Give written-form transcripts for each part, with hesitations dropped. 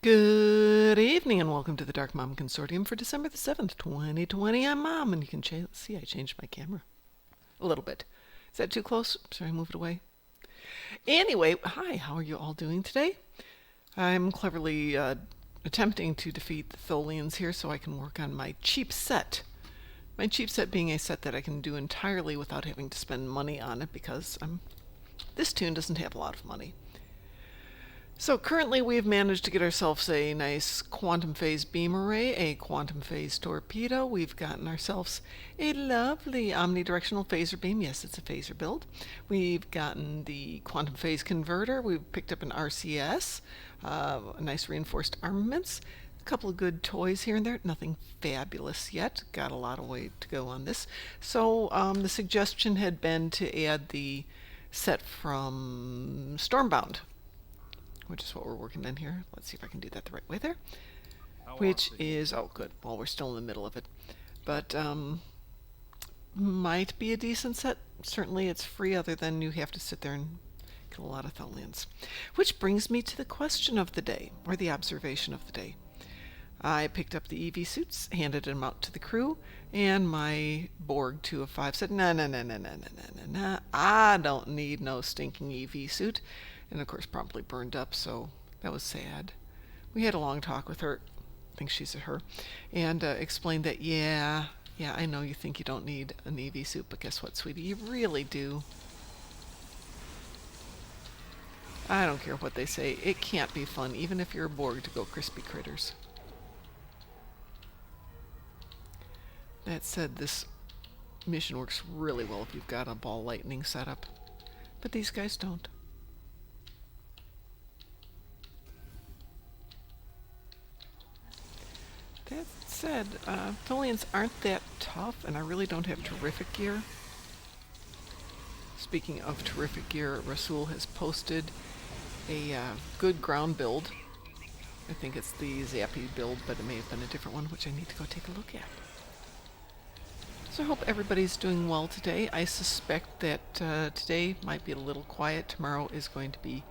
Good evening and welcome to the Darkmom Consortium for December the 7th, 2020. I'm Mom, and you can see I changed my camera a little bit. Is that too close? Sorry, move it away. Anyway, hi, how are you all doing today? I'm cleverly attempting to defeat the Tholians here so I can work on my cheap set. My cheap set being a set that I can do entirely without having to spend money on it because this tune doesn't have a lot of money. So currently we've managed to get ourselves a nice quantum phase beam array, a quantum phase torpedo. We've gotten ourselves a lovely omnidirectional phaser beam. Yes, it's a phaser build. We've gotten the quantum phase converter. We've picked up an RCS, a nice reinforced armaments, a couple of good toys here and there. Nothing fabulous yet. Got a lot of way to go on this. So the suggestion had been to add the set from Stormbound, which is what we're working on here. Let's see if I can do that the right way there. Which is, oh good, well we're still in the middle of it. But might be a decent set. Certainly it's free other than you have to sit there and kill a lot of Tholians. Which brings me to the question of the day, or the observation of the day. I picked up the EV suits, handed them out to the crew, and my Borg 2 of 5 said, nah, I don't need no stinking EV suit. And of course promptly burned up, so that was sad. We had a long talk with her, I think she's a her, and explained that, yeah, I know you think you don't need an EV suit, but guess what, sweetie, you really do. I don't care what they say, it can't be fun, even if you're a Borg, to go crispy critters. That said, this mission works really well if you've got a ball lightning setup, but these guys don't. That said, Tholians aren't that tough, and I really don't have terrific gear. Speaking of terrific gear, Rasul has posted a good ground build. I think it's the Zappy build, but it may have been a different one, which I need to go take a look at. So I hope everybody's doing well today. I suspect that today might be a little quiet. Tomorrow is going to be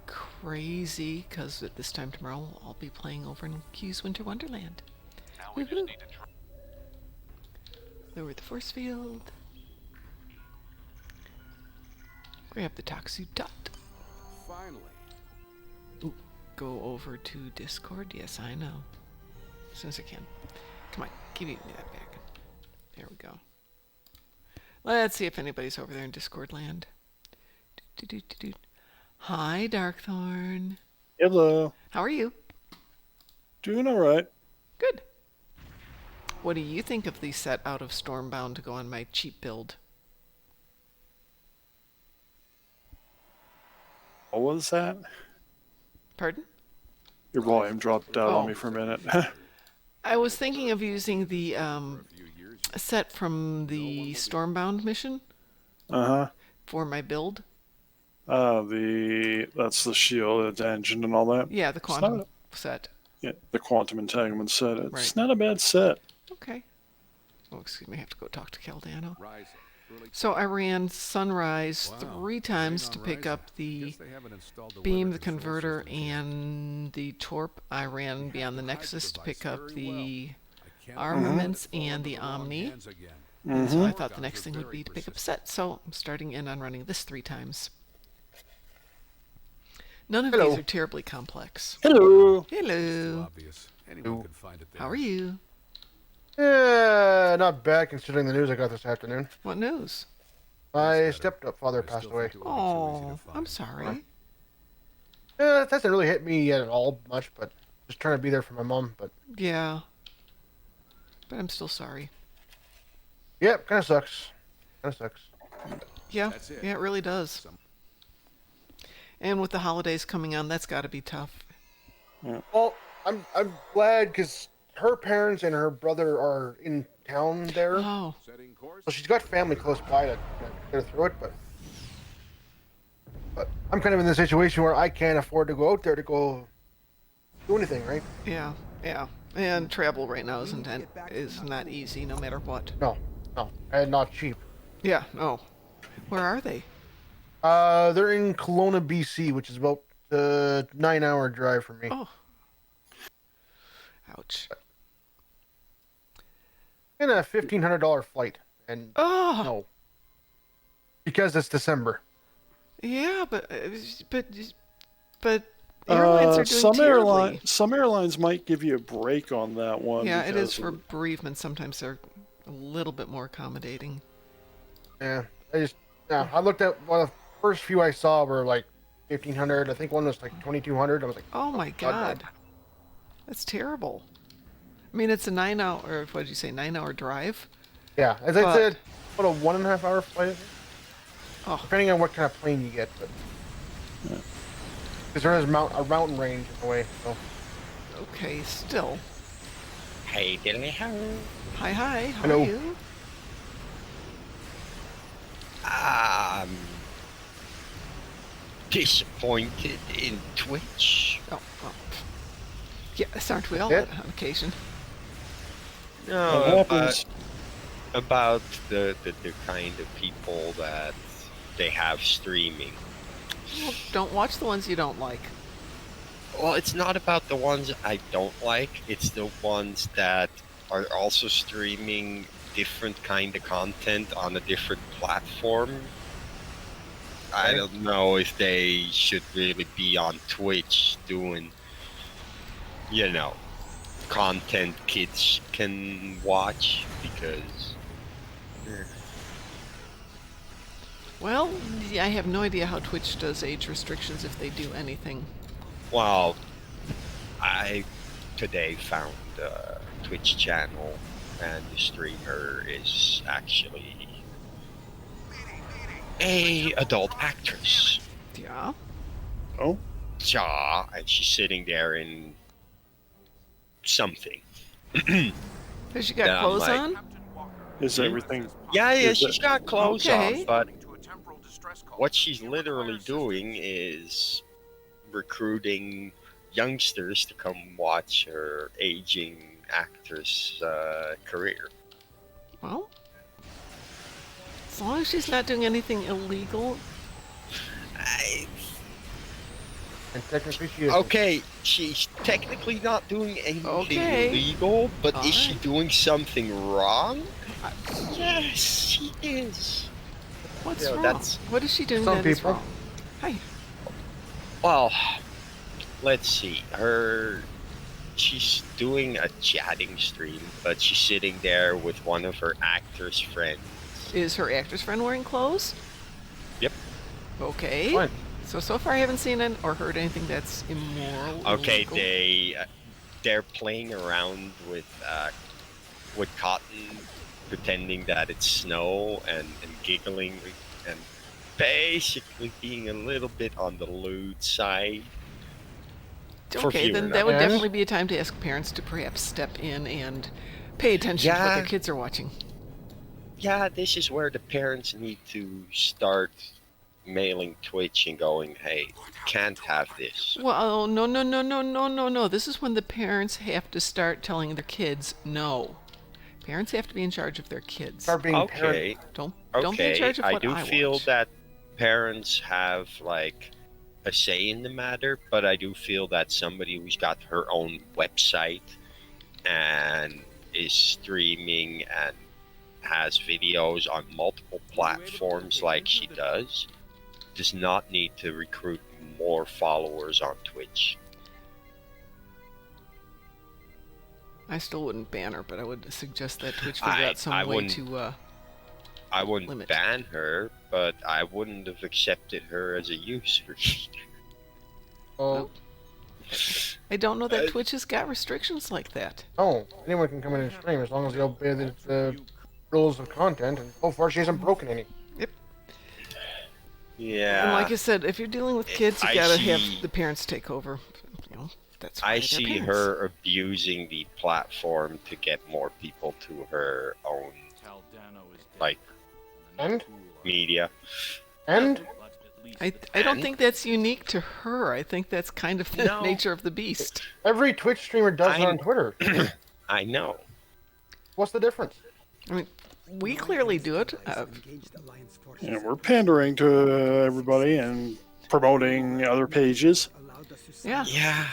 crazy, because at this time tomorrow I'll be playing over in Q's Winter Wonderland. Woohoo! Lower the force field. Grab the Toxu dot. Finally. Ooh, go over to Discord. Yes, I know. As soon as I can. Come on, give me that back. There we go. Let's see if anybody's over there in Discord land. Hi, Darkthorn. Hello. How are you? Doing alright. Good. What do you think of the set out of Stormbound to go on my cheap build? What was that? Pardon? Your volume dropped out Oh. on me for a minute. I was thinking of using the set from the Stormbound mission Uh-huh. for my build. That's the shield, the engine and all that. Yeah, the quantum set. Yeah, the quantum entanglement set. It's Right. not a bad set. Okay. Oh, excuse me, I have to go talk to Caldano. Rise. So I ran Sunrise 3 times to pick up the beam, the converter, and the torp. I ran Beyond the Nexus to pick up the armaments and the Omni. And so I thought the next thing would be to pick up a set. So I'm starting in on running this 3 times. None of these are terribly complex. Hello. Hello. Anyone can find it there. How are you? Yeah, not bad considering the news I got this afternoon. What news? My stepfather passed away. Oh, I'm sorry. That doesn't really hit me at all much, but just trying to be there for my mom. But Yeah. But I'm still sorry. yeah, kind of sucks. Yeah, That's it. yeah, it really does. And with the holidays coming on, that's got to be tough. Well, I'm glad because her parents and her brother are in town there, Oh, Setting course. so she's got family close by to get her through it. But I'm kind of in the situation where I can't afford to go out there to go do anything, right? yeah, yeah. And travel right now is not easy, no matter what. No, and not cheap. Yeah, no. Where are they? They're in Kelowna, BC, which is about a 9-hour drive for me. Oh, Ouch. In a $1,500 flight, and Oh, no, because it's December. yeah, but airlines are doing terribly. Some airlines might give you a break on that one. Yeah, it is because for bereavement. Sometimes they're a little bit more accommodating. Yeah, I looked at one of the first few I saw were like 1,500. I think one was like 2,200. I was like, Oh my God, that's terrible. I mean, it's a 9 hour, or what did you say, 9 hour drive? yeah, as I said, about a 1.5 hour flight, I think. Oh, Depending on what kind of plane you get, but because there is a mountain range in a way. So okay, still. Hey, diddly ho. Hi, how Hello. are you? Disappointed in Twitch. Oh, well. Yes, aren't we all Yeah. on occasion? What No, happens? about the kind of people that they have streaming. Well, don't watch the ones you don't like. Well, it's not about the ones I don't like. It's the ones that are also streaming different kind of content on a different platform. I don't know if they should really be on Twitch doing, content kids can watch because. Well, yeah, I have no idea how Twitch does age restrictions, if they do anything. Well, I today found a Twitch channel, and the streamer is actually a adult actress. Yeah. Oh, Ja, and she's sitting there in something. Has she got Yeah, I'm clothes like- on? is everything? Yeah, Is she's it- got clothes Okay. on, but what she's literally doing is recruiting youngsters to come watch her aging actress career. Well, as long as she's not doing anything illegal. and technically she is. Okay, she's technically not doing anything Okay. illegal, but is she Alright. doing something wrong? Yes, she is. What's Yeah, wrong? that's- What is she doing Some that is people. wrong? Hi. Well, let's see. She's doing a chatting stream, but she's sitting there with one of her actress friends. Is her actress friend wearing clothes? Yep. Okay. Fine. So far I haven't seen or heard anything that's immoral. Okay, illegal. they're playing around with cotton, pretending that it's snow, and giggling and basically being a little bit on the lewd side. for Okay, fewer then that would numbers. definitely be a time to ask parents to perhaps step in and pay attention to what Yeah. their kids are watching. Yeah, this is where the parents need to start mailing Twitch and going, hey, can't have this. Well, no. This is when the parents have to start telling their kids no. Parents have to be in charge of their kids. Start being parent. Okay, Don't be in okay. charge of I what do I feel watch. that parents have like a say in the matter, but I do feel that somebody who's got her own website and is streaming and has videos on multiple platforms like she does not need to recruit more followers on Twitch. I still wouldn't ban her, but I would suggest that Twitch figure out some I way wouldn't- to. I wouldn't Limit. ban her, but I wouldn't have accepted her as a user. Oh, I don't know that Uh, Twitch has got restrictions like that. no. Anyone can come in and stream as long as they obey the rules of content. And so far, she hasn't broken any. Yeah. And like I said, if you're dealing with kids, you I gotta see- have the parents take over. You know, that's why I they're see parents. her abusing the platform to get more people to her own like And media. and I don't And- think that's unique to her. I think that's kind of the No. nature of the beast. every Twitch streamer does it on Twitter. I know. What's the difference? I mean, we clearly do it. And we're pandering to everybody and promoting other pages. Yeah. Yeah.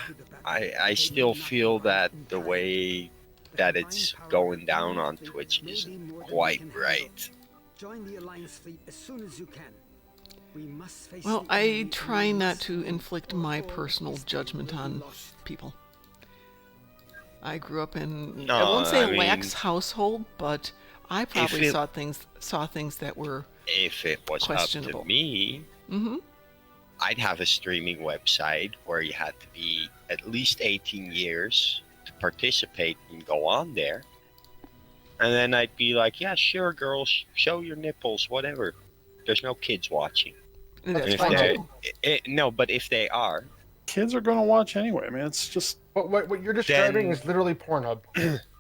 I still feel that the way that it's going down on Twitch isn't quite right. Join the Alliance fleet as soon as you can. We must face Well, the I enemy try in not once, to inflict or my all personal history judgment will be on lost. people. I grew up in, I No, won't say I a mean, lax household, but I probably it- saw things that were If it was up to questionable. me, Mm-hmm. I'd have a streaming website where you had to be at least 18 years to participate and go on there. And then I'd be like, yeah, sure, girls, show your nipples, whatever. There's no kids watching. And That's that's If fine fine. too. no, but if they are, Kids are going to watch anyway, man. It's just What you're describing Then- is literally Pornhub.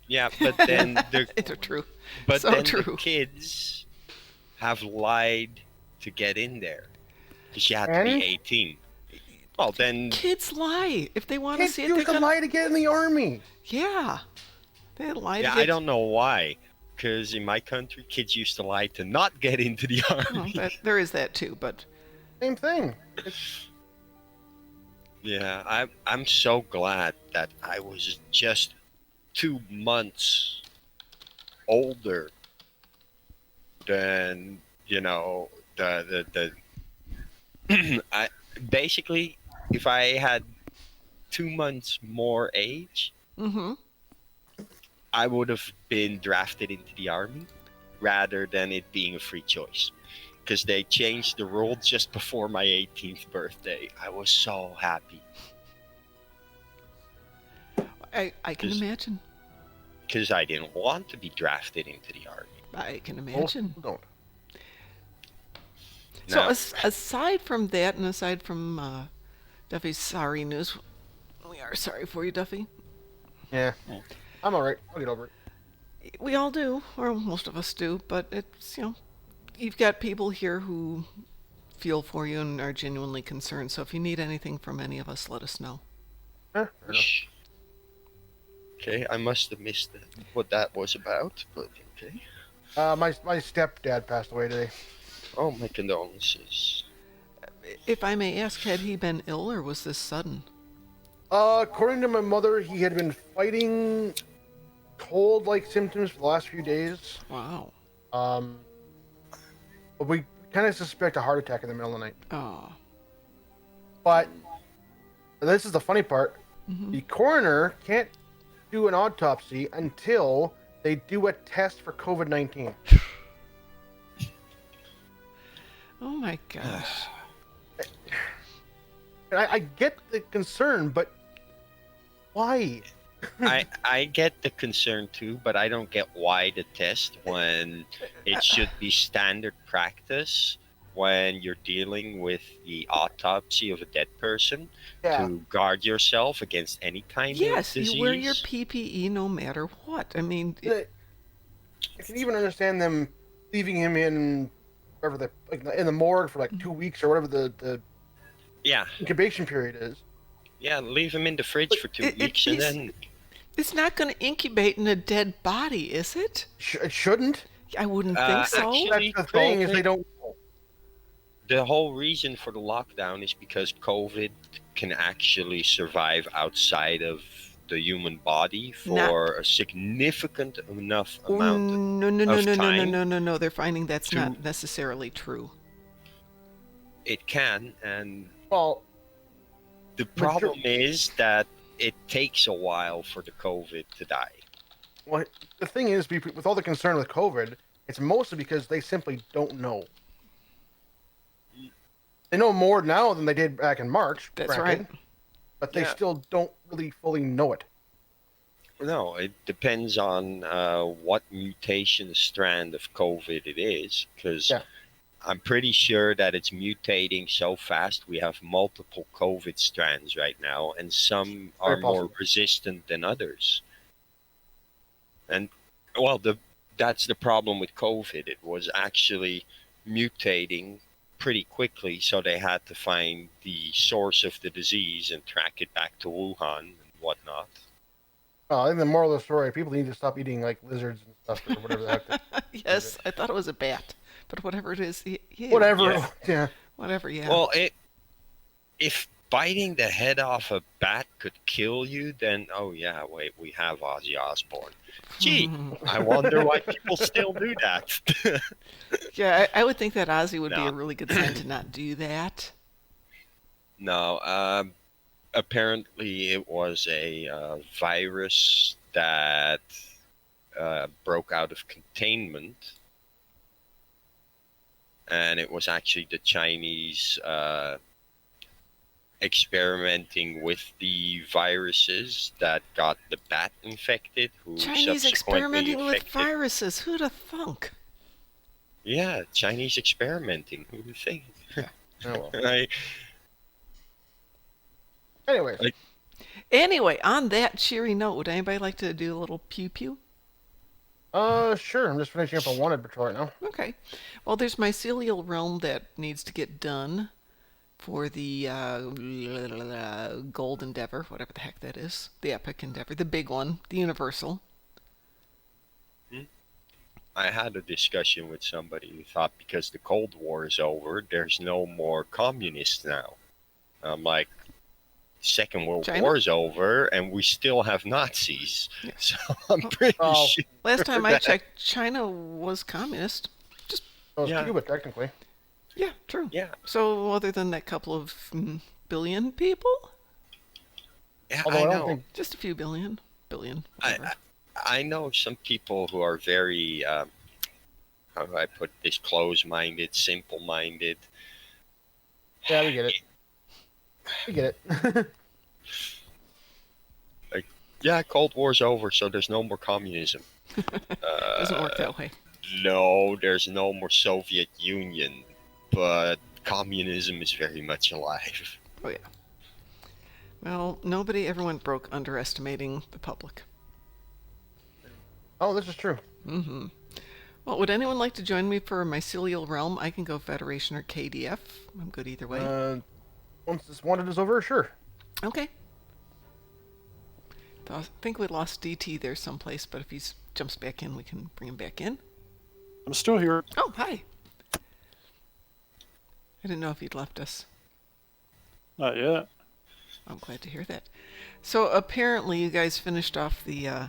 yeah, but then the It's true. but So then true. the kids have lied to get in there because you had to And? be 18. Well, then Kids lie if they want to Kids see it. They used to gotta, lie to get in the army. yeah, they lie. yeah, to get, I don't know why. Because in my country, kids used to lie to not get into the Well, army. there is that too, but Same thing. Yeah, I'm so glad that I was just 2 months older than the I basically if I had 2 months more age, mm-hmm. I would have been drafted into the army rather than it being a free choice. Because they changed the rule just before my 18th birthday. I was so happy. I can Is- imagine. Because I didn't want to be drafted into the army. I can Most imagine. people don't. So Now, aside from that, and aside from Duffy's sorry news, we are sorry for you, Duffy. Yeah. I'm alright. I'll get over it. We all do, or most of us do, but it's, you've got people here who feel for you and are genuinely concerned. So if you need anything from any of us, let us know. Fair enough. shh. Okay, I must have missed what that was about, but okay. My stepdad passed away today. Oh, my condolences. If I may ask, had he been ill or was this sudden? According to my mother, he had been fighting cold-like symptoms for the last few days. Wow. But we kind of suspect a heart attack in the middle of the night. Oh. But this is the funny part. Mhm. The coroner can't do an autopsy until they do a test for COVID-19. Oh my gosh. And I get the concern, but why? I get the concern too, but I don't get why the test when it should be standard practice when you're dealing with the autopsy of a dead person Yeah. to guard yourself against any kind Yes, of disease. you wear your PPE no matter what. I mean, I can even understand them leaving him in whatever in the morgue for like 2 weeks or whatever the yeah, incubation period is. yeah, leave him in the fridge for 2 it- weeks and he's- then it's not going to incubate in a dead body, is it? It shouldn't. I wouldn't think so. actually- That's the thing is they COVID- don't. the whole reason for the lockdown is because COVID can actually survive outside of the human body for a significant enough Oh, amount. no, no, no, of no, no, no, time no, no, no. They're finding that's to- not necessarily true. It can, and Well, the problem is that it takes a while for the COVID to die. well, the thing is, with all the concern with COVID, it's mostly because they simply don't know. They know more now than they did back in March. That's granted, right. But they Yeah. still don't really fully know it. No, it depends on what mutation strand of COVID it is, because Yeah. I'm pretty sure that it's mutating so fast. We have multiple COVID strands right now, and some are Very more possible. resistant than others. And well, that's the problem with COVID. It was actually mutating pretty quickly, so they had to find the source of the disease and track it back to Wuhan and whatnot. I think the moral of the story: people need to stop eating like lizards and stuff or whatever the heck. Yes, I thought it was a bat, but whatever it is, yeah, Whatever. Yeah. Yeah. whatever. Yeah. Well, if biting the head off a bat could kill you, then oh yeah, wait, we have Ozzy Osbourne. Gee, I wonder why people still do that. Yeah, I would think that Ozzy would be No. a really good sign to not do that. No, apparently it was a virus that broke out of containment, and it was actually the Chinese experimenting with the viruses that got the bat infected, who Chinese subsequently experimenting with infected. viruses. Who'd have thunk? Yeah, Chinese experimenting. Who would think? Oh, well. Right? Anyways, Anyway, on that cheery note, would anybody like to do a little pew pew? sure. I'm just finishing up a wanted patrol right now. Okay. Well, there's mycelial realm that needs to get done for the gold endeavor, whatever the heck that is. The epic endeavor, the big one, the universal. I had a discussion with somebody who thought because the Cold War is over, there's no more communists now. I'm like, Second World China? War is over, and we still have Nazis. Yeah. So I'm pretty Oh. sure. Last time I that- checked, China was communist. So it's Yeah. Cuba, technically. Yeah, true. Yeah, So other than that couple of billion people, yeah, Although I I know. don't think just a few billion, whatever. I know some people who are very, how do I put this, close-minded, simple-minded. Yeah, we get it. We get it. Yeah, Cold War's over, so there's no more communism. Doesn't work that way. No, there's no more Soviet Union, but communism is very much alive. Oh yeah. Well, nobody ever went broke underestimating the public. Oh, this is true. Mm-hmm. Well, would anyone like to join me for mycelial realm? I can go Federation or KDF. I'm good either way. Once this wanted is over, sure. Okay. I think we lost DT there someplace, but if he jumps back in, we can bring him back in. I'm still here. Oh, hi. I didn't know if he'd left us. Not yet. I'm glad to hear that. So apparently you guys finished off the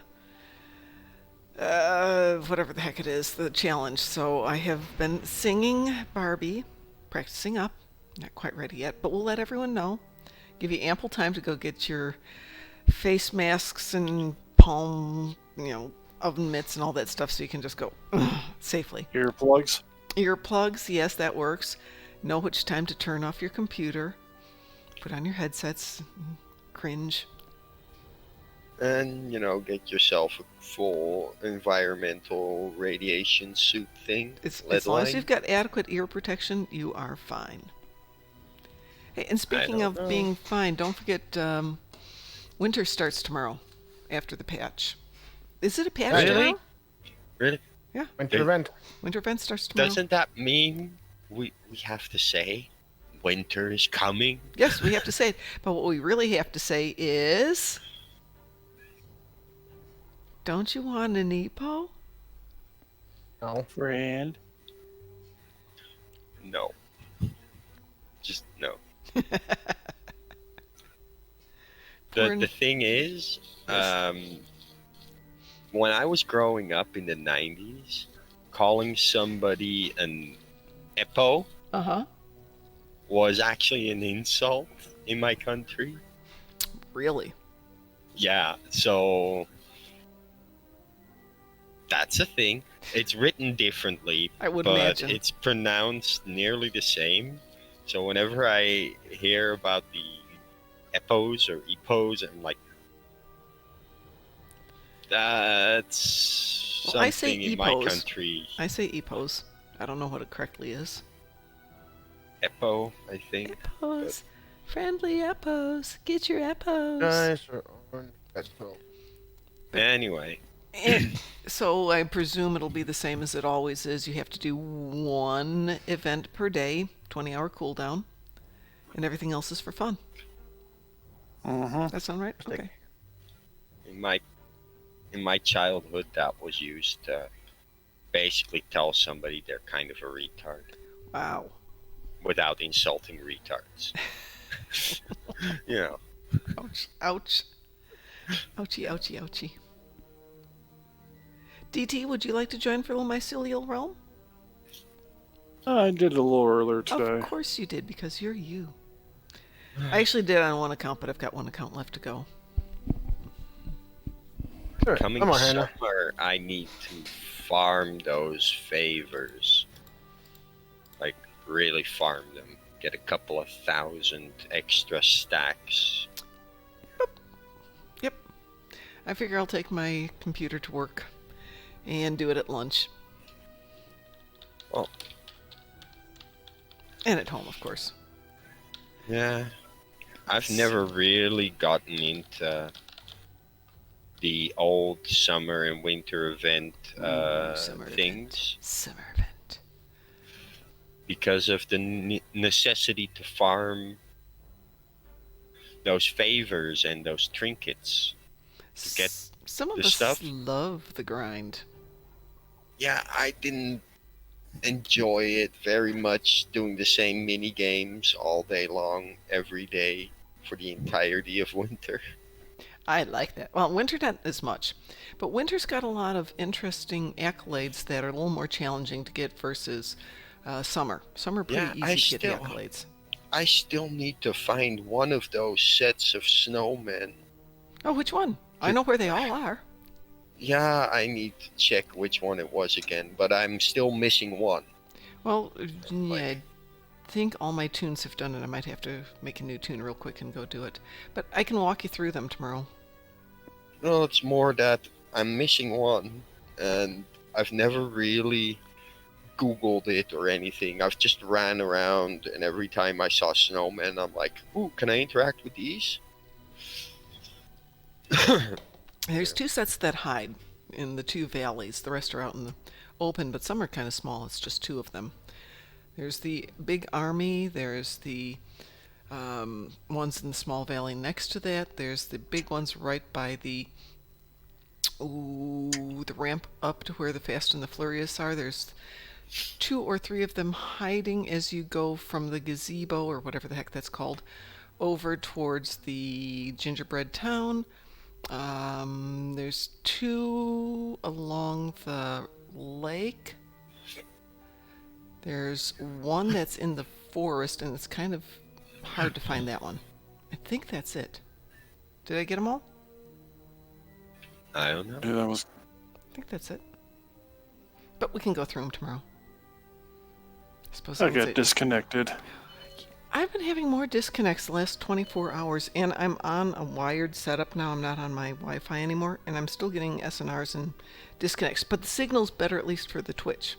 whatever the heck it is, the challenge. So I have been singing Barbie, practicing up. Not quite ready yet, but we'll let everyone know. Give you ample time to go get your face masks and palm, oven mitts and all that stuff so you can just go safely. Earplugs. Earplugs, yes, that works. Know which time to turn off your computer. Put on your headsets. Cringe. And, get yourself a full environmental radiation suit thing. As long as you've got adequate ear protection, you are fine. Hey, and speaking of being fine, don't forget winter starts tomorrow after the patch. Is it a patch Really? tomorrow? Really? Yeah, Winter event. winter event starts tomorrow. Doesn't that mean we have to say winter is coming? Yes, we have to say it. But what we really have to say is... Don't you want an EPO? No. Friend. No. Just no. The thing is, when I was growing up in the 90s, calling somebody an EPO Uh-huh. was actually an insult in my country. Really? Yeah, so that's a thing. It's written differently, I would but imagine. it's pronounced nearly the same. So whenever I hear about the EPOs or EPOs, I'm like, that's Well, I say something in my EPOs. country. I say EPOs. I don't know what it correctly is. EPO, I think. EPOs. Friendly EPOs. Get your EPOs. Nice or orange. That's cool. Anyway, And so I presume it'll be the same as it always is. You have to do one event per day, 20-hour cooldown, and everything else is for fun. Mm-hmm. That sound right? Okay. in my childhood, that was used to basically tell somebody they're kind of a retard Wow. without insulting retards. You know. Ouch. Ouch. Ouchie, ouchie, ouchie. DT, would you like to join for a little mycelial realm? I did it a little earlier Of today. course you did, because you're you. I actually did on one account, but I've got one account left to go. Sure. Coming Come on, Hannah. summer, I need to farm those favors. Like, really farm them. Get a couple of 1,000 extra stacks. Yep. I figure I'll take my computer to work and do it at lunch. Oh, And at home, of course. yeah. I've never really gotten into the old summer and winter event Summer things event. Summer event. because of the necessity to farm those favors and those trinkets. Get Some of the us stuff. love the grind. Yeah, I didn't enjoy it very much doing the same mini games all day long, every day, for the entirety of winter. I like that. Well, winter not as much, but winter's got a lot of interesting accolades that are a little more challenging to get versus summer. Summer pretty Yeah, easy to get the accolades. I still need to find one of those sets of snowmen. Oh, which one? I know where they all are. Yeah, I need to check which one it was again, but I'm still missing one. Well, yeah, I think all my tunes have done it. I might have to make a new tune real quick and go do it. But I can walk you through them tomorrow. No, it's more that I'm missing one, and I've never really Googled it or anything. I've just ran around, and every time I saw snowmen, I'm like, ooh, can I interact with these? There's two sets that hide in the two valleys. The rest are out in the open, but some are kind of small. It's just two of them. There's the big army. There's the ones in the small valley next to that. There's the big ones right by the ramp up to where the Fast and the Furious are. There's 2 or 3 of them hiding as you go from the gazebo, or whatever the heck that's called, over towards the gingerbread town. There's 2 along the lake. There's one that's in the forest, and it's kind of hard to find that one. I think that's it. Did I get them all? I don't know. Yeah, that was. I think that's it. But we can go through them tomorrow. I suppose I I'll say- got disconnected. I've been having more disconnects the last 24 hours, and I'm on a wired setup now. I'm not on my Wi-Fi anymore, and I'm still getting SNRs and disconnects. But the signal's better, at least for the Twitch.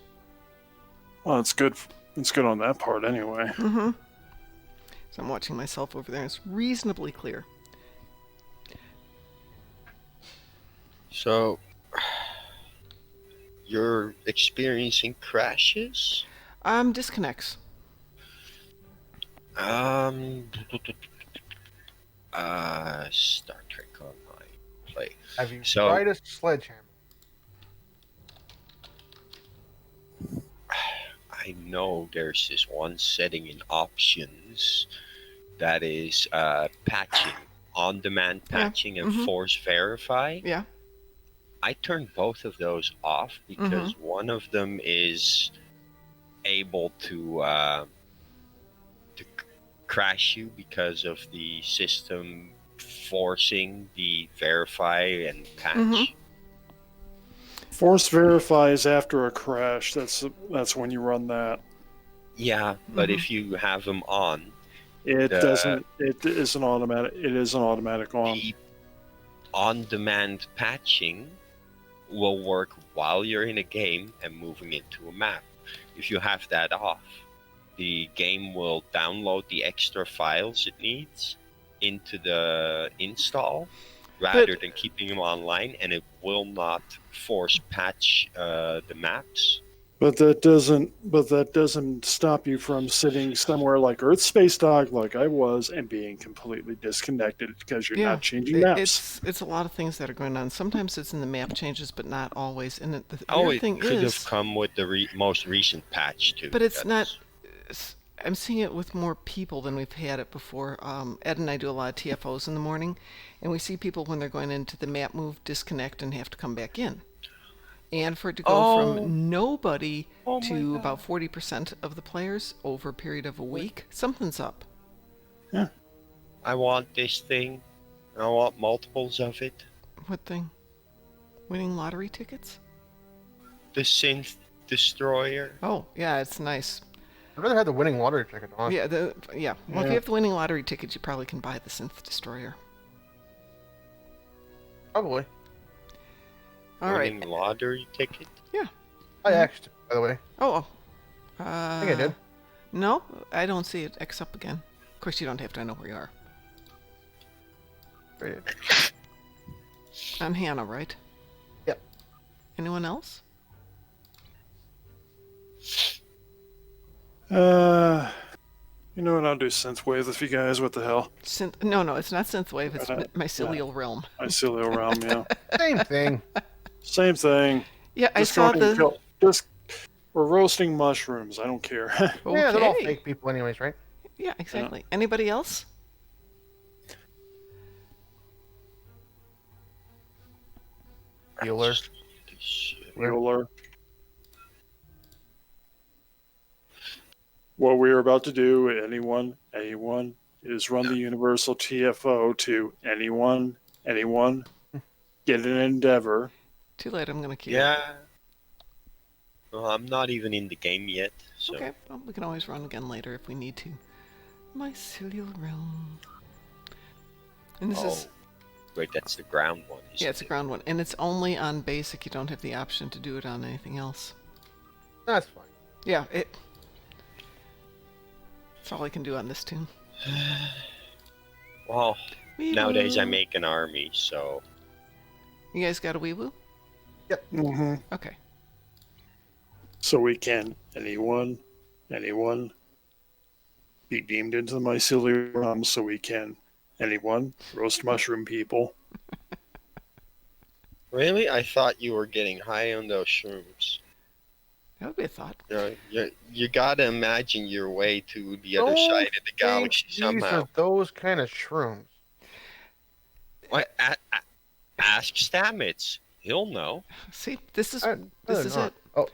Well, it's good. It's good on that part anyway. Mm-hmm. So I'm watching myself over there, and it's reasonably clear. So, you're experiencing crashes? Disconnects. Star Trek Online play. Have you So- tried a sledgehammer? I know there's this one setting in options that is patching, on-demand patching and force verify. Yeah. I turned both of those off because one of them is able to crash you because of the system forcing the verify and patch. Force verify is after a crash. That's when you run that. Yeah, but if you have them on, It The- doesn't. It is an automatic. It is an automatic on. the on-demand patching will work while you're in a game and moving into a map. If you have that off, the game will download the extra files it needs into the install rather than keeping them online, and it will not force patch the maps. But that doesn't stop you from sitting somewhere like Earth Space Dog, like I was, and being completely disconnected because you're not changing maps. It's a lot of things that are going on. Sometimes it's in the map changes, but not always. And the Oh, weird it thing could is, have come with the most recent patch too. but it's not. I'm seeing it with more people than we've had it before. Ed and I do a lot of TFOs in the morning, and we see people when they're going into the map move disconnect and have to come back in. And for it to go from nobody to about 40% of the players over a period of a week, something's up. Yeah. I want this thing. I want multiples of it. What thing? Winning lottery tickets? The synth destroyer. Oh, yeah, it's nice. I'd rather have the winning lottery ticket, honestly. Yeah. Well, if you have the winning lottery ticket, you probably can buy the synth destroyer. Probably. All right. Winning lottery ticket. Yeah. I asked, by the way. Oh. I think I did. No, I don't see it. X up again. Of course, you don't have to know where you are. Right. I'm Hannah, right? Yep. Anyone else? You know what? I'll do synthwave with you guys. What the hell? No, it's not synthwave. It's mycelial realm. Mycelial realm, yeah. Same thing. Same thing. Yeah, I Just saw go the. we're roasting mushrooms. I don't care. Okay. Yeah, they're all fake people anyways, right? Yeah, exactly. Anybody else? Bueller. Bueller. What we are about to do, anyone, is run the universal TFO to anyone, get an endeavor. Too late. I'm gonna keep. Yeah. Well, I'm not even in the game yet, so. Okay. Well, we can always run again later if we need to. Mycelial realm. And this is. Wait, that's the ground one. Yeah, it's a ground one, and it's only on basic. You don't have the option to do it on anything else. That's fine. Yeah, that's all I can do on this tune. Well, Weewoo. nowadays I make an army, so. You guys got a weewoo? Mm-hmm. Okay. So we can, anyone, be deemed into the mycelial realm so we can, anyone, roast mushroom people. Really? I thought you were getting high on those shrooms. That would be a thought. You gotta imagine your way to the other side of the galaxy These somehow. are those kind of shrooms. What? Ask Stamets. He'll know. See, this is I'd this rather is not. it. Oh,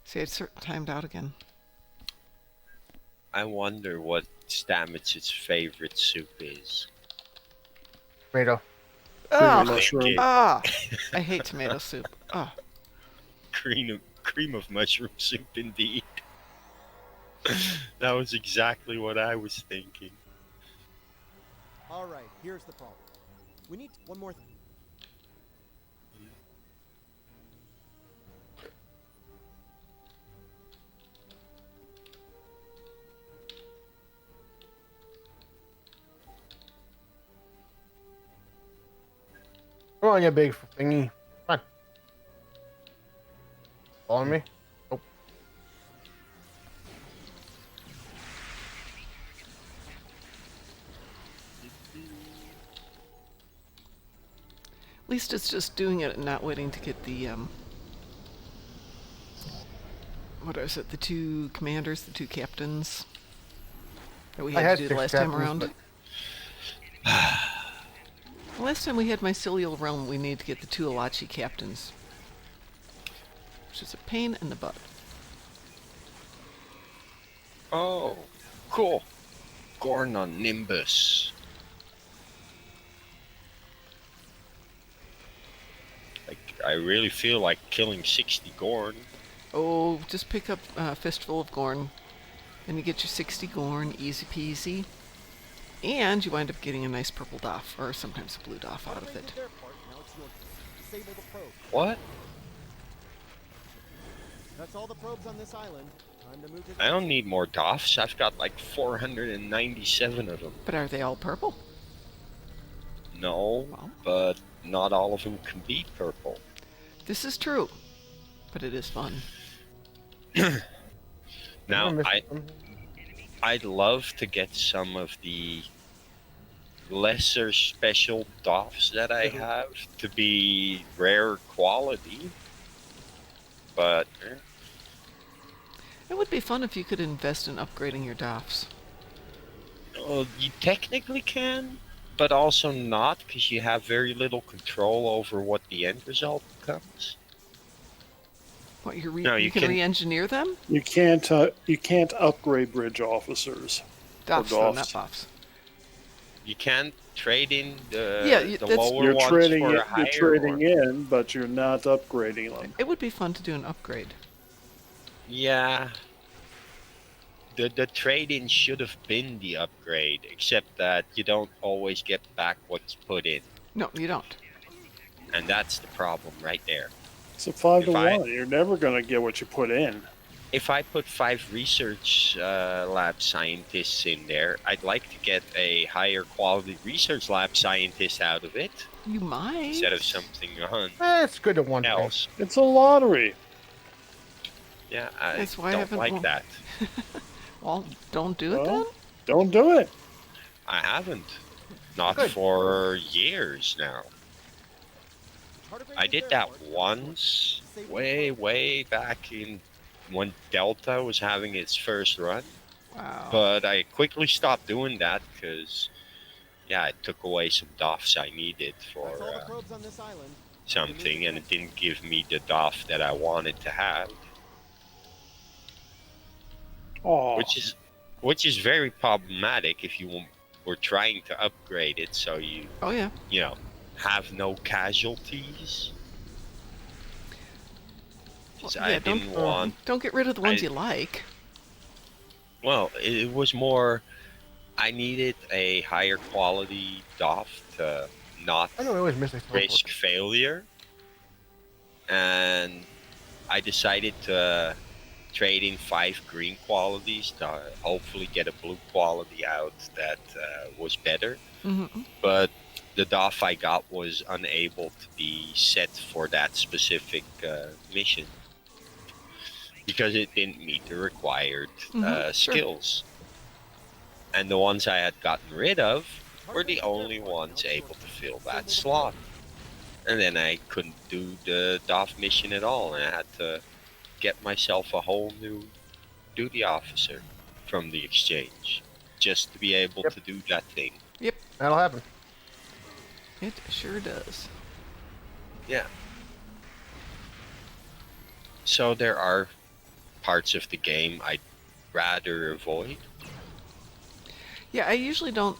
See, it's timed out again. I wonder what Stamets' favorite soup is. tomato. Oh, mushroom. I hate tomato soup. Oh, Cream of mushroom soup, indeed. That was exactly what I was thinking. All right, here's the problem. We need one more thing. Come on, you big thingy. Come on. Following me? Nope. at least it's just doing it and not waiting to get the what is it? The two commanders, the two captains that we had to do the last time around. The last time we had mycelial realm, we need to get the two Alachi captains, which is a pain in the butt. Oh, cool. Gorn on Nimbus. Like, I really feel like killing 60 Gorn. Oh, just pick up Fistful of Gorn, and you get your 60 Gorn, easy peasy. And you wind up getting a nice purple doff, or sometimes a blue doff out of it. Disable the probe. What? That's all the probes on this island. Time to move to the I don't need more doffs. I've got like 497 of them. But are they all purple? No, Well. but not all of them can be purple. This is true, but it is fun. Now, I'd love to get some of the lesser special doffs that I have to be rare quality, but It would be fun if you could invest in upgrading your DOFs. Well, you technically can, but also not, because you have very little control over what the end result becomes. What, No, you you can can- re-engineer them? You can't upgrade bridge officers. DOFs, Or though, DOFs. not buffs. You can trade in the, Yeah, the that's- lower You're ones trading for it. a higher You're trading or- in, but you're not upgrading them. It would be fun to do an upgrade. Yeah. The trade-in should have been the upgrade, except that you don't always get back what's put in. No, you don't. And that's the problem right there. It's a 5 to If I- 1. You're never going to get what you put in. If I put 5 research lab scientists in there, I'd like to get a higher quality research lab scientist out of it You might. instead of something It's good at one thing. else. It's a lottery. Yeah, I That's why I don't haven't like won. that. Well, don't do it Well, then? Don't do it. I haven't. Not Good. for years now. I did that once, way back in when Delta was having its first run. Wow. But I quickly stopped doing that because, yeah, it took away some DOFs I needed for That's all the probes on this island. something, and it didn't give me the DOF that I wanted to have, Oh, which is very problematic if you were trying to upgrade it so you Oh, yeah. have no casualties. 'Cause Well, I yeah, didn't want. Don't get rid of the ones I- you like. Well, it was more. I needed a higher quality DOF to not I know we always miss this. risk failure, and I decided to trade in 5 green qualities to hopefully get a blue quality out that was better. Mm-hmm. But the DOF I got was unable to be set for that specific mission because it didn't meet the required Sure. skills. And the ones I had gotten rid of were the only ones able to fill that slot. And then I couldn't do the DOF mission at all, and I had to get myself a whole new duty officer from the exchange just to be able Yep. to do that thing. That'll happen. It sure does. Yeah. So there are parts of the game I'd rather avoid. Yeah, I usually don't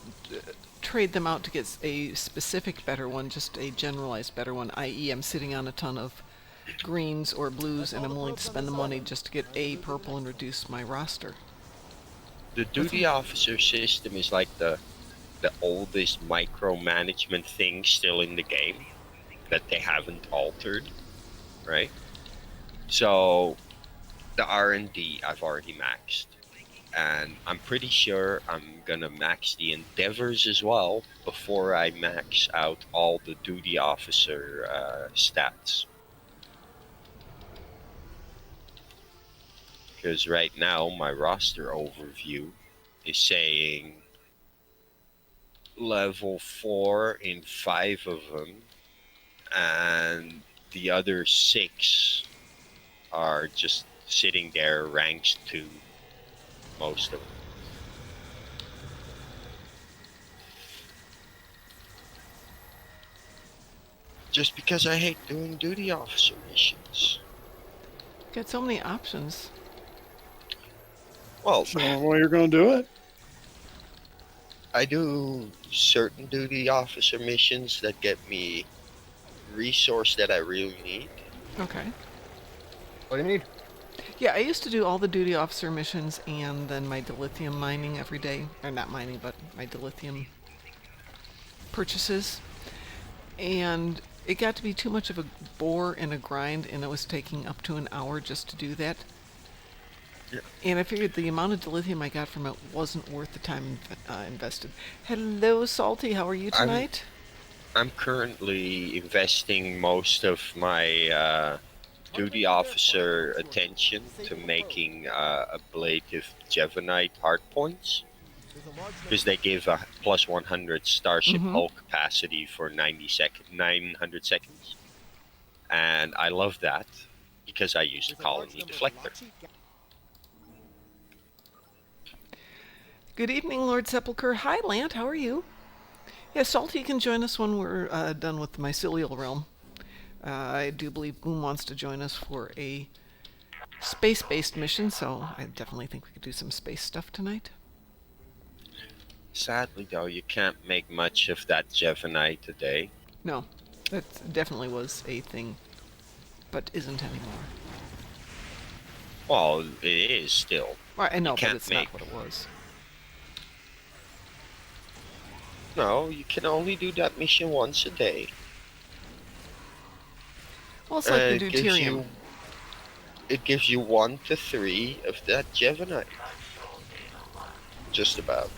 trade them out to get a specific better one, just a generalized better one, i.e. I'm sitting on a ton of greens or blues and I'm willing to spend the money just to get a purple and reduce my roster. The duty officer system is like the oldest micromanagement thing still in the game that they haven't altered, right? So the R&D I've already maxed, and I'm pretty sure I'm gonna max the endeavors as well before I max out all the duty officer stats. Because right now my roster overview is saying level 4 in 5 of them, and the other 6 are just sitting there ranked 2, most of them. Just because I hate doing duty officer missions. Got so many options. Well, so well, you're going to do it? I do certain duty officer missions that get me resource that I really need. Okay. What do you need? Yeah, I used to do all the duty officer missions and then my dilithium mining every day. Or not mining, but my dilithium purchases. And it got to be too much of a bore and a grind, and it was taking up to an hour just to do that. Yeah. And I figured the amount of dilithium I got from it wasn't worth the time invested. Hello, Salty. How are you tonight? I'm currently investing most of my duty officer attention to making ablative Jevonite hardpoints, because they give a plus 100 starship hull capacity for 900 seconds, and I love that because I use the colony deflector. Good evening, Lord Sepulchre. Hi, Lant. How are you? Yeah, Salty can join us when we're done with the mycelial realm. I do believe Boom wants to join us for a space-based mission, so I definitely think we could do some space stuff tonight. Sadly, though, you can't make much of that Jevanite today. No, that definitely was a thing, but isn't anymore. Well, it is still. Well, I know, but can't it's make- not what it was. No, you can only do that mission once a day. Well, it's like the it gives deuterium. you. It gives you 1 to 3 of that Jevanite. Just about.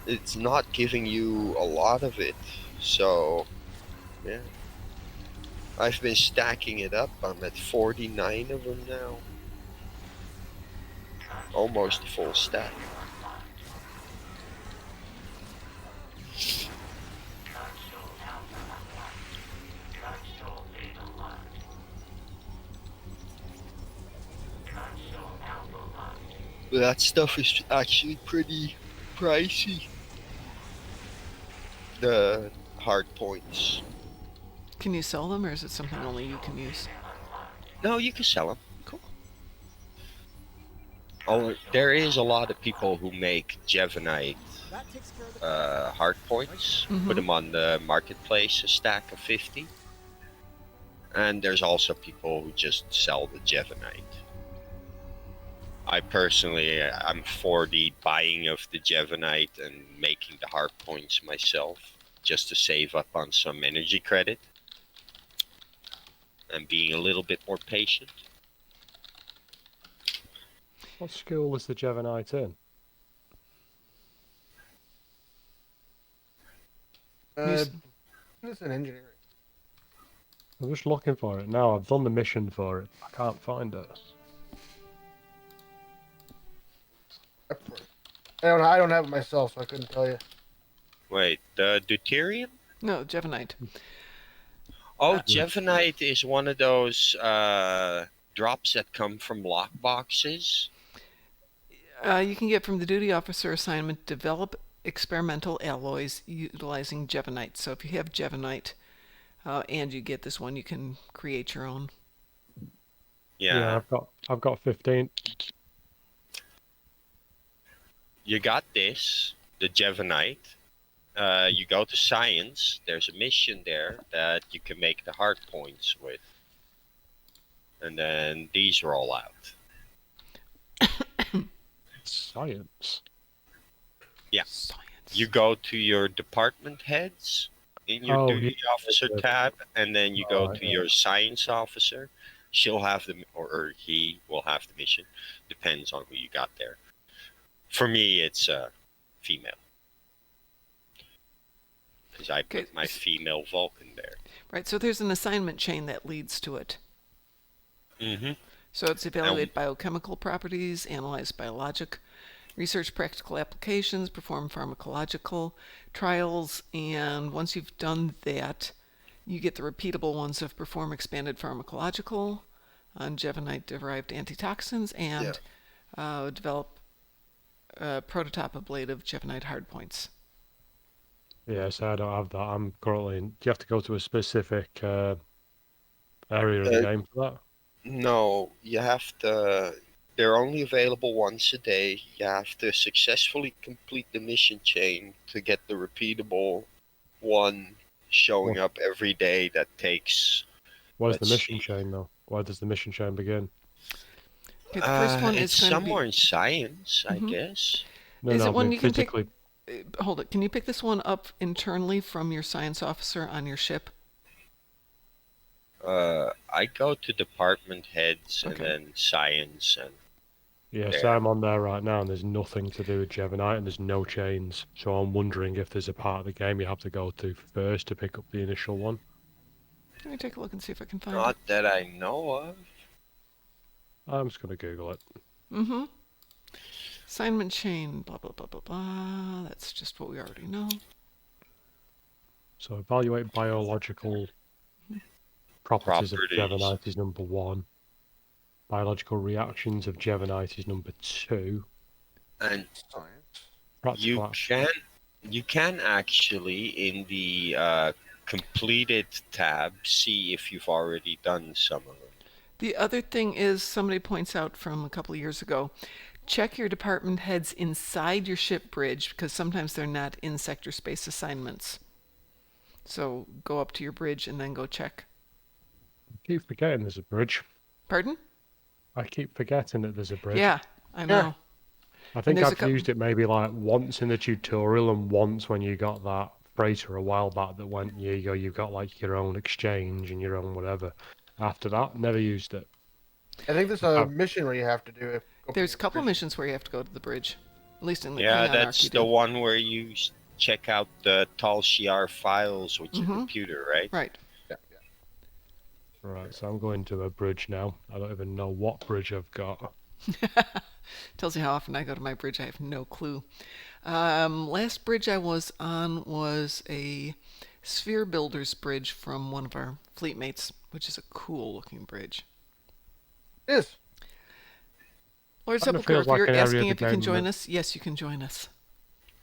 It's not giving you a lot of it, so yeah. I've been stacking it up. I'm at 49 of them now. Almost a full stack. But that stuff is actually pretty pricey. The hard points. Can you sell them, or is it something only you can use? No, you can sell them. Cool. Oh, there is a lot of people who make Jevanite That takes care of the hard points. Mhm. Put them on the marketplace, a stack of 50. And there's also people who just sell the Jevanite. I personally, I'm for the buying of the Jevanite and making the hard points myself, just to save up on some energy credit. And being a little bit more patient. What school was the Jevanite in? It's an engineering. I'm just looking for it now. I've done the mission for it. I can't find it. I don't have it myself, so I couldn't tell you. Wait, the deuterium? No, Jevanite. Oh, Jevanite is one of those drops that come from lockboxes. You can get from the duty officer assignment, develop experimental alloys utilizing Jevanite. So if you have Jevanite and you get this one, you can create your own. Yeah. I've got 15. You got this, the Jevanite. You go to science. There's a mission there that you can make the hard points with. And then these roll out. Science. Yeah. Science. You go to your department heads in your duty officer tab, and then you go to your science officer. She'll have the, or he will have the mission. Depends on who you got there. For me, it's female. Because I put my female Vulcan there. Right, so there's an assignment chain that leads to it. Mm-hmm. So it's evaluate biochemical properties, analyze biologic, research practical applications, perform pharmacological trials, and once you've done that, you get the repeatable ones of perform expanded pharmacological on Jevanite-derived antitoxins and develop a prototype ablative Jevanite hardpoints. Yes, I don't have that. I'm currently. Do you have to go to a specific area of the game for that? No, you have to. They're only available once a day. You have to successfully complete the mission chain to get the repeatable one showing up every day. That takes. Where's the mission chain, though? Where does the mission chain begin? Okay, the first one it's is going to be somewhere in science, I guess. No, Is no, it one I mean you can physically. pick? Hold it. Can you pick this one up internally from your science officer on your ship? I go to department heads and Okay. then science and. Yes, I'm on there right now, and there's nothing to do with Jevanite, and there's no chains. So I'm wondering if there's a part of the game you have to go to first to pick up the initial one. Let me take a look and see if I can find Not it. that I know of. I'm just going to Google it. Mm-hmm. Assignment chain, blah, blah, blah, blah, blah. That's just what we already know. So evaluate biological properties of Jevanite is number 1. Biological reactions of Jevanite is number 2. And Science. you Practical. can actually in the completed tab see if you've already done some of them. The other thing is, somebody points out from a couple of years ago, check your department heads inside your ship bridge because sometimes they're not in sector space assignments. So go up to your bridge and then go check. I keep forgetting there's a bridge. Pardon? I keep forgetting that there's a bridge. Yeah, I know. I think there's a I've couple- used it maybe like once in the tutorial and once when you got that freighter a while back that went, you've got like your own exchange and your own whatever. After that, never used it. I think there's a mission where you have to do it. There's a couple missions where you have to go to the bridge. At least in the Yeah, Klingon that's arc the you do. one where you check out the Talshiar files with your Mhm. computer, right? Right. Right, so I'm going to a bridge now. I don't even know what bridge I've got. Tells you how often I go to my bridge. I have no clue. Last bridge I was on was a sphere builder's bridge from one of our fleet mates, which is a cool looking bridge. It is. Lord Kinda Sepulchre, feels if like you're an area of asking the if you can game join that- us, yes, you can join us.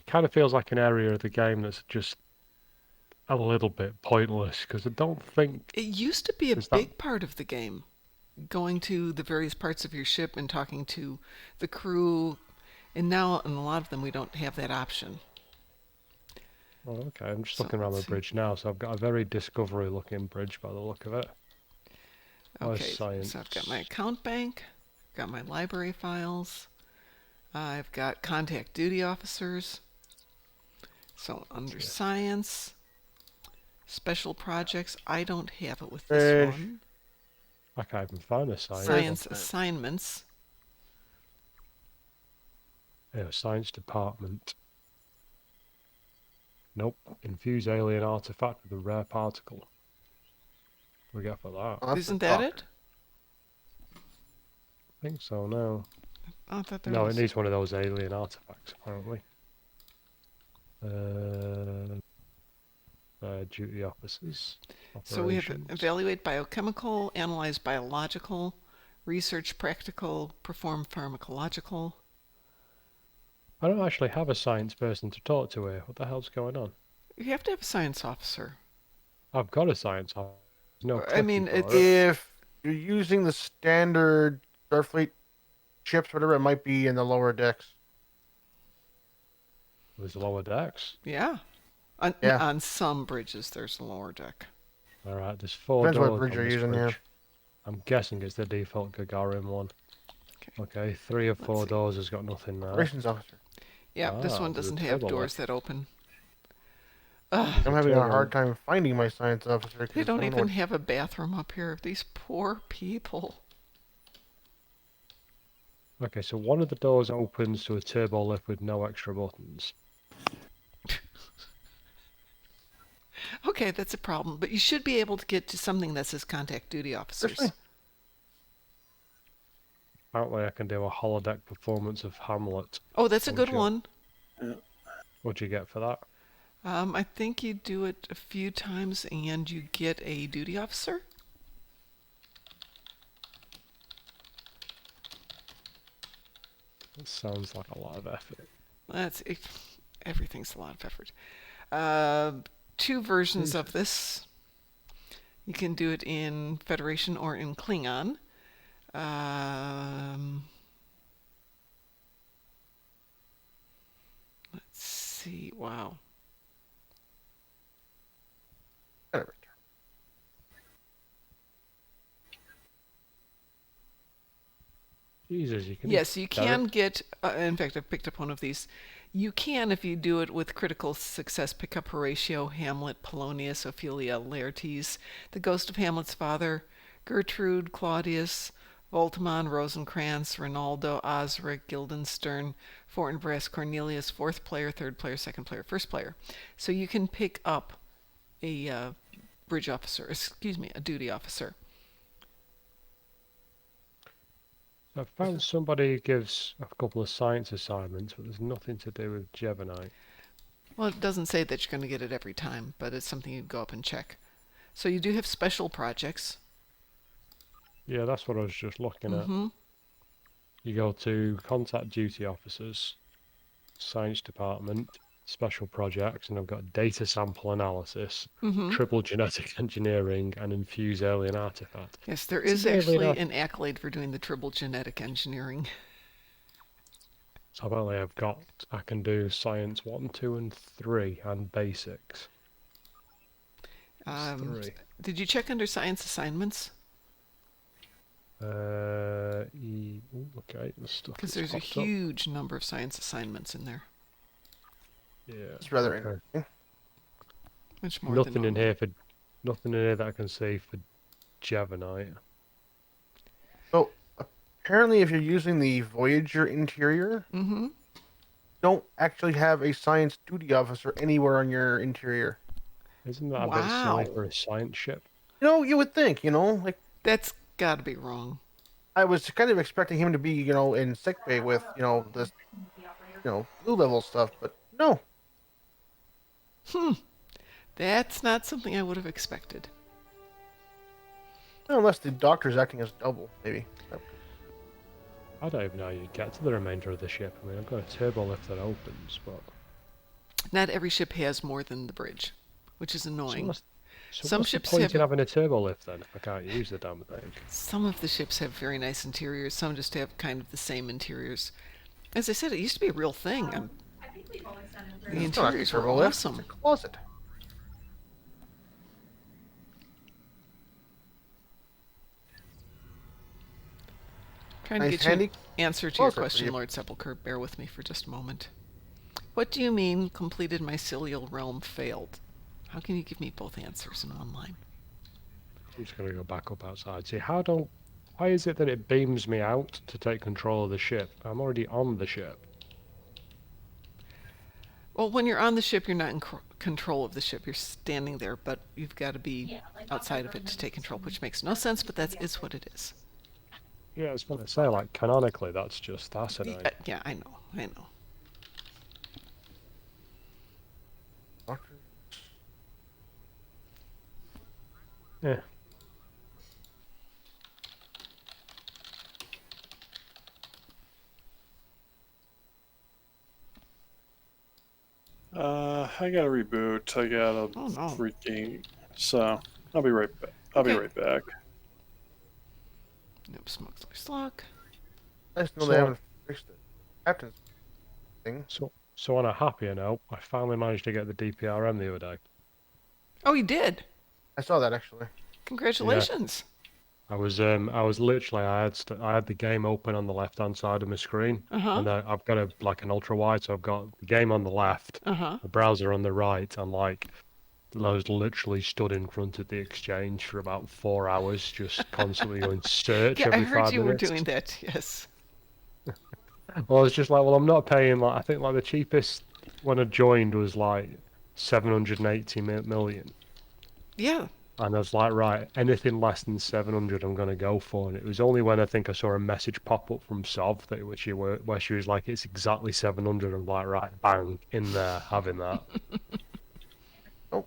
Kind of feels like an area of the game that's just a little bit pointless because I don't think It used to be a Is that- big part of the game, going to the various parts of your ship and talking to the crew, and now in a lot of them we don't have that option. Oh, okay, I'm just So, looking around the let's see. bridge now, so I've got a very discovery-looking bridge by the look of it. Where's Okay, science? so I've got my account bank, got my library files, I've got contact duty officers. So under science, special projects, I don't have it with this one. I can't even find the science. Science assignments. Yeah, science department. Nope. Infuse alien artifact with a rare particle. What do we get for that? Oh, that's Isn't the that doctor. it? I think so, no. Oh, I thought there No, was. it needs one of those alien artifacts, apparently. Duty officers. So we have Operations. evaluate biochemical, analyze biological, research practical, perform pharmacological. I don't actually have a science person to talk to here. What the hell's going on? You have to have a science officer. I've got a science officer. No, I mean, clicky for it's- it. If you're using the standard Starfleet ships, whatever, it might be in the lower decks. There's lower decks. Yeah. Yeah. On some bridges, there's a lower deck. All right, there's 4 Depends what doors bridge on you're this using, yeah. bridge. I'm guessing it's the default Gagarin one. Okay, 3 of 4 see. doors has got nothing there. Operations officer. Yeah, this Ah, one there's a doesn't have turbo doors lift. that open. I'm having a turbo. hard time finding my science officer. 'cause They I don't know even what- have a bathroom up here. These poor people. Okay, so one of the doors opens to a turbo lift with no extra buttons. Okay, that's a problem. But you should be able to get to something that says contact duty officers. Seriously? Apparently I can do a holodeck performance of Hamlet. Oh, that's a Oh, good sure. one. What'd you get for that? I think you do it a few times and you get a duty officer. It sounds like a lot of effort. Everything's a lot of effort. 2 versions of this. You can do it in Federation or in Klingon. Let's see. Wow. Whatever. Jesus, you can. Yes, you Got it. can get. In fact, I've picked up one of these. You can, if you do it with critical success, pick up Horatio, Hamlet, Polonius, Ophelia, Laertes, the ghost of Hamlet's father, Gertrude, Claudius, Voltimand, Rosencrantz, Rinaldo, Osric, Guildenstern, Fortinbras, Cornelius, 4th player, 3rd player, 2nd player, 1st player. So you can pick up a bridge officer, a duty officer. I found somebody who gives a couple of science assignments, but there's nothing to do with Gemini. Well, it doesn't say that you're going to get it every time, but it's something you'd go up and check. So you do have special projects. Yeah, that's what I was just looking at. Mm-hmm. You go to contact duty officers, science department, special projects, and I've got data sample analysis, Mm-hmm. triple genetic engineering, and infuse alien artifact. Yes, there It's is really actually not- an accolade for doing the triple genetic engineering. So apparently I can do science 1, 2, and 3, and basics. It's 3. Did you check under science assignments? Okay, the stuff Because that's there's a popped up. huge number of science assignments in there. Yeah, It's rather okay. interesting. Much more Nothing than in here that I can see for Javanite. So apparently, if you're using the Voyager interior, Mm-hmm. don't actually have a science duty officer anywhere on your interior. Isn't that a bit silly Wow. for a science ship? You would think, like That's got to be wrong. I was kind of expecting him to be, in sickbay with, this, blue level stuff, but no. That's not something I would have expected. Unless the doctor's acting as double, maybe. I don't even know how you get to the remainder of the ship. I mean, I've got a turbo lift that opens, but... Not every ship has more than the bridge, which is annoying. So Some what's ships the point have in having a turbo lift then, if I can't use the damn thing? Some of the ships have very nice interiors. Some just have kind of the same interiors. As I said, it used to be a real thing. The It's not a interiors were turbo lift, awesome. It's a closet. Trying to Nice get you handy an answer to your closet for question, you. Lord Sepulchre. Bear with me for just a moment. What do you mean completed mycelial realm failed? How can you give me both answers in one line? I'm just going to go back up outside. See, why is it that it beams me out to take control of the ship? I'm already on the ship. Well, when you're on the ship, you're not in control of the ship. You're standing there, but you've got to be outside of it to take control, which makes no sense, but that is what it is. Yeah, I was going to say, like, canonically, that's just asinine. Yeah, I know. Doctor. Yeah. I gotta reboot. I gotta Oh, no. freaking. So I'll be right back. I'll be Okay. right back. Nope, smoke, sluck. I just know So- they haven't fixed it. Captain's thing. So on a happier note, I finally managed to get the DPRM the other day. Oh, you did? I saw that actually. Congratulations. I was literally, I had the game open on the left-hand side of my screen, Uh-huh. and I've got an ultra wide, so I've got the game on the left, Uh-huh. the browser on the right, and like, I was literally stood in front of the exchange for about 4 hours, just constantly going search Yeah, I every heard 5 you were minutes. doing that, yes. Well, I was just like, well, I'm not paying, like, I think like the cheapest when I joined was like 780 million. Yeah. And I was like, right, anything less than 700 I'm going to go for. And it was only when I think I saw a message pop up from Sov where she was like, it's exactly 700. I'm like, right, bang, in there, having that. Oh,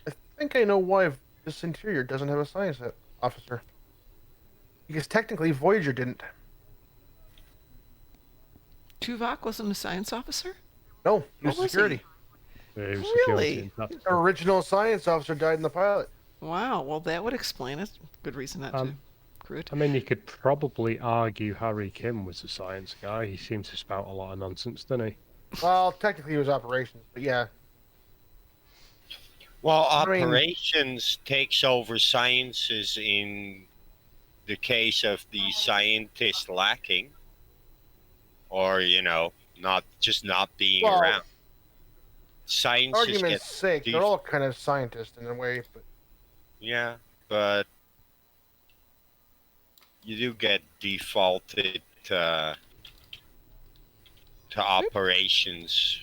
I think I know why this interior doesn't have a science officer. Because technically Voyager didn't. Tuvok wasn't a science officer? No, he was What was he? security. Yeah, it was Really? security and that's- Our original science officer died in the pilot. Wow, well, that would explain it. Good reason not to crew it. I mean, you could probably argue Harry Kim was a science guy. He seems to spout a lot of nonsense, doesn't he? Well, technically he was operations, but yeah. Well, I mean- operations takes over sciences in the case of the scientist lacking, or not being Well, around. Sciences Argument's get sake, they're def- all kind of scientists in a way, but yeah, but you do get defaulted to operations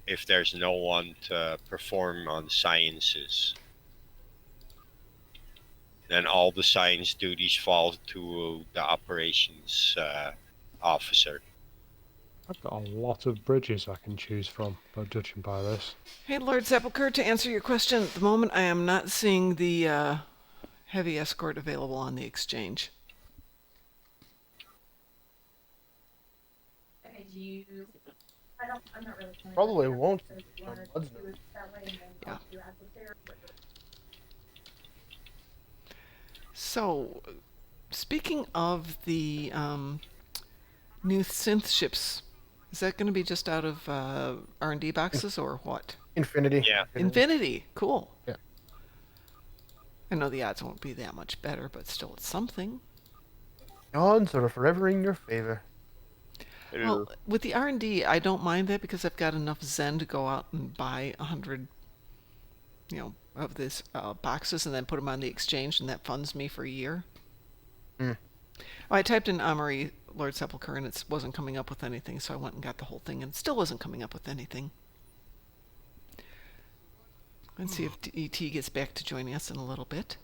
if there's no one to perform on sciences. Then all the science duties fall to the operations officer. I've got a lot of bridges I can choose from, but judging by this. Hey, Lord Sepulchre, to answer your question, at the moment I am not seeing the heavy escort available on the exchange. Probably won't. Bloods know. Yeah. So, speaking of the new synth ships, is that going to be just out of R&D boxes or what? Infinity. Yeah. Infinity. Cool. Yeah. I know the odds won't be that much better, but still it's something. Odds are forever in your favor. Well, with the R&D, I don't mind that because I've got enough Zen to go out and buy 100, of this boxes and then put them on the exchange, and that funds me for a year. Mm. Oh, I typed in Amari Lord Sepulchre and it wasn't coming up with anything, so I went and got the whole thing, and it still wasn't coming up with anything. Let's see if ET gets back to joining us in a little bit.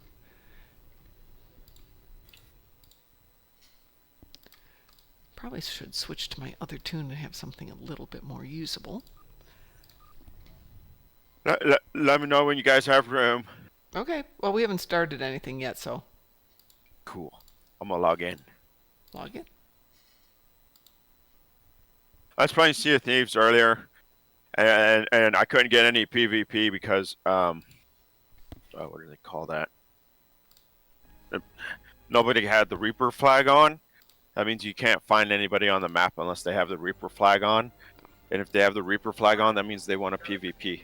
Probably should switch to my other tune and have something a little bit more usable. Let me know when you guys have room. Okay, well, we haven't started anything yet, so Cool. I'm gonna log in. log in. I was playing Sea of Thieves earlier, and I couldn't get any PvP because what do they call that? Nobody had the Reaper flag on. That means you can't find anybody on the map unless they have the Reaper flag on. And if they have the Reaper flag on, that means they want a PvP.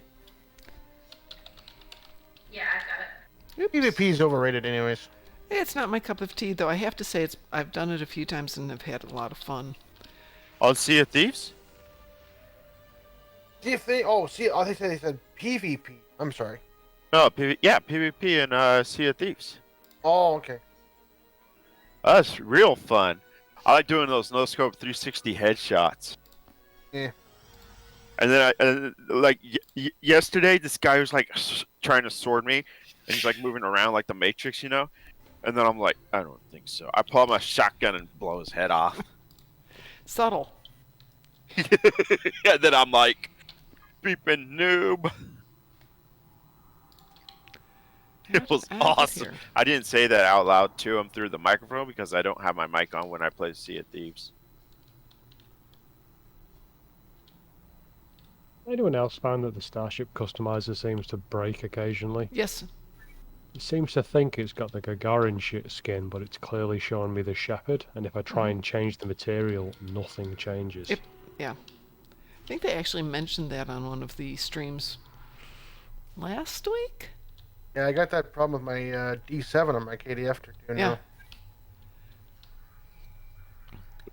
PvP is overrated, anyways. It's not my cup of tea, though. I have to say, I've done it a few times and have had a lot of fun. Oh, Sea of Thieves? See if they. Oh, see. Oh, they said PvP. I'm sorry. No, PvP and Sea of Thieves. Oh, okay. That's real fun. I like doing those no-scope 360 headshots. Yeah. And then yesterday, this guy was like trying to sword me, and he's like moving around like the Matrix, And then I'm like, I don't think so. I pull out my shotgun and blow his head off. Subtle. And then I'm like, beeping noob. It was awesome. I didn't say that out loud to him through the microphone because I don't have my mic on when I play Sea of Thieves. Anyone else find that the Starship customizer seems to break occasionally? Yes. It seems to think it's got the Gagarin shit skin, but it's clearly showing me the Shepherd, and if I try and change the material, nothing changes. Yeah. I think they actually mentioned that on one of the streams last week. Yeah, I got that problem with my D7 on my KDF too now.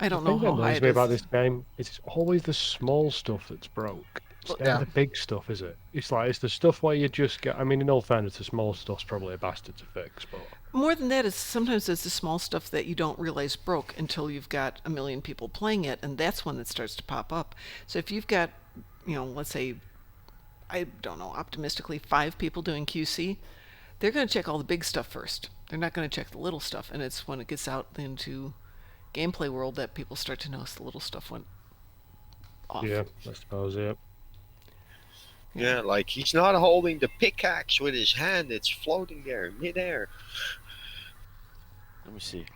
I don't know The thing how that high annoys it me is. about this game is it's always the small stuff that's broke. It's never the big stuff, is it? It's the stuff where you just get. I mean, in all fairness, the small stuff's probably a bastard to fix, but More than that, sometimes it's the small stuff that you don't realize broke until you've got a million people playing it, and that's when it starts to pop up. So if you've got, let's say, I don't know, optimistically 5 people doing QC, they're going to check all the big stuff first. They're not going to check the little stuff, and it's when it gets out into gameplay world that people start to notice the little stuff went off. yeah, I suppose, yeah. Yeah, like he's not holding the pickaxe with his hand, it's floating there in midair. Let me see.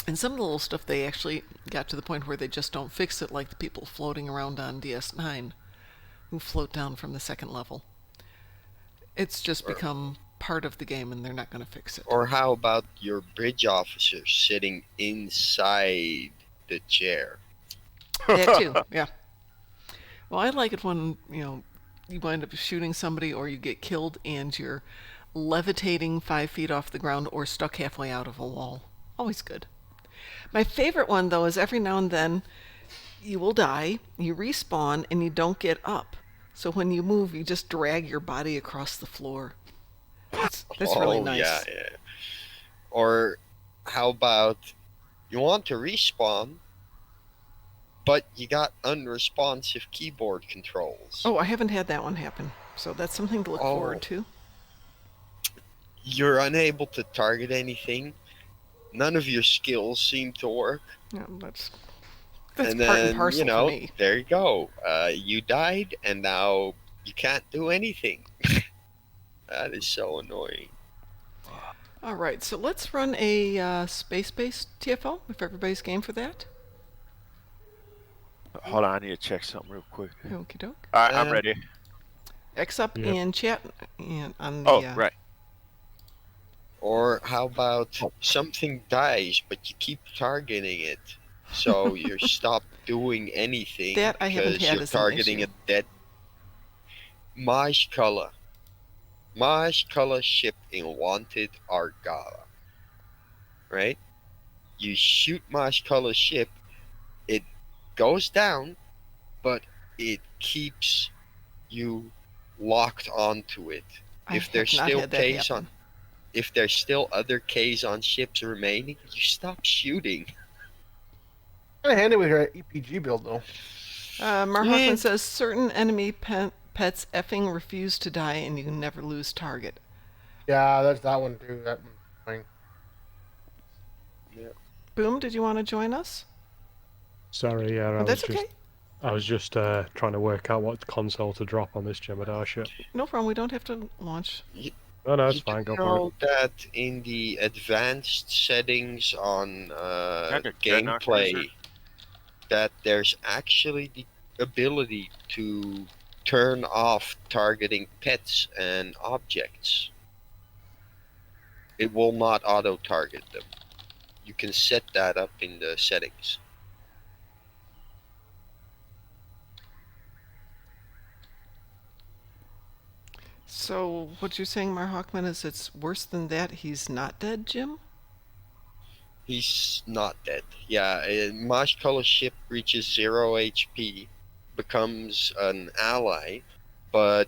And some of the little stuff, they actually got to the point where they just don't fix it, like the people floating around on DS9 who float down from the second level. It's just become part of the game and they're not going to fix it. Or how about your bridge officer sitting inside the chair? That too, yeah. Well, I like it when, you wind up shooting somebody or you get killed and you're levitating 5 feet off the ground or stuck halfway out of a wall. Always good. My favorite one, though, is every now and then you will die, you respawn, and you don't get up. So when you move, you just drag your body across the floor. That's really nice. Yeah. Or how about you want to respawn, but you got unresponsive keyboard controls. Oh, I haven't had that one happen. So that's something to look forward to. You're unable to target anything. None of your skills seem to work. Yeah, that's and part then, and parcel for me. There you go. You died, and now you can't do anything. That is so annoying. All right, so let's run a space-based TFO, if everybody's game for that. Hold on, I need to check something real quick. Okie doke. All right, I'm ready. X up Yep. in chat and on the. Oh, right. Or how about something dies, but you keep targeting it, so you stop doing anything That I haven't because had you're as an targeting issue. a dead Maj color ship in Wanted Argala. Right? You shoot Maj color ship, it goes down, but it keeps you locked onto it. I If there's have not still had that Ks happen. if there's still other Ks on ships remaining, you stop shooting. Kind of handy with your EPG build, though. Marhawkman says certain enemy pets effing refuse to die and you can never lose target. Yeah, that's that one too. That one's fine. Boom, did you want to join us? Sorry, yeah, Oh, that's okay. I was just trying to work out what console to drop on this Jemadar ship. No problem. We don't have to launch. No, no, it's You fine. do Go for know it. that in the advanced settings on Kind of dreadnought gameplay, cruiser. that there's actually the ability to turn off targeting pets and objects. It will not auto-target them. You can set that up in the settings. So what you're saying, Marhawkman, is it's worse than that? He's not dead, Jim? He's not dead. Yeah, a Maj color ship reaches 0 HP, becomes an ally, but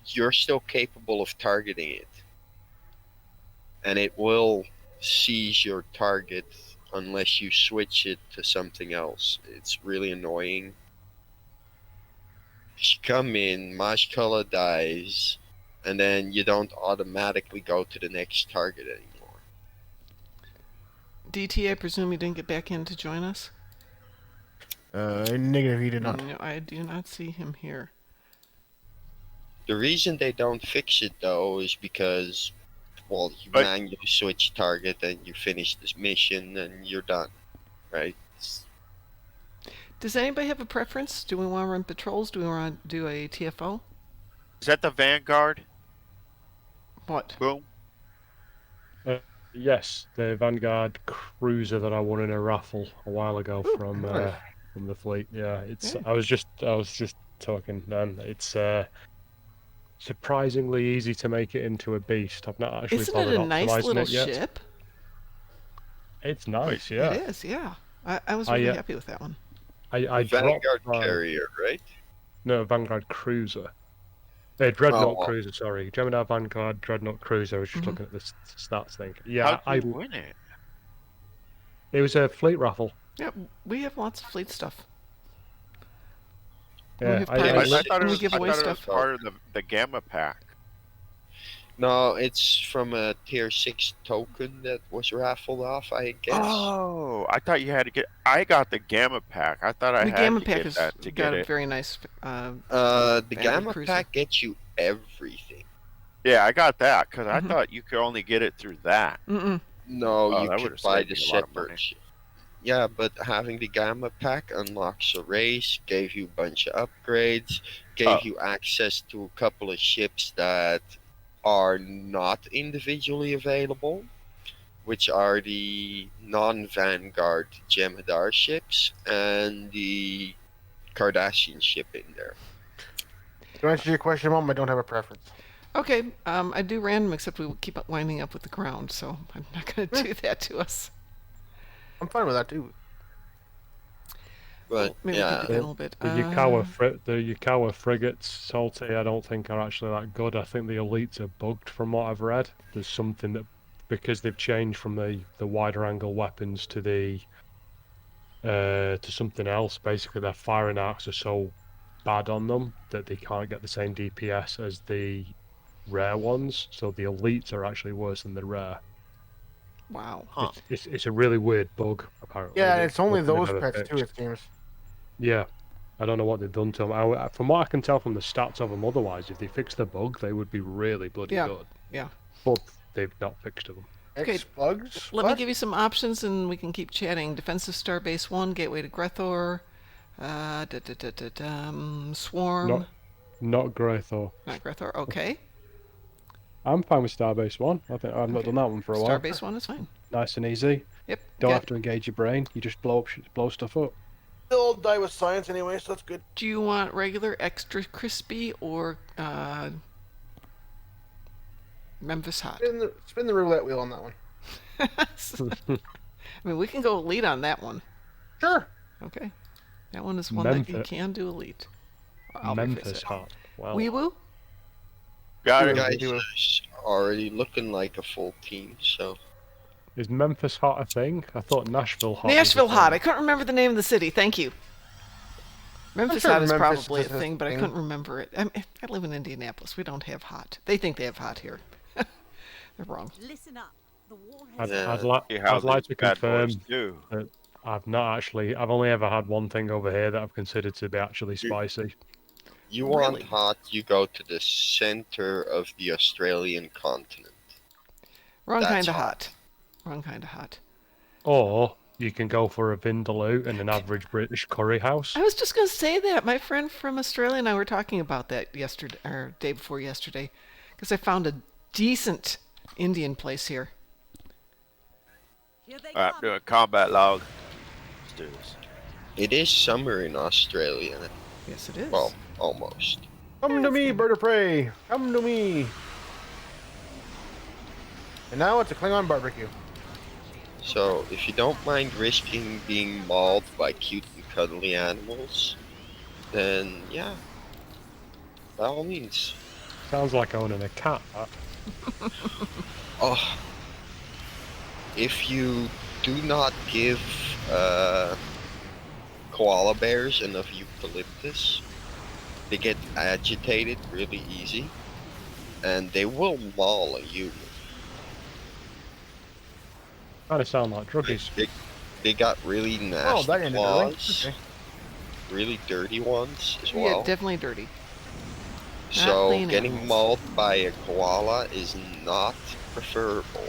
you're still capable of targeting it. And it will seize your target unless you switch it to something else. It's really annoying. You come in, Maj color dies, and then you don't automatically go to the next target anymore. DT, I presume you didn't get back in to join us? Negative, he did not. No, I do not see him here. The reason they don't fix it though is because, well, you But- manually switch target and you finish this mission and you're done, right? Does anybody have a preference? Do we want to run patrols? Do we want to do a TFO? Is that the Vanguard? What? Boom. Yes, the Vanguard cruiser that I won in a raffle a while ago from the fleet. Yeah, it's. Yeah. I was just talking, and it's surprisingly easy to make it into a beast. I've not actually Isn't bothered it a nice optimizing little it yet. ship? It's nice, yeah. It is, yeah. I was really happy with that one. I Vanguard dropped my, carrier, right? no Vanguard cruiser. Dreadnought Oh. cruiser, sorry. Gemini Vanguard Dreadnought cruiser. I was just looking at the stats thing. Yeah, How'd I you win it? it was a fleet raffle. Yeah, we have lots of fleet stuff. Yeah, have I, parties. I thought it We was, give I away thought it was stuff. part of the Gamma Pack. No, it's from a tier 6 token that was raffled off, I guess. Oh, I thought you had to get. I got the Gamma Pack. I thought I The had Gamma to Pack get has that to got get a it. very nice. The Vanguard Gamma cruiser. Pack gets you everything. Yeah, I got that because I Mhm. thought you could only get it through that. Mm-mm. No, Oh, you that could would've buy saved the me a lot of money. separate ship. Yeah, but having the Gamma Pack unlocks a race, gave you a bunch of upgrades, gave Oh. you access to a couple of ships that are not individually available, which are the non-Vanguard Jemadar ships and the Cardassian ship in there. To answer your question, Mom, I don't have a preference. Okay, I do random, except we will keep winding up with the ground, so I'm not going to do that to us. I'm fine with that too. But Maybe we yeah, can do that in a little bit. The Yukawa frigates, Salty, I don't think are actually that good. I think the elites are bugged from what I've read. There's something that, because they've changed from the wider angle weapons to the to something else. Basically, their firing arcs are so bad on them that they can't get the same DPS as the rare ones. So the elites are actually worse than the rare. Wow. Huh. It's a really weird bug, apparently. Yeah, that- it's only nothing they've those ever pets too, fixed. it seems. Yeah, I don't know what they've done to them. From what I can tell from the stats of them, otherwise, if they fixed the bug, they would be really bloody Yeah, good. yeah. But they've not fixed them. Okay, X-Bugs? Let me What? give you some options and we can keep chatting. Defensive Starbase 1, Gateway to Grethor, Swarm. Not Greythor. Not Grethor. Okay. I'm fine with Starbase 1. I think I've not done that one for a while. Starbase 1 is fine. Nice and easy. Yep. Don't have to engage your brain. You just blow stuff up. They'll die with science anyway, so that's good. Do you want regular, extra crispy, or Memphis hot? Spin the roulette wheel on that one. I mean, we can go elite on that one. Sure. Okay. That one is one that you can do elite. Memphis hot. Wow. Wee woo? Got You it. guys are already looking like a full team, so. Is Memphis hot a thing? I thought Nashville hot. Nashville was a hot. thing. I couldn't remember the name of the city. Thank you. Memphis sure hot is Memphis probably a is a thing, but I thing. couldn't remember it. I live in Indianapolis. We don't have hot. They think they have hot here. They're wrong. Listen up. The war has I'd How like to these bad confirm boys do. that I've not actually. I've only ever had one thing over here that I've considered to be actually spicy. You want Really? hot, you go to the center of the Australian continent. Wrong That's kind of hot. hot. Wrong kind of hot. Or you can go for a Vindaloo and an average British curry house. I was just going to say that. My friend from Australia and I were talking about that yesterday, or day before yesterday, because I found a decent Indian place here. Here they Alright, come. doing combat log. Let's do this. It is summer in Australia. Yes, it is. Well, almost. Come to me, bird of prey. Come to me. And now it's a Klingon barbecue. So, if you don't mind risking being mauled by cute and cuddly animals, then yeah, by all means. Sounds like owning a cat. That. Oh, if you do not give koala bears enough eucalyptus, they get agitated really easy, and they will maul a human. Kind of sound like druggies. They got really Oh, nasty that ended early. claws, Okay. really dirty ones as Yeah, well. definitely dirty. So clean getting animals. mauled by a koala is not preferable.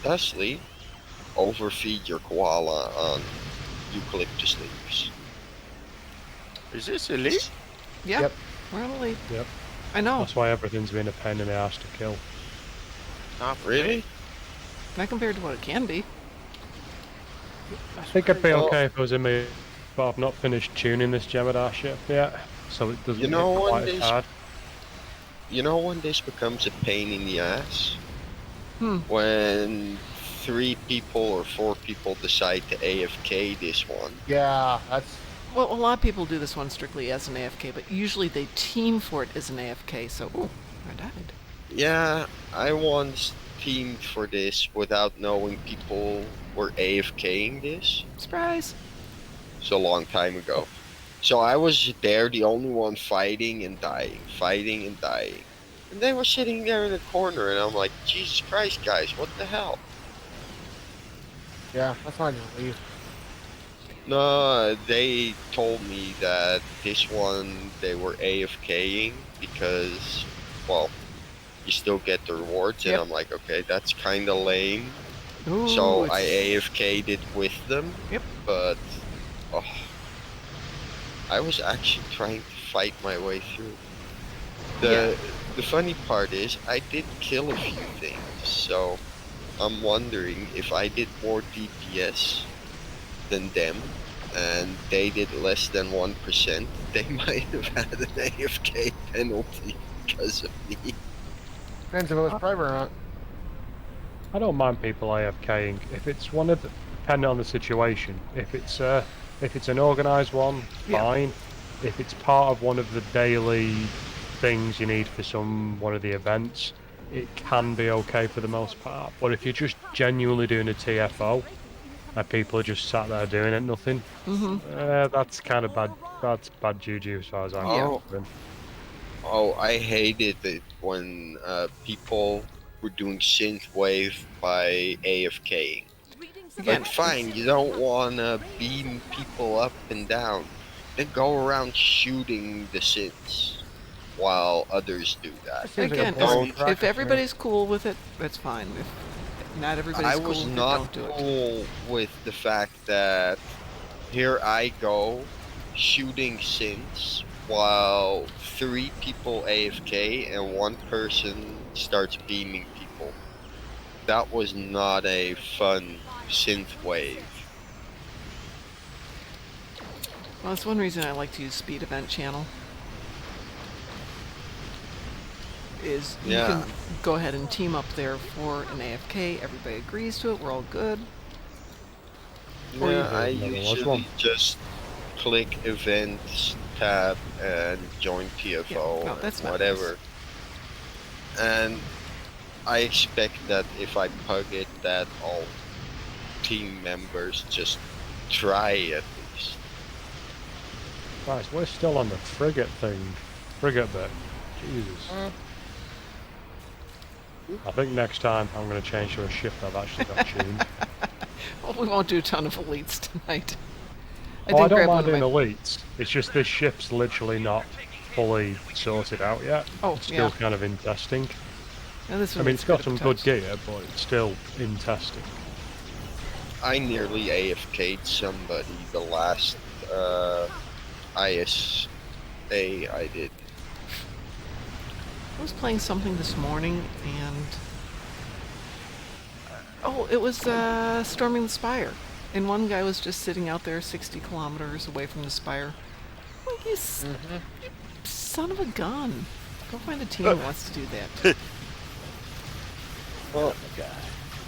Thusly, overfeed your koala on eucalyptus leaves. Is this elite? Yep. Yep. We're on elite. Yep. I know. That's why everything's been a pain in the ass to kill. Not for Really? me. Not compared to what it can be. I think I'd be Well- okay if I was in my. But I've not finished tuning this Jemadar ship yet, so it doesn't You know get what quite as is- hard. You know when this becomes a pain in the ass? Hmm. When 3 people or 4 people decide to AFK this one. Yeah, that's Well, a lot of people do this one strictly as an AFK, but usually they team for it as an AFK, so... Ooh, I died. Yeah, I once teamed for this without knowing people were AFKing this. Surprise! So a long time ago. So I was there, the only one fighting and dying, fighting and dying. And they were sitting there in the corner, and I'm like, Jesus Christ, guys, what the hell? not just leave. No, they told me that this one, they were AFKing because, well, you still get the rewards, and Yep. I'm like, okay, that's kind of lame. Ooh, So it's- I AFK'd it with them. Yep. But oh, I was actually trying to fight my way through. The funny part is I did kill a few things, so I'm wondering if I did more DPS than them and they did less than 1%, they might have had an AFK penalty because of me. Depends if it was private or not. I don't mind people AFKing if it's one of the, depending on the situation. If it's an organised one, Yeah. fine. If it's part of one of the daily things you need for one of the events, it can be okay for the most part. But if you're just genuinely doing a TFO and people are just sat there doing it, nothing, that's kind of bad. That's bad juju as far as I'm Oh. concerned. Oh, I hated it when people were doing synthwave by AFKing. Again, Like, fine, you don't want to beam people up and down, then go around shooting the synths while others do that. Seems like a again, boring if practice to me. everybody's cool with it, that's fine. If not everybody's I cool was with it, not don't do it. cool with the fact that here I go shooting synths while 3 people AFK and 1 person starts beaming people. That was not a fun synth wave. Well, that's one reason I like to use speed event channel. Is you can go ahead and team up there for an AFK. Everybody agrees to it. We're all good. Yeah, I usually just click events tab and join PFO no, that's whatever. And I expect that if I pug it, that all team members just try at least. Right, we're still on the frigate thing. Frigate bit. Jesus. I think next time I'm going to change to a ship I've actually got tuned. Well, we won't do a ton of elites tonight. I don't mind doing elites. It's just this ship's literally not fully sorted out yet. Oh, it's still kind of in testing. I mean, it's got some good gear, but it's still in testing. I nearly AFK'd somebody the last ISA I did. I was playing something this morning, and it was storming the Spire, and one guy was just sitting out there 60 kilometers away from the Spire. Like, you son of a gun! Go find a team who wants to do that. Well,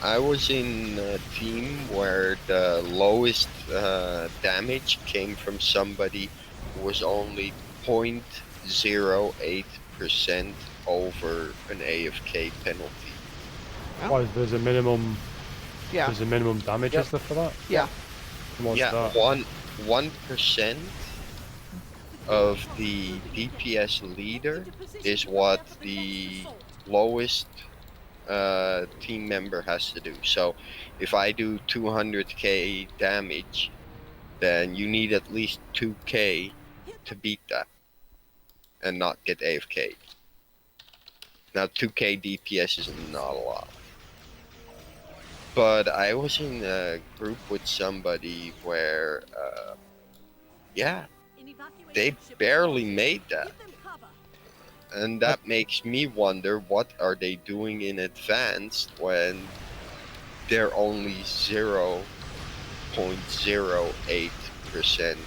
I was in a team where the lowest damage came from somebody who was only 0.08% over an AFK penalty. Why, there's a minimum... Yeah. There's a minimum damage, is there, for that? Yeah. What's that? 1% of the DPS leader is what the lowest team member has to do. So if I do 200k damage, then you need at least 2k to beat that and not get AFK. Now 2k DPS is not a lot. But I was in a group with somebody where, they barely made that. And that makes me wonder, what are they doing in advanced when they're only 0.08%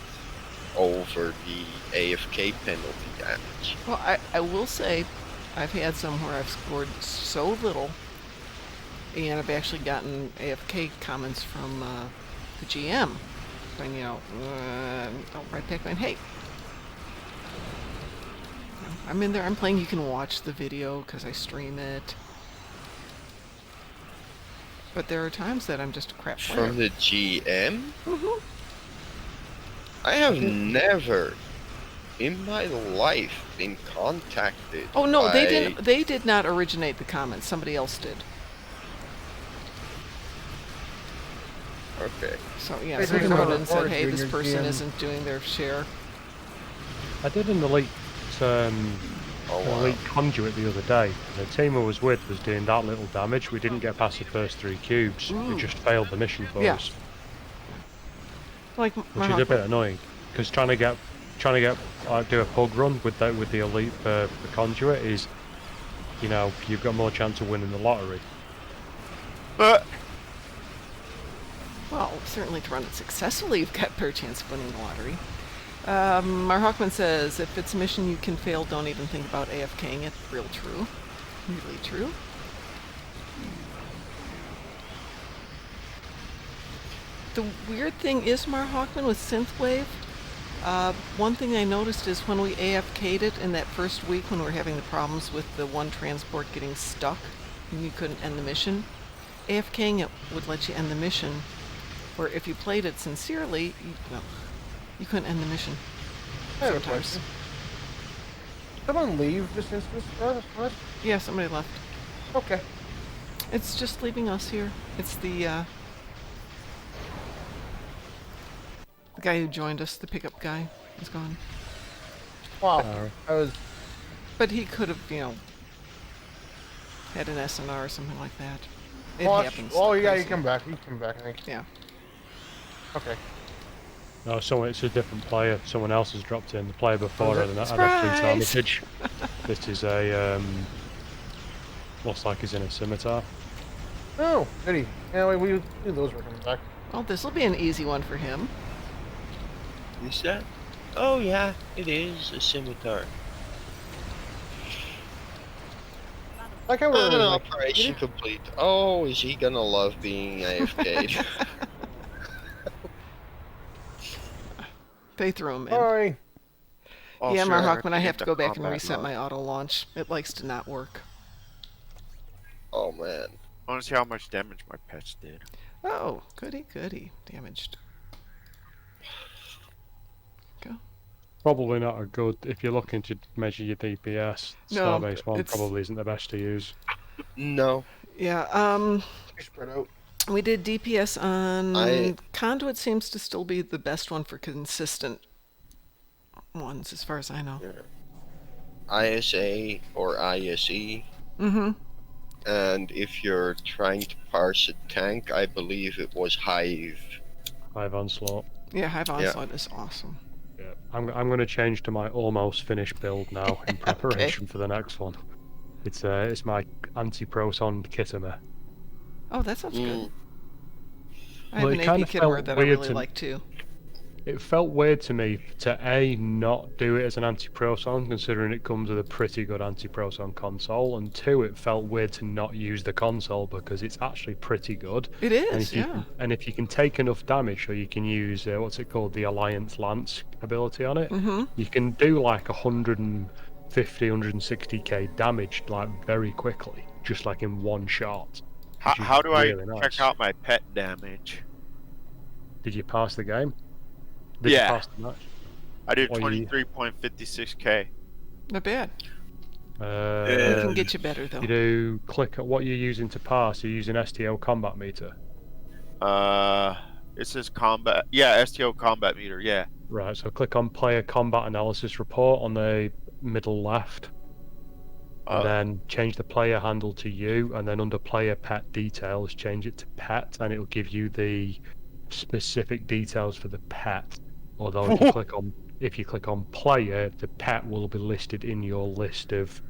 over the AFK penalty damage? Well, I will say, I've had some where I've scored so little, and I've actually gotten AFK comments from the GM, saying, I'll write back going, hey, I'm in there, I'm playing, you can watch the video because I stream it. But there are times that I'm just a crap player. From the GM? Mm-hmm. I have never in my life been contacted. Oh no, by... they did not originate the comments, somebody else did. Okay. So yeah, somebody wrote in and said, hey, this person isn't doing their share. I did an elite elite conduit the other day. The team I was with was doing that little damage. We didn't get past the first 3 cubes. We just failed the mission for us. Like, which is a bit annoying, because trying to get do a pug run with the elite the conduit is, you've got more chance of winning the lottery. Well, certainly to run it successfully, you've got a better chance of winning the lottery. Mar Hawkman says, if it's a mission you can fail, don't even think about AFKing it. Real true. Really true. The weird thing is, Mar Hawkman, with Synthwave, one thing I noticed is when we AFK'd it in that first week when we were having the problems with the one transport getting stuck and you couldn't end the mission, AFKing it would let you end the mission, where if you played it sincerely, you couldn't end the mission. Sometimes. Someone leave this instance? What? Yeah, somebody left. Okay. It's just leaving us here. It's the guy who joined us, the pickup guy, is gone. Wow. But he could have, had an SNR or something like that. It happens. Oh, yeah, you come back. I think. Yeah. Okay. No, it's a different player. Someone else has dropped in. The player before had a fleet Surprise! message. This is a looks like he's in a scimitar. Oh, goody. Yeah, we knew those were coming back. Well, this will be an easy one for him. Is that? Oh yeah, it is a scimitar. Like how we're like, Operation complete. Oh, is he gonna love being AFK? They threw him in. sorry. Oh, Yeah, sure, Marhawkman, I get have to the go back and combat reset mode. my auto launch. It likes to not work. Oh man. I want to see how much damage my pets did. Oh, goody, goody. Damaged. Go. Probably not a good if you're looking to measure your DPS. No, Starbase one it's- probably isn't the best to use. No. Yeah, Spread out. we did DPS on... I- Conduit seems to still be the best one for consistent ones, as far as I know. ISA or ISE. Mm-hmm. And if you're trying to parse a tank, I believe it was Hive. Hive Onslaught. Yeah, Hive Onslaught is awesome. Yeah, I'm going to change to my almost finished build now in preparation for the next one. It's my anti-proton Kittimer. Oh, that sounds good. Mm. I have Well, an it AP kinda Kittimer felt that I weird really to- like too. It felt weird to me to A, not do it as an anti-proton, considering it comes with a pretty good anti-proton console, and 2, it felt weird to not use the console because it's actually pretty good. It And is, if you yeah. and if you can take enough damage, or you can use what's it called, the Alliance Lance ability on it, Mm-hmm. you can do like 150, 160k damage like very quickly, just like in one shot. which is How do really I nice. check out my pet damage? Did you pass the game? Did Yeah. you pass the match? I did Or you- 23.56k. Not bad. We Uh, can get you better though. You do click at what you're using to pass. You're using STO combat meter. It says combat. Yeah, STO combat meter. Yeah. Right, so click on player combat analysis report on the middle left. And then change the player handle to you, and then under player pet details, change it to pet, and it'll give you the specific details for the pet. Although if you click on player, the pet will be listed in your list of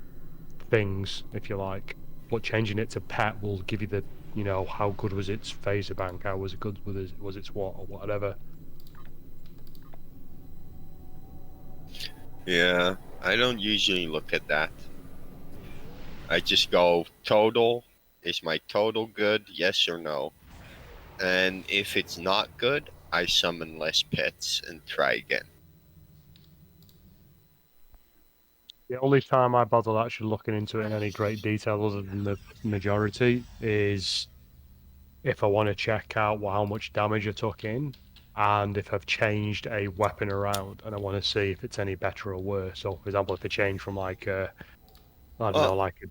things, if you like. But changing it to pet will give you the, how good was its phaser bank, how was it good was its what or whatever. Yeah, I don't usually look at that. I just go total. Is my total good? Yes or no? And if it's not good, I summon less pets and try again. The only time I bother actually looking into it in any great detail other than the majority is if I want to check out how much damage I took in, and if I've changed a weapon around and I want to see if it's any better or worse. So, for example, if I change from like a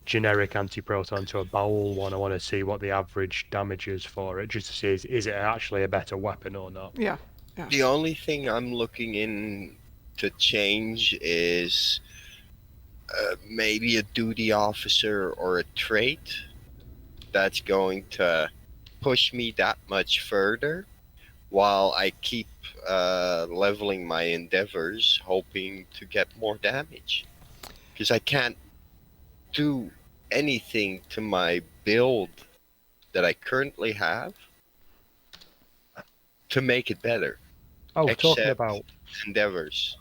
generic anti-proton to a bowel one, I want to see what the average damage is for it, just to see is it actually a better weapon or not. Yeah. The only thing I'm looking in to change is maybe a duty officer or a trait that's going to push me that much further while I keep leveling my endeavors, hoping to get more damage. Because I can't do anything to my build that I currently have to make it better. Oh, talking Except about endeavors.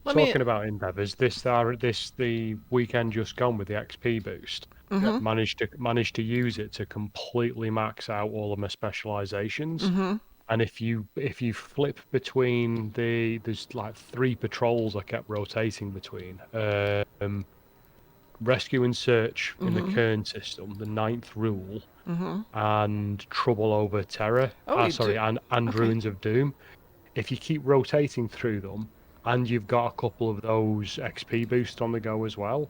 about endeavors, the weekend just gone with the XP boost, Mhm. managed to use it to completely max out all of my specializations. Mm-hmm. And if you flip between there's like 3 patrols I kept rotating between. Rescue and search in the Kern system, the 9th rule, and Trouble Over Terror. Oh, you sorry, do- and okay. Ruins of Doom. If you keep rotating through them, and you've got a couple of those XP boosts on the go as well,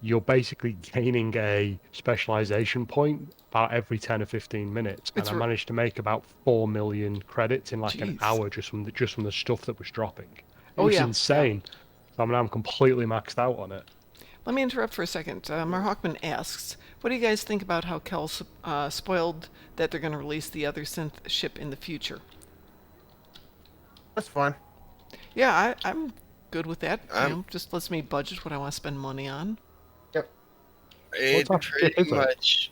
you're basically gaining a specialization point about every 10 or 15 minutes. And I managed to make about 4 million credits in like an Jeez. hour just from the stuff that was dropping. It Oh, was yeah, insane. So I'm completely maxed out on it. Let me interrupt for a second. Marhawkman asks, what do you guys think about how Kel spoiled that they're going to release the other synth ship in the future? That's fine. Yeah, I'm good with that. Um, Just lets me budget what I want to spend money on. Yep. it type of ship pretty is it? much,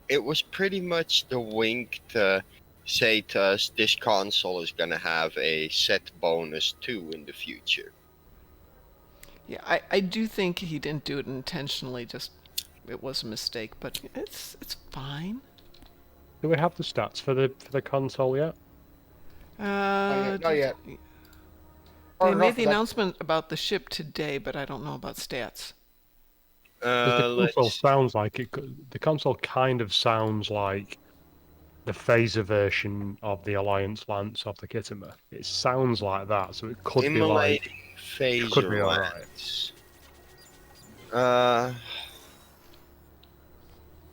it was pretty much the wink to say to us this console is gonna have a set bonus too in the future. Yeah, I do think he didn't do it intentionally. Just it was a mistake, but it's fine. Do we have the stats for the console yet? Uh, Not yet. They Far made enough the that- announcement about the ship today, but I don't know about stats. Because the console Let's sounds like the console kind of sounds like the phaser version of the Alliance Lance of the Kittimer. It sounds like that, so it could be like emulating could phaser be alright. lance.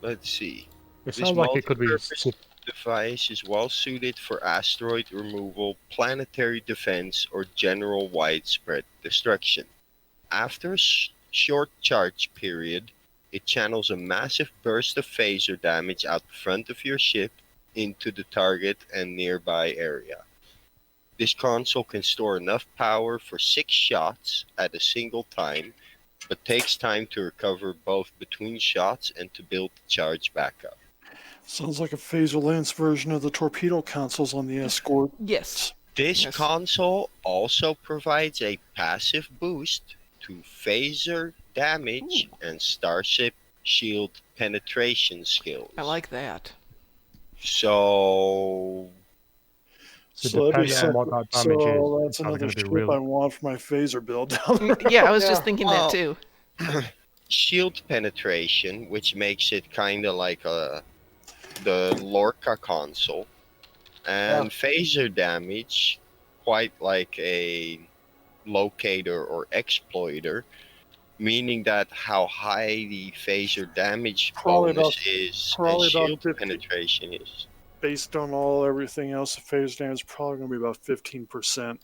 Let's see. It This sounds like it could be. multi-purpose device is well suited for asteroid removal, planetary defense, or general widespread destruction. After a short charge period, it channels a massive burst of phaser damage out the front of your ship into the target and nearby area. This console can store enough power for 6 shots at a single time, but takes time to recover both between shots and to build the charge back up. Sounds like a phaser lance version of the torpedo consoles on the Escort. Yes. This Yes. console also provides a passive boost to phaser damage and starship shield penetration skills. I like that. So So that'd be depending on what that so damage is, that's it's probably another going to be ship really. I want for my phaser build down the road. Yeah, I was just Yeah. thinking Well, that too. shield penetration, which makes it kind of like the Lorca console, and phaser damage, quite like a locator or exploiter, meaning that how high the phaser damage Probably bonus about- is probably and about shield 50. penetration is. Based on everything else, the phaser damage is probably going to be about 15%.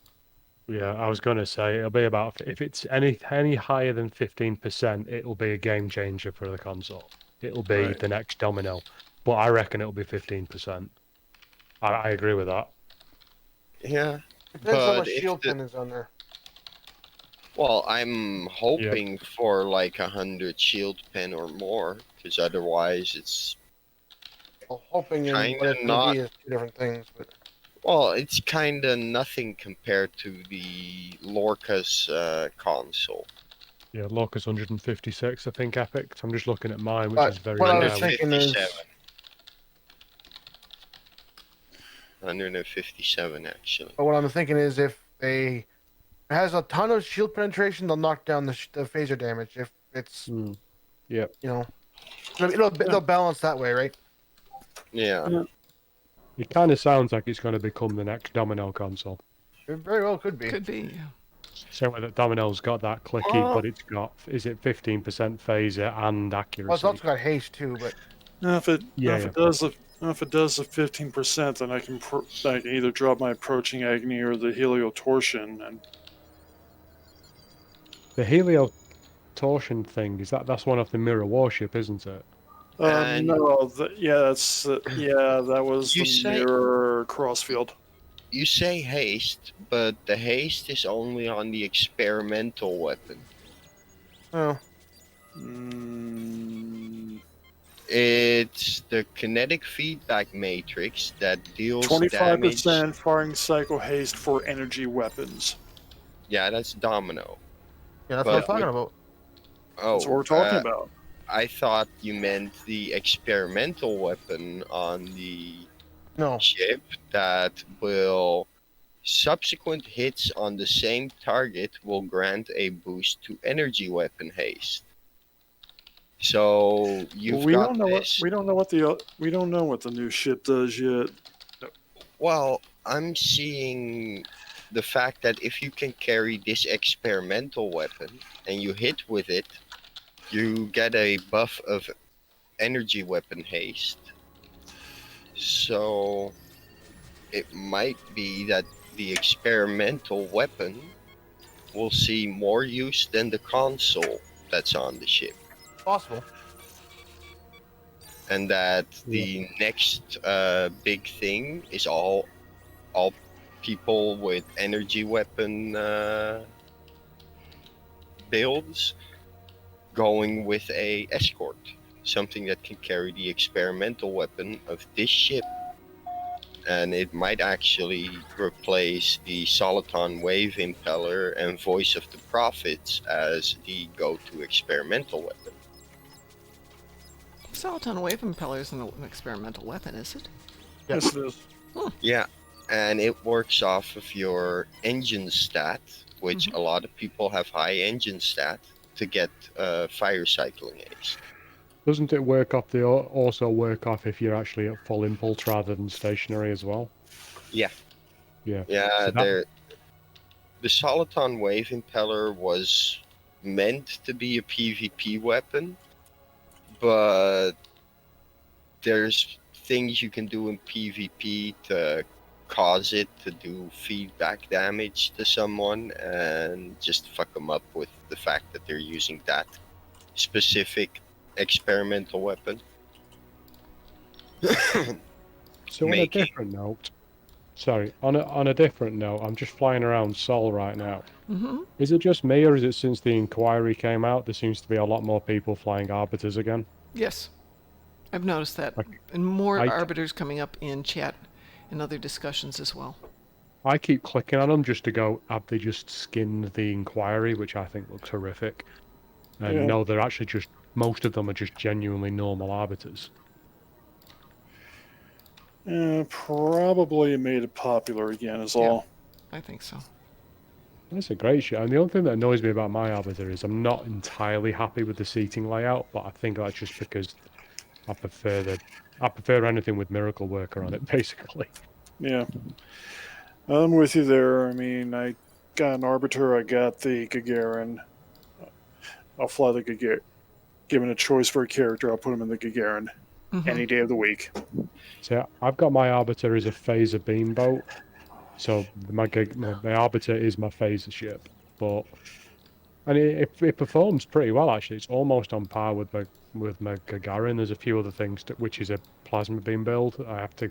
Yeah, I was going to say it'll be about if it's any higher than 15%, it'll be a game changer for the console. It'll be Right. the next domino, but I reckon it'll be 15%. I agree with that. Yeah. Depends how But much if shield the- pin is on there. Well, I'm hoping for like 100 shield pen or more, because otherwise it's Well, hoping and Kinda what it's not. gonna be is two different things. But well, it's kind of nothing compared to the Lorca's console. Yeah, Locus 156, I think, Epic. I'm just looking at mine, which But is very what I was rare. thinking is- 157 actually. But what I'm thinking is if it has a ton of shield penetration, they'll knock down the phaser damage. If it's, Yep. you know, they'll balance that way, right? Yeah. It kind of sounds like it's going to become the next Domino console. It very well could be. Could be. Yeah. Same way that Domino's got that clicky, Oh. but it's got, is it 15% phaser and accuracy? Well, it's also got haste too, but Now, if it Yeah, if yeah. it does the 15%, then I can either drop my approaching agony or the helio torsion, and The helio torsion thing, that's one of the mirror warship, isn't it? And- no, that was You the say- mirror crossfield. You say haste, but the haste is only on the experimental weapon. oh, Mm, It's the kinetic feedback matrix that deals 25% damage. firing cycle haste for energy weapons. Yeah, that's Domino. yeah, that's what I'm But talking with- about. Oh, That's what we're talking about. I thought you meant the experimental weapon on the No, ship that will subsequent hits on the same target will grant a boost to energy weapon haste. So you've we got don't know this. we don't know what the new ship does yet. Well, I'm seeing the fact that if you can carry this experimental weapon and you hit with it, you get a buff of energy weapon haste. So it might be that the experimental weapon will see more use than the console that's on the ship. possible. And that the next big thing is all people with energy weapon builds going with a escort, something that can carry the experimental weapon of this ship, and it might actually replace the Soliton wave impeller and Voice of the Prophets as the go-to experimental weapon. Soliton wave impeller isn't an experimental weapon, is it? Yes, it is. Yeah, and it works off of your engine stat, which a lot of people have high engine stat to get fire cycling haste. Doesn't it work off also work off if you're actually at full impulse rather than stationary as well? Yeah. Yeah. Yeah, So that- the Soliton wave impeller was meant to be a PvP weapon, but there's things you can do in PvP to cause it to do feedback damage to someone and just fuck them up with the fact that they're using that specific experimental weapon. So on a different note, on a different note, I'm just flying around Sol right now. Mm-hmm. Is it just me, or is it since the inquiry came out, there seems to be a lot more people flying Arbiters again? Yes. I've noticed that. Like, And more I- arbiters coming up in chat and other discussions as well. I keep clicking on them just to go, have they just skinned the inquiry, which I think looks horrific. And Yeah. no, they're actually just, most of them are just genuinely normal Arbiters. Probably made it popular again is Yeah. all. I think so. That's a great shot. And the only thing that annoys me about my Arbiter is I'm not entirely happy with the seating layout, but I think that's just because I prefer anything with Miracle Worker on it, basically. Yeah. I'm with you there. I mean, I got an Arbiter, I got the Gagarin. I'll fly the Gagarin. Given a choice for a character, I'll put him in the Gagarin any day of the week. So I've got my Arbiter as a phaser beamboat. So my Arbiter is my phaser ship, and it performs pretty well actually. It's almost on par with my Gagarin. There's a few other things which is a plasma beam build. I have a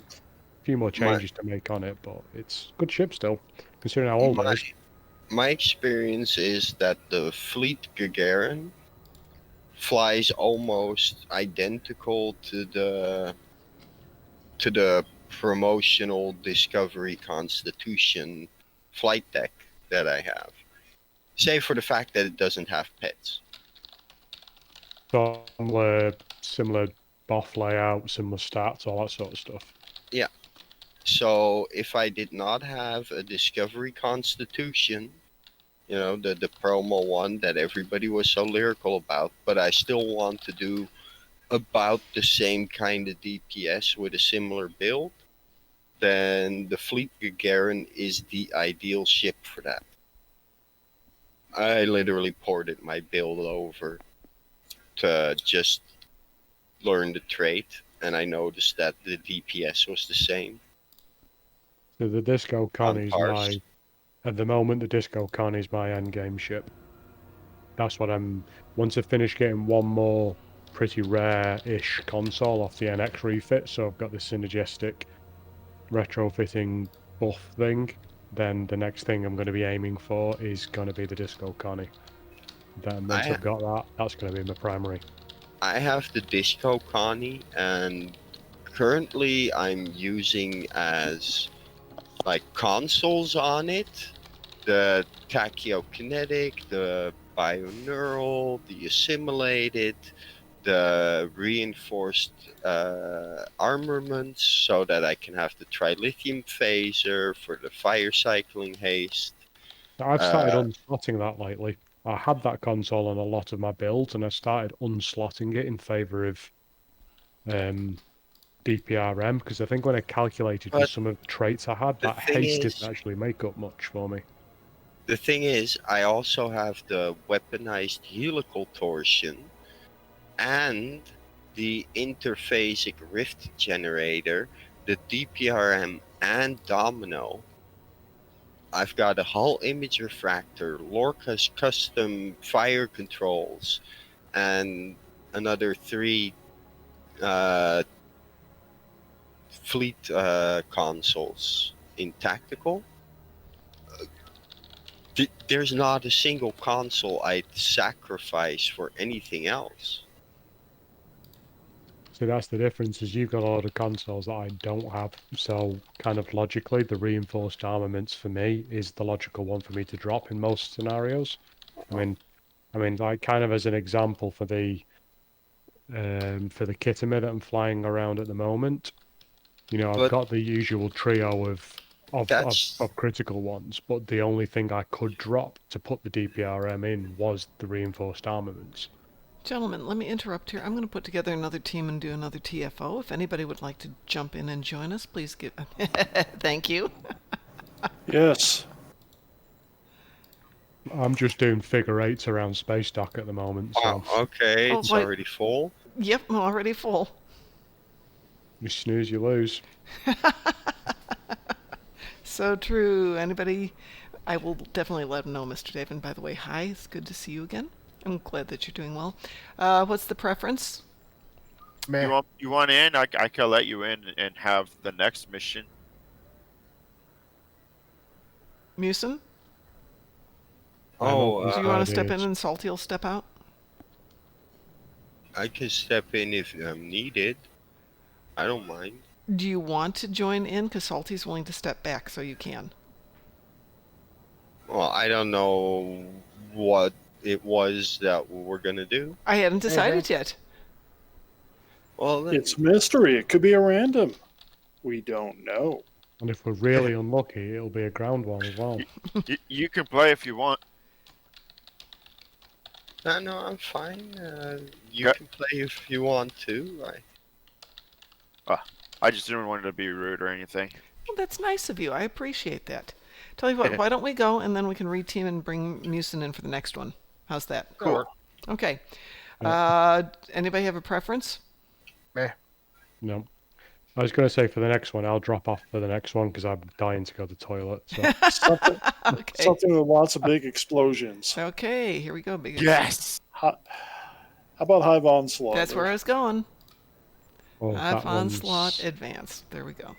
few more changes to make on it, but it's a good ship still, considering how old it is. My experience is that the Fleet Gagarin flies almost identical to the promotional Discovery Constitution flight deck that I have, save for the fact that it doesn't have pets. Similar buff layout, similar stats, all that sort of stuff. Yeah. So if I did not have a Discovery Constitution, you know, the promo one that everybody was so lyrical about, but I still want to do about the same kind of DPS with a similar build, then the Fleet Gagarin is the ideal ship for that. I literally ported my build over to just learn the trait, and I noticed that the DPS was the same. So the Disco Connie's at the moment the Disco Connie's my endgame ship. That's what once I finish getting one more pretty rare-ish console off the NX refit, so I've got this synergistic retrofitting buff thing, then the next thing I'm going to be aiming for is going to be the Disco Connie. Then once I've got that, that's going to be my primary. I have the Disco Connie, and currently I'm using as like consoles on it the Tachyokinetic, the Bioneural, the Assimilated, the reinforced armaments, so that I can have the Trilithium Phaser for the fire cycling haste. I've started unslotting that lately. I had that console on a lot of my builds, and I started unslotting it in favour of DPRM, because I think when I calculated for some of the traits I had, that haste didn't actually make up much for me. The thing is, I also have the weaponized helical torsion and the interphasic rift generator, the DPRM and Domino. I've got a hull image refractor, Lorca's custom fire controls, and another 3 fleet consoles in tactical. There's not a single console I'd sacrifice for anything else. So that's the difference, is you've got a lot of consoles that I don't have. So kind of logically, the reinforced armaments for me is the logical one for me to drop in most scenarios. I mean, like kind of as an example for the Kittimer that I'm flying around at the moment. You know, I've But got the usual trio of that's critical ones, but the only thing I could drop to put the DPRM in was the reinforced armaments. Gentlemen, let me interrupt here. I'm going to put together another team and do another TFO. If anybody would like to jump in and join us, please give. Thank you. Yes. I'm just doing figure eights around Space Dock at the moment, so okay. Oh, It's wait. already full. Yep, I'm already full. you snooze, you lose. So true. Anybody? I will definitely let them know, Mr. David. By the way, hi. It's good to see you again. I'm glad that you're doing well. What's the preference? Meh. You want in? I can let you in and have the next mission. Musin? Oh, Do you want to step in and Salty will step out? I can step in if I'm needed. I don't mind. Do you want to join in? Because Salty's willing to step back, so you can. Well, I don't know what it was that we're gonna do. I hadn't decided yet. Well, then, It's mystery. It could be a random. We don't know. And if we're really unlucky, it'll be a ground one as well. You can play if you want. no, I'm fine. You Yeah. can play if you want to. I just didn't want to be rude or anything. Well, that's nice of you. I appreciate that. Tell you what, why don't we go and then we can reteam and bring Musin in for the next one. How's that? Cool. Okay. Anybody have a preference? Meh. No. I was going to say for the next one, I'll drop off for the next one because I'm dying to go to the toilet. So. Okay. Something with lots of big explosions. Okay, here we go. Big Yes. How about Hive Onslaught? That's where I was going. Oh, Hive that one's- Onslaught Advanced. There we go.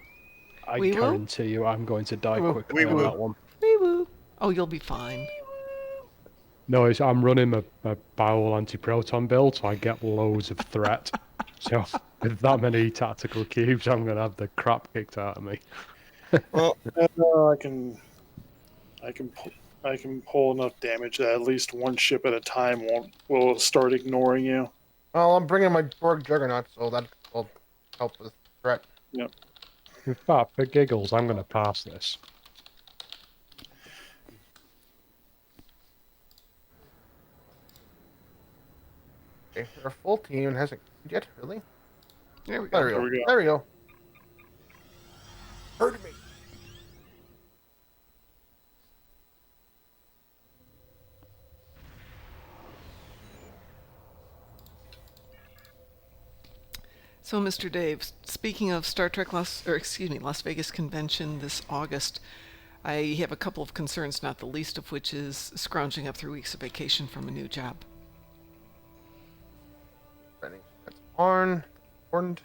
I Wee woo? guarantee you I'm going to die quickly on woo. that one. Wee woo. Oh, you'll be fine. No, I'm running a bowel anti-proton build, so I get loads of threat. So with that many tactical cubes, I'm going to have the crap kicked out of me. Well, I can pull enough damage that at least one ship at a time will start ignoring you. Well, I'm bringing my Borg Juggernaut, so that will help with threat. Yep. In fact, for giggles, I'm going to pass this. Okay, our full team hasn't yet, really. There we go. There we go. There we go. There we go. Heard me. So, Mr. Dave, speaking of Las Vegas convention this August, I have a couple of concerns, not the least of which is scrounging up 3 weeks of vacation from a new job. That's on. Important.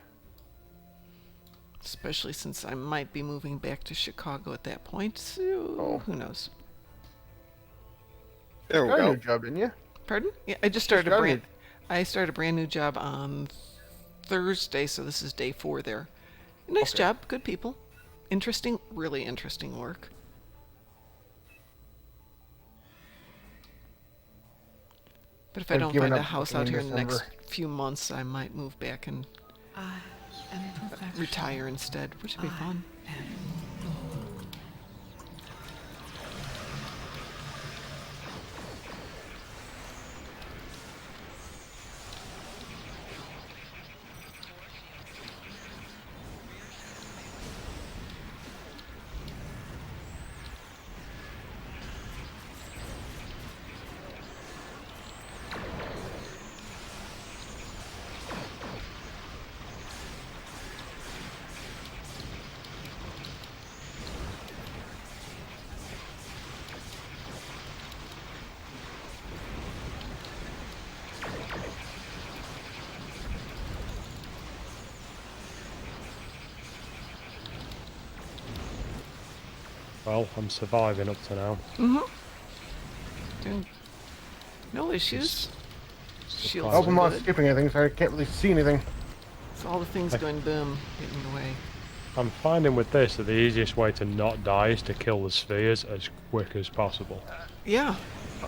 Especially since I might be moving back to Chicago at that point. So, who knows? there we Got a new go. job, didn't you? Pardon? Yeah, I just started got I started a brand new job on Thursday, so this is day 4 there. Nice job, good people. Interesting, really interesting work. But if I I've don't given find a up house working out in here in the next December. few months, I might move back and retire instead, which would be fun. Well, I'm surviving up to now. Mm-hmm. No issues. Shields I hope I'm are not good. skipping anything, so I can't really see anything. So all the things going boom, getting in the way. I'm finding with this that the easiest way to not die is to kill the spheres as quick as possible. Yeah,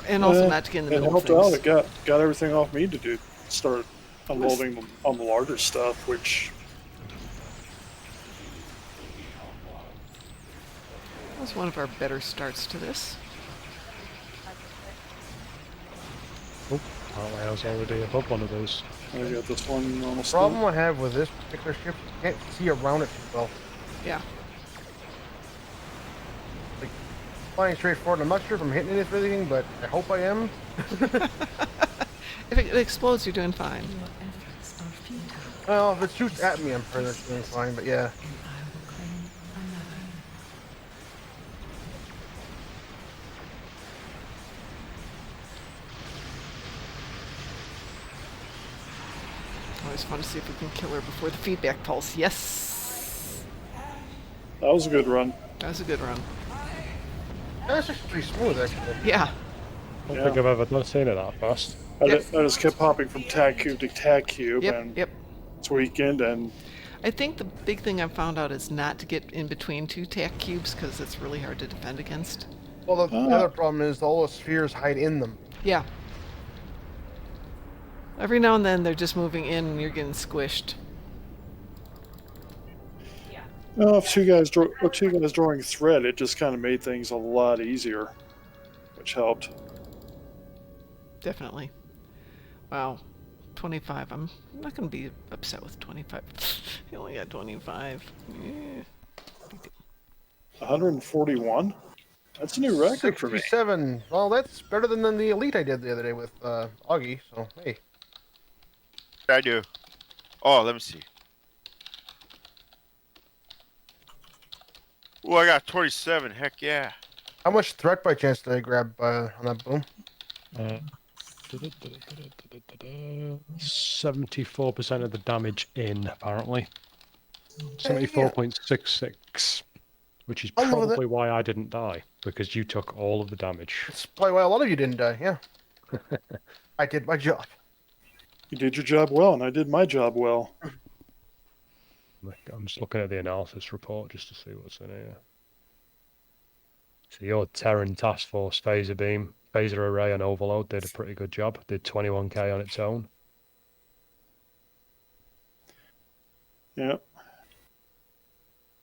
and also not to get in the it middle of helped out. things. It got everything off me to do. Start unloading on the larger stuff, which That was one of our better starts to this. Oh, apparently I was already above one of those. I got this one almost The problem I have with this particular ship, you can't see around it too well. Yeah. Like, flying straight forward, I'm not sure if I'm hitting anything, but I hope I am. If it explodes, you're doing fine. Well, if it shoots at me, I'm pretty much doing fine, but yeah. Always fun to see if we can kill her before the feedback pulse. Yes! That was a good run. That was a good run. That's actually pretty smooth, actually. Yeah. I don't think I've ever not seen it that fast. I just kept hopping from tag cube to tag cube, Yep, and yep. it's weekend, and I think the big thing I've found out is not to get in between two tack cubes because it's really hard to defend against. Well, the other problem is all the spheres hide in them. Yeah. Every now and then they're just moving in and you're getting squished. if two guys drawing thread, it just kind of made things a lot easier, which helped. Definitely. Wow. 25. I'm not going to be upset with 25. You only got 25. Yeah. 141. That's a new record for me. 67. Well, that's better than the elite I did the other day with Augie. So hey. I do. Oh, let me see. Oh, I got 27. Heck yeah. How much threat by chance did I grab on that boom? 74% of the damage in, apparently. 74.66, which is probably why I didn't die, because you took all of the damage. That's probably why a lot of you didn't die, yeah. I did my job. You did your job well, and I did my job well. I'm just looking at the analysis report just to see what's in here. So your Terran Task Force Phaser Beam, Phaser Array and Overload did a pretty good job. Did 21k on its own. Yep.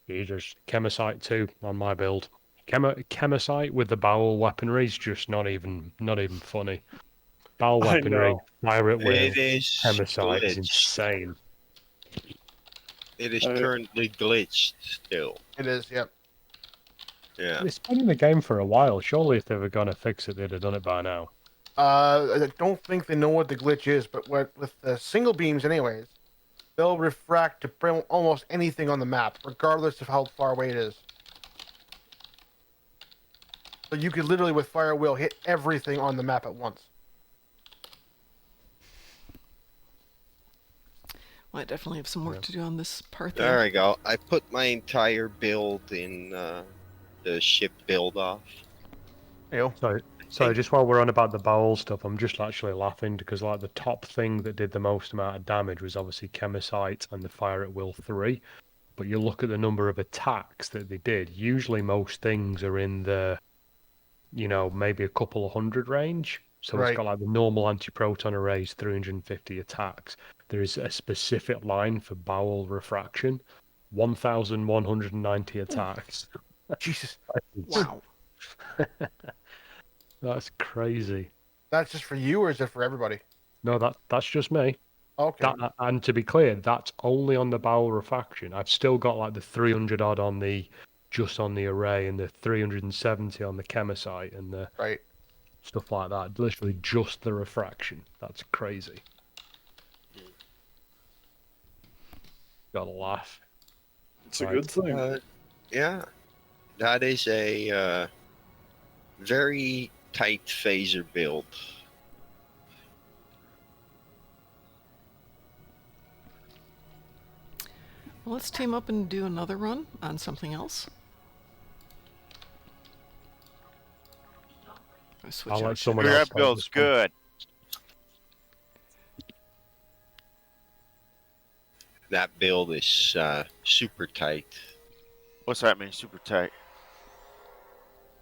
There's Chemisite 2 on my build. Chemisite with the bowel weaponry is just not even funny. Bowel weaponry, fire at will, It is Chemisite is glitched. insane. It is currently glitched still. It is, yep. Yeah. It's been in the game for a while. Surely if they were going to fix it, they'd have done it by now. I don't think they know what the glitch is, but with the single beams anyways, they'll refract to almost anything on the map, regardless of how far away it is. So you could literally, with Fire Will, hit everything on the map at once. Well, I definitely have some work to do on this part There there. we go. I put my entire build in the ship build off. So just while we're on about the bowel stuff, I'm just actually laughing because like the top thing that did the most amount of damage was obviously Chemisite and the Fire at Will 3. But you look at the number of attacks that they did, usually most things are in the, maybe a couple of hundred range. So Right. it's got like the normal anti-proton arrays, 350 attacks. There is a specific line for bowel refraction, 1,190 attacks. Jesus. Wow. That's crazy. That's just for you, or is it for everybody? No, that's just me. Okay. And to be clear, that's only on the bowel refraction. I've still got like the 300 odd on the array and the 370 on the Chemisite and the stuff like that. Literally just the refraction. That's crazy. Gotta laugh. It's a good thing. Yeah. That is a very tight phaser build. Well, let's team up and do another run on something else. I'll let someone Your else take build's this one. good. That build is super tight. What's that mean? Super tight.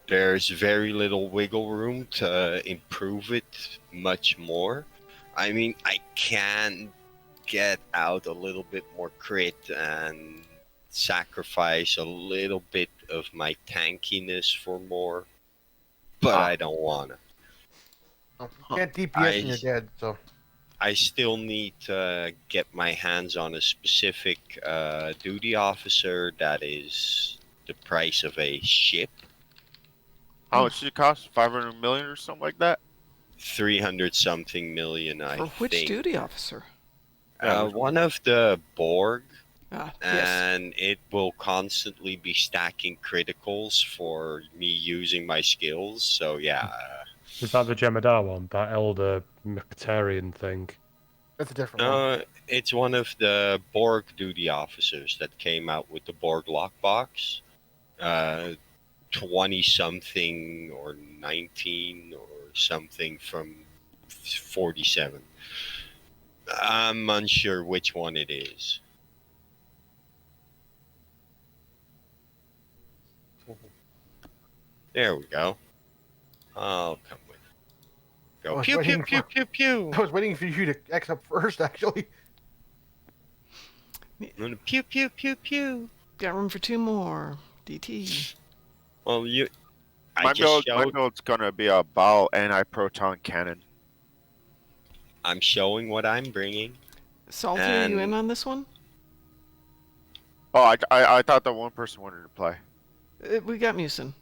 There's very little wiggle room to improve it much more. I mean, I can get out a little bit more crit and sacrifice a little bit of my tankiness for more, but I don't want to. Oh, you can't DPS when you're dead, so. I still need to get my hands on a specific duty officer that is the price of a ship. How much did it cost? 500 million or something like that? 300 something million, I For which think. duty officer? One of the Borg, Yes. and it will constantly be stacking criticals for me using my skills. So yeah, Is that the Jemadar one? That elder Mkhitaryan thing? That's a different one. it's one of the Borg duty officers that came out with the Borg lockbox. 20 something or 19 or something from 47. I'm unsure which one it is. There we go. I'll come with. Go pew pew pew pew pew. I was waiting for you to X up first, actually. I'm gonna pew pew pew pew. Got room for 2 more. DT. Well, My build's gonna be a Baal anti-proton cannon. I'm showing what I'm bringing. Salty, are you in on this one? Oh, I thought that one person wanted to play. We got Musin.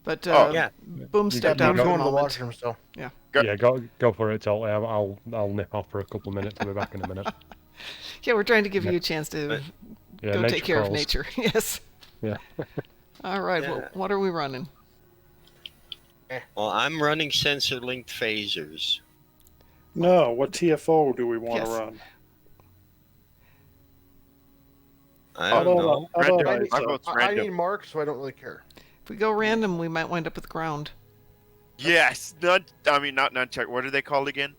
But yeah. Boom stepped out for the going to the moment. washroom, so. Yeah. Yeah, go for it, Tolly. I'll nip off for a couple of minutes. I'll be back in a minute. Yeah, we're trying to give you a chance to go take care of nature. Yes. Yeah. All right. Yeah. Well, what are we running? Well, I'm running sensor-linked phasers. No, what TFO do we want Yes. to run? I don't know. I need Mark, so I don't really care. If we go random, we might wind up with ground. Yes, not nunchuck. What are they called again?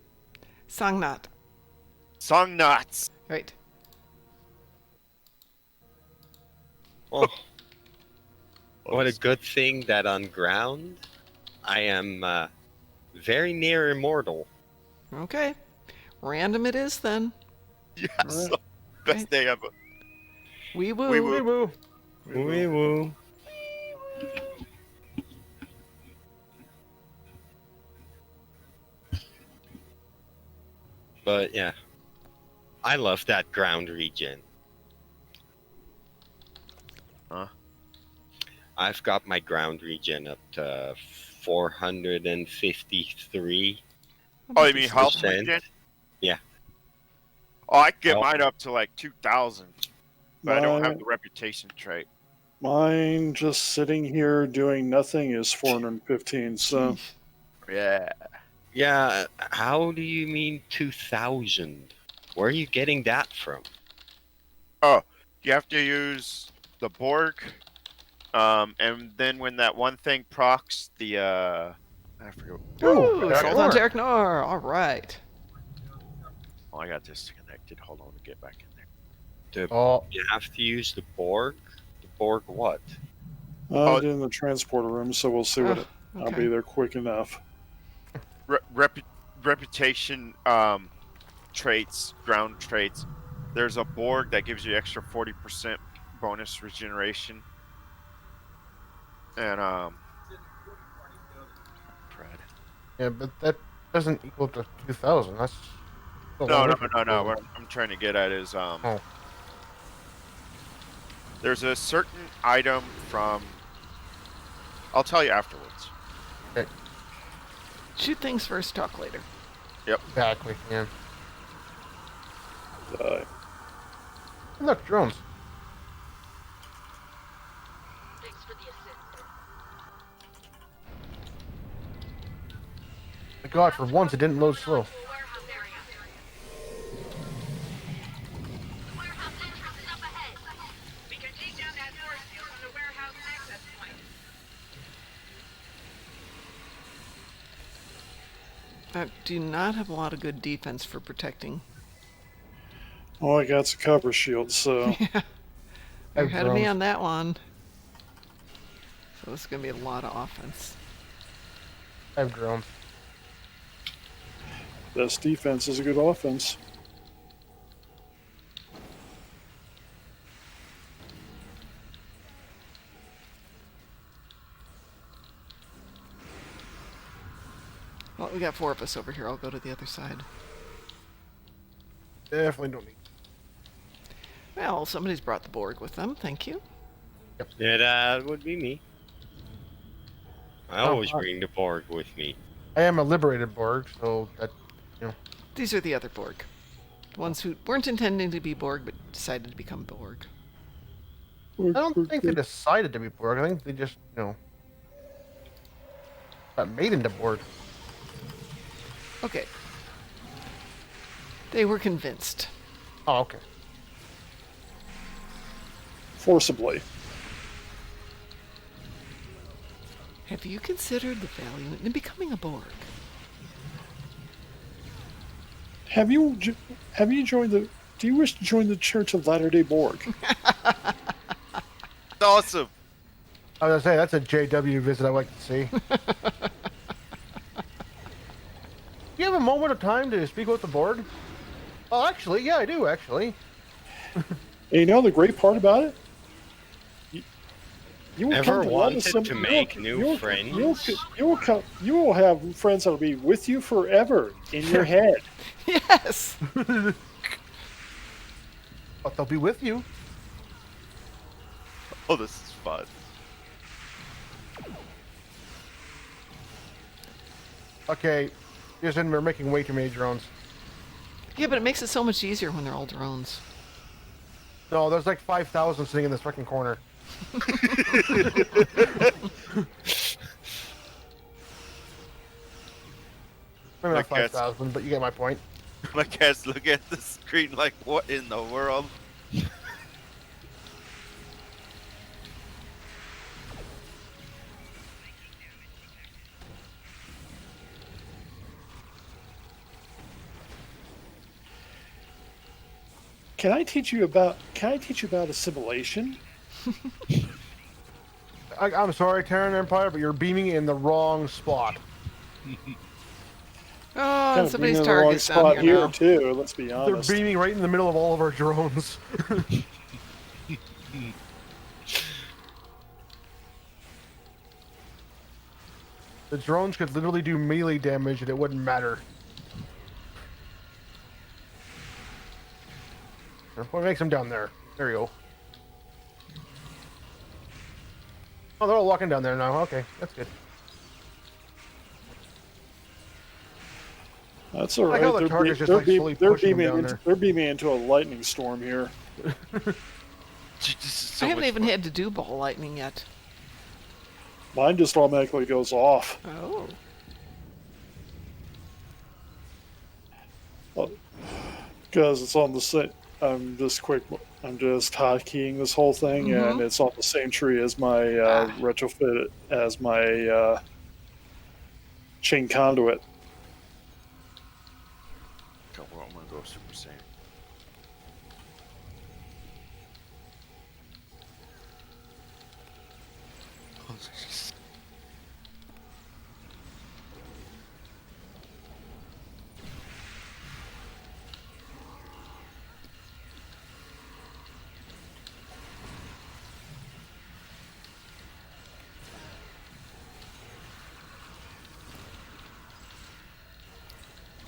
Songnot. Song knots. Right. Well, what a good thing that on ground, I am very near immortal. Okay. Random it is then. Yes, best day ever. Wee woo. Wee woo. Wee woo. But yeah, I love that ground regen. Huh? I've got my ground regen up to 453. Oh, you mean health regen? Yeah. Oh, I can get mine up to like 2,000, but I don't have Mine- the reputation trait. Mine just sitting here doing nothing is 415. So Yeah. Yeah, how do you mean 2,000? Where are you getting that from? Oh, you have to use the Borg, and then when that one thing procs the I forget. Ooh, Sultan Terknar. All right. Oh, I got disconnected. Hold on to get back in there. You have to use the Borg? The Borg what? I'm in the transporter room, so we'll see what I'll okay. be there quick enough. Reputation traits, ground traits. There's a Borg that gives you extra 40% bonus regeneration. And Yeah, but that doesn't equal to 2,000. That's no. What I'm trying to get at is there's a certain item from. I'll tell you afterwards. Okay. Shoot things first, talk later. Yep. Exactly. Yeah. Look, drones. Thanks for the assist. My God, for once it didn't load slow. Warehouse area. Warehouse entrance is up ahead. We can take down that force field from the warehouse access point. Do not have a lot of good defense for protecting. All I got's a cover shield, so Yeah. I You're have ahead of me drones. on that one. So this is going to be a lot of offense. I have drones. this defense is a good offense. Well, we got 4 of us over here. I'll go to the other side. Definitely don't need. Well, somebody's brought the Borg with them. Thank you. Yeah, that would be me. I Oh, always hi. bring the Borg with me. I am a liberated Borg, so that These are the other Borg. The ones who weren't intending to be Borg, but decided to become Borg. I don't think they decided to be Borg. I think they just, got made into Borg. Okay. They were convinced. Oh, okay. Forcibly. Have you considered the value in becoming a Borg? Have you joined the? Do you wish to join the Church of Latter-day Borg? Awesome. I was gonna say that's a JW visit I like to see. You have a moment of time to speak with the Borg? Oh, actually, yeah, I do actually. And you know the great part about it? You will Ever come to love wanted some- to you make will- new you will- friends? You will have friends that will be with you forever in your head. Yes! But they'll be with you. Oh, this is fun. Okay, Jason, we're making way too many drones. Yeah, but it makes it so much easier when they're all drones. No, there's like 5,000 sitting in this fucking corner. Maybe not I guess. 5,000, but you get my point. My cats look at the screen like, what in the world? Can I teach you about assimilation? I'm sorry, Terran Empire, but you're beaming in the wrong spot. Oh, Kind and of somebody's being in the wrong target's down spot here now. too. Let's be They're honest. beaming right in the middle of all of our drones. The drones could literally do melee damage and it wouldn't matter. What makes them down there? There you go. Oh, they're all walking down there now. Okay, that's good. That's all I like right. how the target's just, like, slowly pushing them down there. They're beaming into a lightning storm here. This is so I haven't much even fun. had to do ball lightning yet. Mine just automatically goes off. Oh. Because it's on the same. I'm just hotkeying this whole thing, and it's on the same tree as my retrofit as my chain conduit. Okay, well, I'm gonna go Super Saiyan.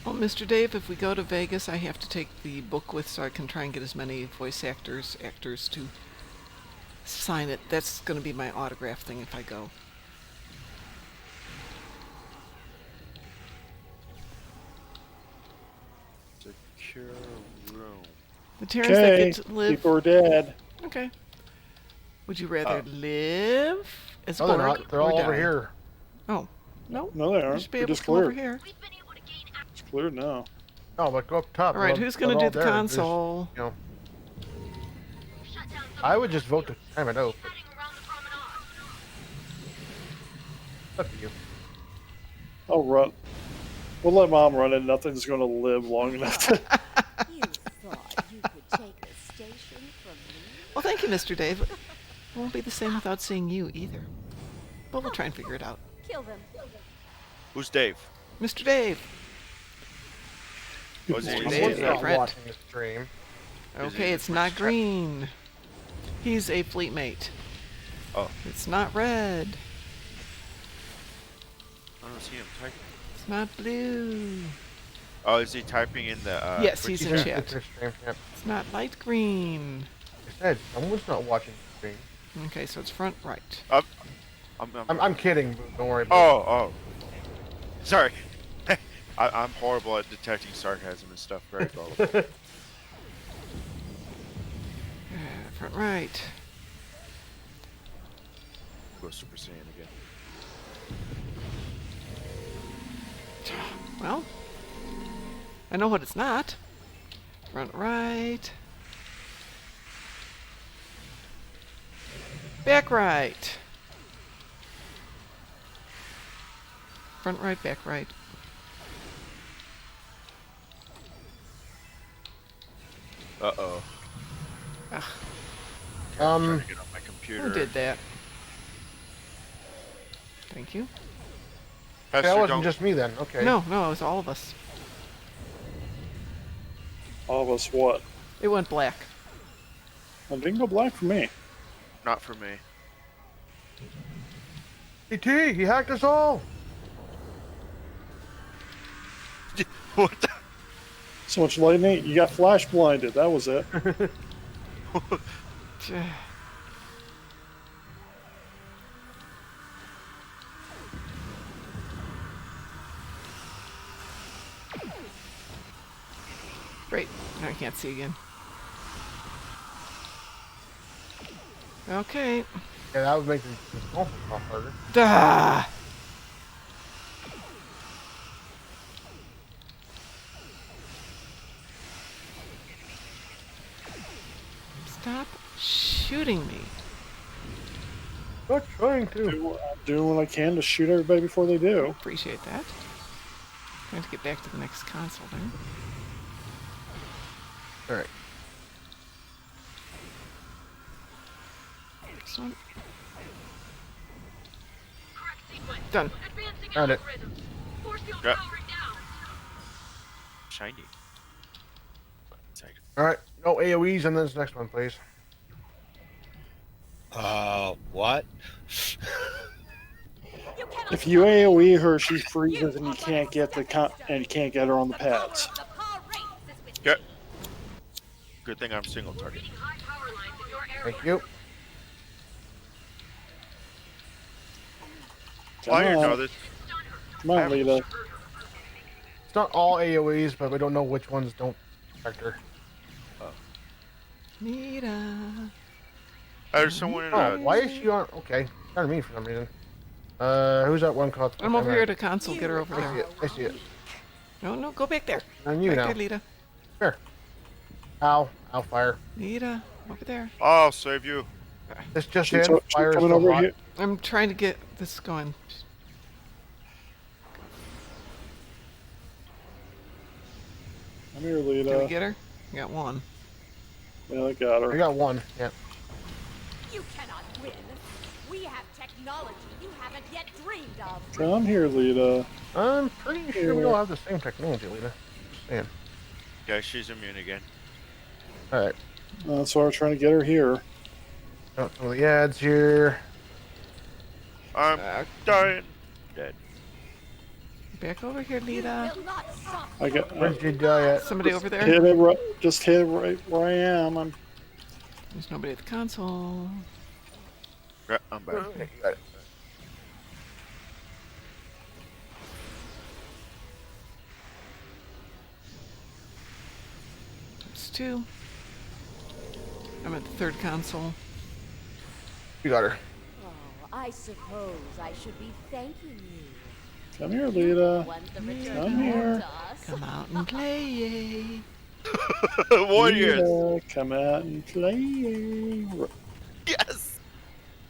Well, Mr. Dave, if we go to Vegas, I have to take the book with so I can try and get as many voice actors to sign it. That's going to be my autograph thing if I go. Secure room. The Terrans that Okay, get to live. people are dead. Okay. Would you rather live as a No, they're Borg not. They're or all over die? here. Oh, no. No, they You aren't. should be They're able just to come over cleared. here. We've been able to gain access. It's cleared now. No, but go up top. All right, They're- who's going they're to all do the there. console? There's, Shut down some I would just vote to time it out. heading around the promenade. But up to you. I'll run. We'll let Mom run it. Nothing's going to live long enough to. You thought you could Mr. Dave. It won't be the same without seeing you either. But we'll try and figure it out. Kill them. Who's Dave? Mr. Dave. Was he? Dave, Someone's my not friend. watching the stream. Is Okay, he it's the not first green. He's a fleet mate. Oh. It's not red. I don't see him typing. It's not blue. Oh, is he typing in the? Yes, Twitch he's in chat? chat. Twitch stream, yep. It's not light green. I said someone's not watching the stream. Okay, so it's front right. I'm kidding. Don't worry about Oh. Sorry. I'm horrible at detecting sarcasm and stuff. Very gullible. Front right. Go Super Saiyan again. Well, I know what it's not. Front right. Back right. Front right, back right. Uh-oh. Ugh, Trying to get on my computer. who did that? Thank you. Pastor, that wasn't don't- just me then. Okay. No, it was all of us. All of us what? It went black. It didn't go black for me. Not for me. ET, he hacked us all. What the? So much lightning, you got flash blinded. That was it. Great. Now I can't see again. Okay. Yeah, that would make the awful lot harder. Duh. Stop shooting me. Not trying to. Doing what I can to shoot everybody before they do. Appreciate that. Trying to get back to the next console there. All right. This one. Correct sequence. Done. Advancing Got it. algorithms. Force field Yeah. powering down. Shiny. Excited. All right. No AOE's on this next one, please. What? You cannot If you AOE her, she freezes and you can't get and you can't get her on the pads. The power race is with Good. Good thing I'm single target. reading high power lines in your area. Thank you. While you Come know on. this, Come on, Lita. It's not all AOE's, but we don't know which ones don't affect her. Nita. there's someone in Oh, why is she on? Okay, kind of me for some reason. Who's that one called? I'm over here at a console. Get her over I see there. it. I see it. No, go back there. On you Back now. there, Lita. Here. Ow. Ow, fire. Nita, over there. I'll save you. This just She's, in. Fire is coming still over hot. here. I'm trying to get this going. Come here, Can we Lita. get her? I got one. Yeah, I got I her. got one. Yeah. You cannot win. We have technology you haven't yet dreamed of. Come here, Lita. I'm pretty sure we all have the same technology, Lita. Man. Yeah, she's immune again. All right. That's why we're trying to get her here. Got some of the ads here. I'm dying. Dead. Back over here, Lita. Will not stop. I got. Where'd you die at? Somebody over there? Hit it right. Just hit it right where I am. There's nobody at the console. Yeah, I'm back. Okay, you got it. That's two. I'm at the third console. You got her. Oh, I suppose I should be thanking you. Come here, Lita. Once the return Come home here. to us. Come out and play. Warriors. Lita, come out and play. Yes.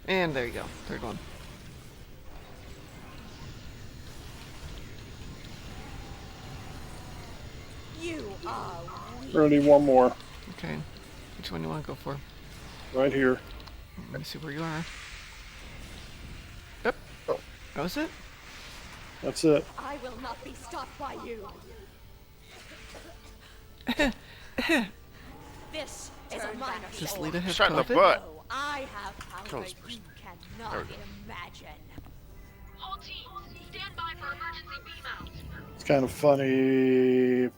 And there you go. Third one. You are weak. We're gonna need one more. Okay. Which one do you want to go for? Right here. Let me see where you are. Yep. Oh. That was it? That's it. I will not be stopped by you. This is a minor Does show. Lita have Shot in the COVID? butt. Oh, I have power Kills you person. cannot There we go. imagine. All teams, stand by for emergency beam out. It's kind of funny.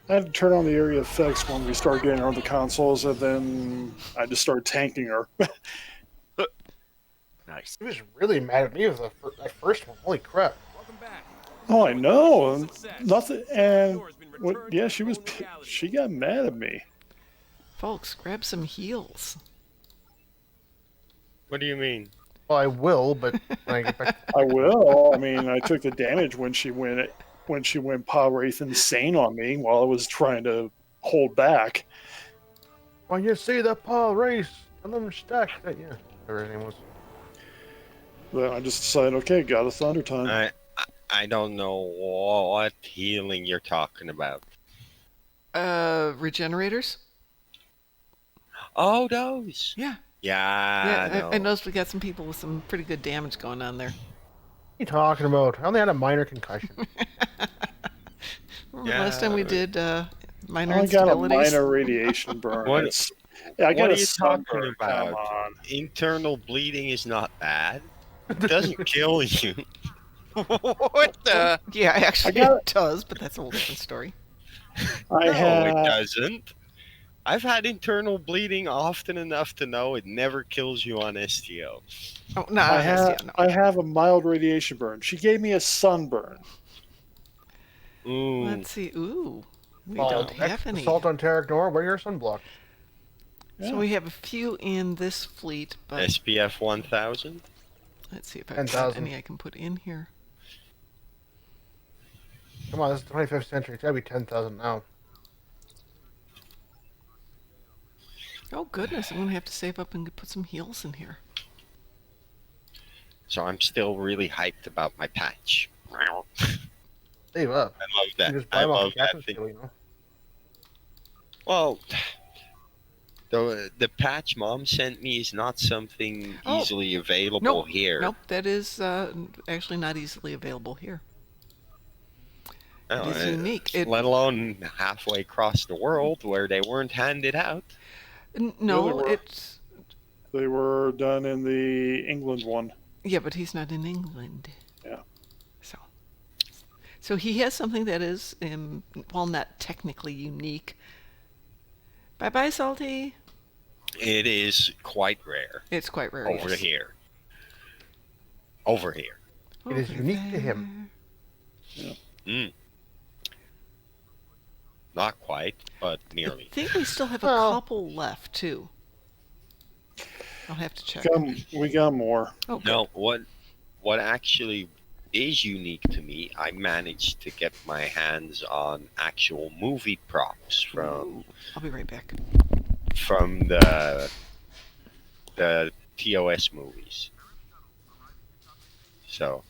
I had to turn on the area effects when we started getting her on the consoles, and then I just started tanking her. Nice. He was really mad at me with that first one. Holy crap. Welcome back. Oh, I know. Success. Nothing. And Door has been what? returned Yeah, to she its was. own reality. She got mad at me. Folks, grab some heals. What do you mean? Well, I will, but when I get back, I will. I mean, I took the damage when she went Pa Wraith insane on me while I was trying to hold back. when you see the Paul race, tell them stack that. Yeah, whatever his name was. Then I just decided, okay, got a Thunder Time. I don't know what healing you're talking about. Regenerators? Oh, those. Yeah. Yeah, Yeah, no. I noticed we got some people with some pretty good damage going on there. What are you talking about? I only had a minor concussion. Remember last time we did minor I got a instabilities? minor radiation burn. What- Yeah, I got what a are you talking sunburn. about? Come on. Internal bleeding is not bad. It doesn't kill you. What the? Yeah, actually got- it does, but that's a whole different story. I No, had. it doesn't. I've had internal bleeding often enough to know it never kills you on STO. Oh, no, I yeah, no. have a mild radiation burn. She gave me a sunburn. Ooh. Let's see. Ooh, we Oh, don't have any. Assault on Terra Nor, wear your sunblock. Yeah. So we have a few in this fleet, but SPF 1000? let's see if I've got 10,000. any I can put in here. Come on, this is the 25th century. It's gotta be 10,000 now. Oh goodness, I'm gonna have to save up and put some heals in here. So I'm still really hyped about my patch. I Save up. love You that. just buy I them off love the that captain's thing. deal, you know? Well, the patch Mom sent me is not something Oh. easily available Nope. here. Nope, that is actually not easily available here. No, It is unique. It, let alone halfway across the world where they weren't handed out. no, were. it's They were done in the England one. yeah, but he's not in England. Yeah. So he has something that is, while not technically unique. Bye bye, Salty. It is quite rare It's quite rare. over yes. here. Over here. It is Over unique to him. Mm. Not quite, but I nearly. think we still have a Well- couple left too. I'll have to check. We got more. Oh, good. No, what actually is unique to me, I managed to get my hands on actual movie props from I'll be right back. the TOS movies. So,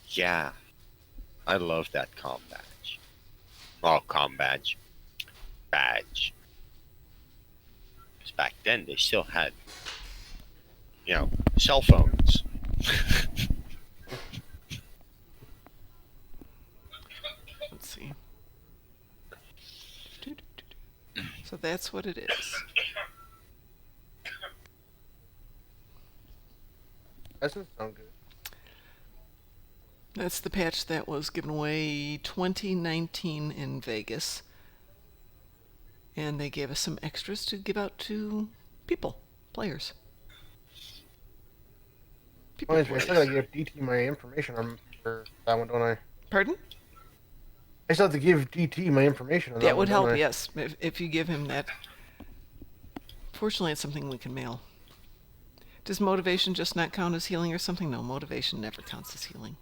yeah, I love that comm badge. Oh, comm badge. Badge. Because back then they still had, cell phones. Let's see. So that's what it is. That doesn't sound good. That's the patch that was given away 2019 in Vegas. And they gave us some extras to give out to players. People I players. still gotta give DT my information for that one, don't I? Pardon? I still have to give DT my information on that That would one, don't help, I? yes, if you give him that. Fortunately, it's something we can mail. Does motivation just not count as healing or something? No, motivation never counts as healing.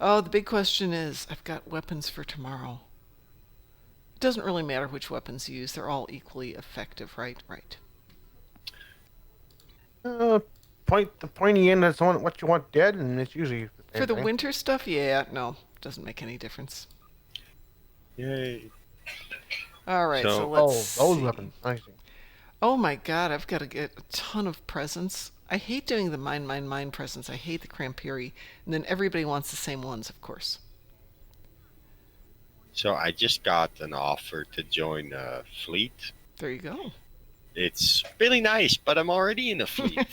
Oh, the big question is, I've got weapons for tomorrow. It doesn't really matter which weapons you use. They're all equally effective, right? Right. The pointy end is on what you want dead, and it's usually the same For the thing. winter stuff, yeah, no, doesn't make any difference. Yay. All right, so So- let's Oh, those see. weapons. I see. Oh my god, I've got to get a ton of presents. I hate doing the mine presents. I hate the Crampiri. And then everybody wants the same ones, of course. So I just got an offer to join a fleet. There you go. It's really nice, but I'm already in a fleet.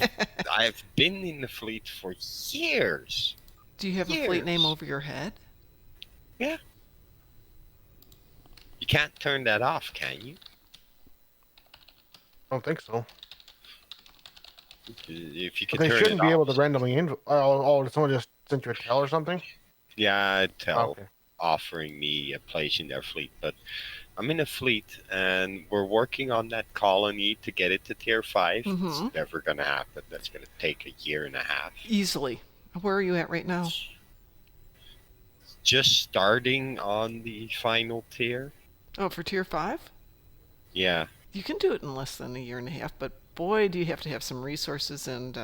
I've been in the fleet for years. Do you have a fleet name over your head? Yeah. You can't turn that off, can you? I don't think so. If you can But they turn shouldn't it be off. able to randomly did someone just send you a tell or something? Yeah, tell Okay. offering me a place in their fleet, but I'm in a fleet and we're working on that colony to get it to tier 5. It's never going to happen. That's going to take a year and a half. Easily. Where are you at right now? Just starting on the final tier. Oh, for tier 5? Yeah. You can do it in less than a year and a half, but boy, do you have to have some resources and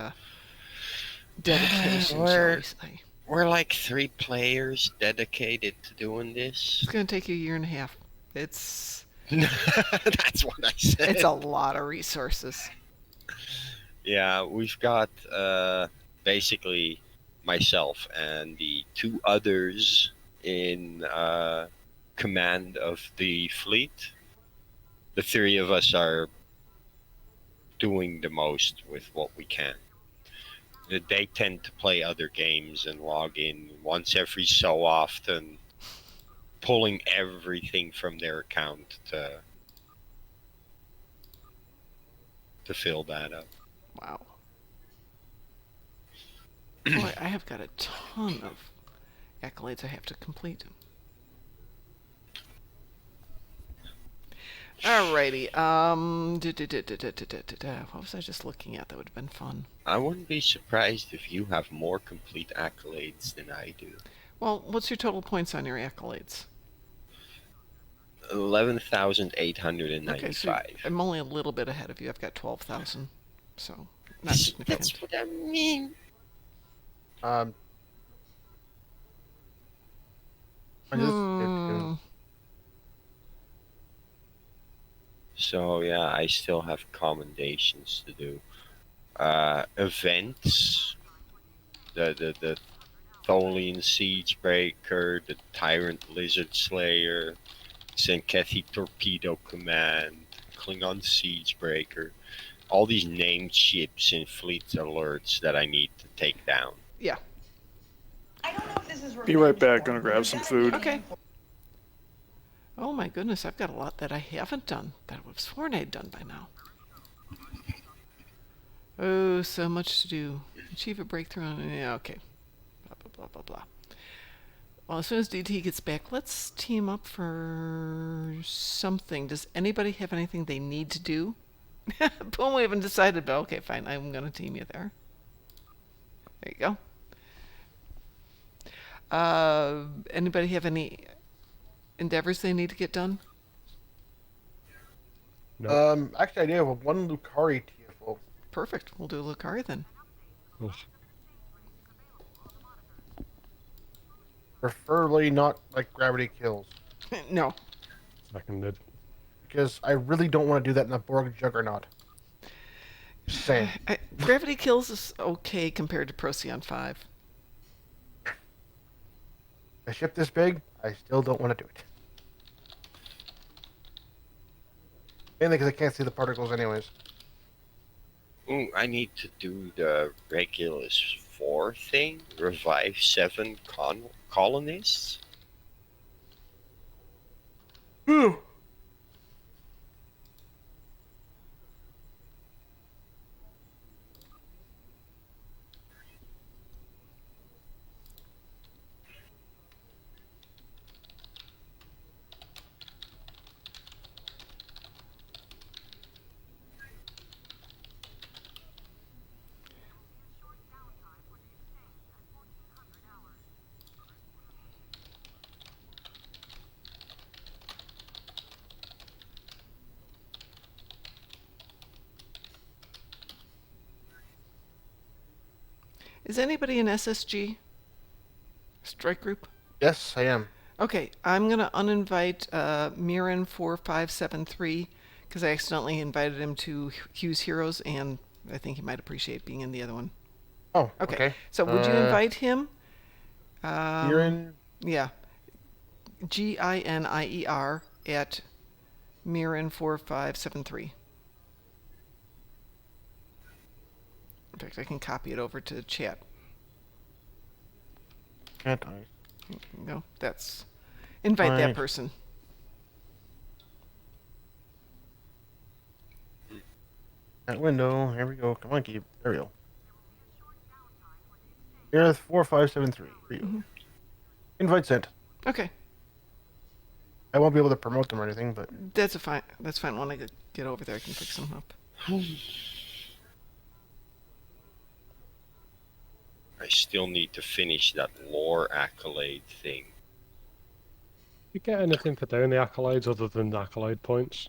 dedication, shall we say. We're like 3 players dedicated to doing this. It's going to take you a year and a half. It's... That's what I said. It's a lot of resources. Yeah, we've got basically myself and the 2 others in command of the fleet. The 3 of us are doing the most with what we can. They tend to play other games and log in once every so often, pulling everything from their account to fill that up. Wow. Boy, I have got a ton of accolades I have to complete. Alrighty. What was I just looking at? That would have been fun. I wouldn't be surprised if you have more complete accolades than I do. Well, what's your total points on your accolades? 11,895. Okay, so I'm only a little bit ahead of you. I've got 12,000, so not significant. That's what I mean. I just So yeah, I still have commendations to do. Events, the Tholian Siegebreaker, the Tyrant Lizard Slayer, Senkethi Torpedo Command, Klingon Siegebreaker, all these named ships and fleet alerts that I need to take down. Yeah. I don't know if this is Be right back. Gonna grab some food. Okay. Oh my goodness, I've got a lot that I haven't done that I would have sworn I'd done by now. Oh, so much to do. Achieve a breakthrough on... Yeah, okay. Blah, blah, blah, blah, blah. Well, as soon as DT gets back, let's team up for something. Does anybody have anything they need to do? Boom, we haven't decided, but okay, fine. I'm going to team you there. There you go. Anybody have any endeavors they need to get done? No. Actually, I do have one Lucari TFO. Perfect. We'll do Lucari then. Ugh. Preferably not like gravity kills. No. Seconded. Because I really don't want to do that in a Borg Juggernaut. Just saying. Gravity kills is okay compared to Procyon 5. A ship this big, I still don't want to do it. Mainly because I can't see the particles anyways. Ooh, I need to do the Regulus 4 thing. Revive 7 colonists. Whew. Is anybody in SSG? Strike Group? Yes, I am. Okay, I'm going to uninvite Mirren4573 Because I accidentally invited him to Hugh's Heroes, and I think he might appreciate being in the other one. Oh, okay. So would you invite him? You're in. Yeah. GINIER at Mirin4573. In fact, I can copy it over to the chat. Can't I? No, that's... Invite that Right. person. That window. Here we go. Come on, keep. There we go. Here's 4573. Here you go. Invite sent. Okay. I won't be able to promote them or anything, but That's fine. When I get over there, I can fix them up. I still need to finish that lore accolade thing. You get anything for doing the accolades other than the accolade points?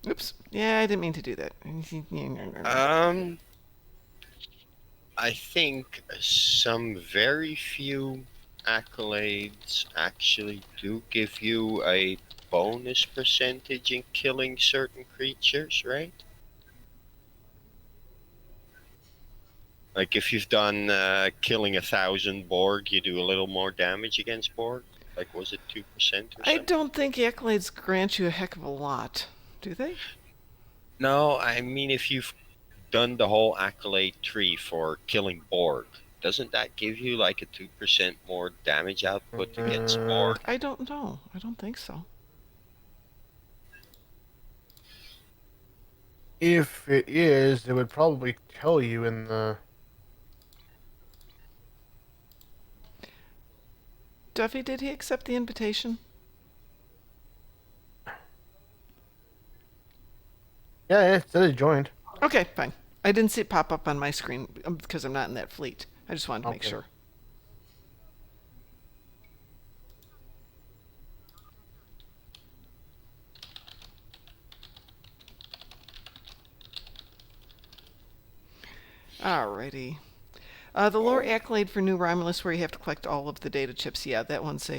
Oops. Yeah, I didn't mean to do that. I think some very few accolades actually do give you a bonus percentage in killing certain creatures, right? Like if you've done killing 1,000 Borg, you do a little more damage against Borg. Like was it 2% or something? I don't think accolades grant you a heck of a lot, do they? No, I mean if you've done the whole accolade tree for killing Borg, doesn't that give you like a 2% more damage output against Borg? I don't know. I don't think so. if it is, it would probably tell you in the. Duffy, did he accept the invitation? Yeah, it said it joined. Okay, fine. I didn't see it pop up on my screen because I'm not in that fleet. I just wanted to make sure. Alrighty. The lore accolade for New Romulus, where you have to collect all of the data chips. Yeah, that one's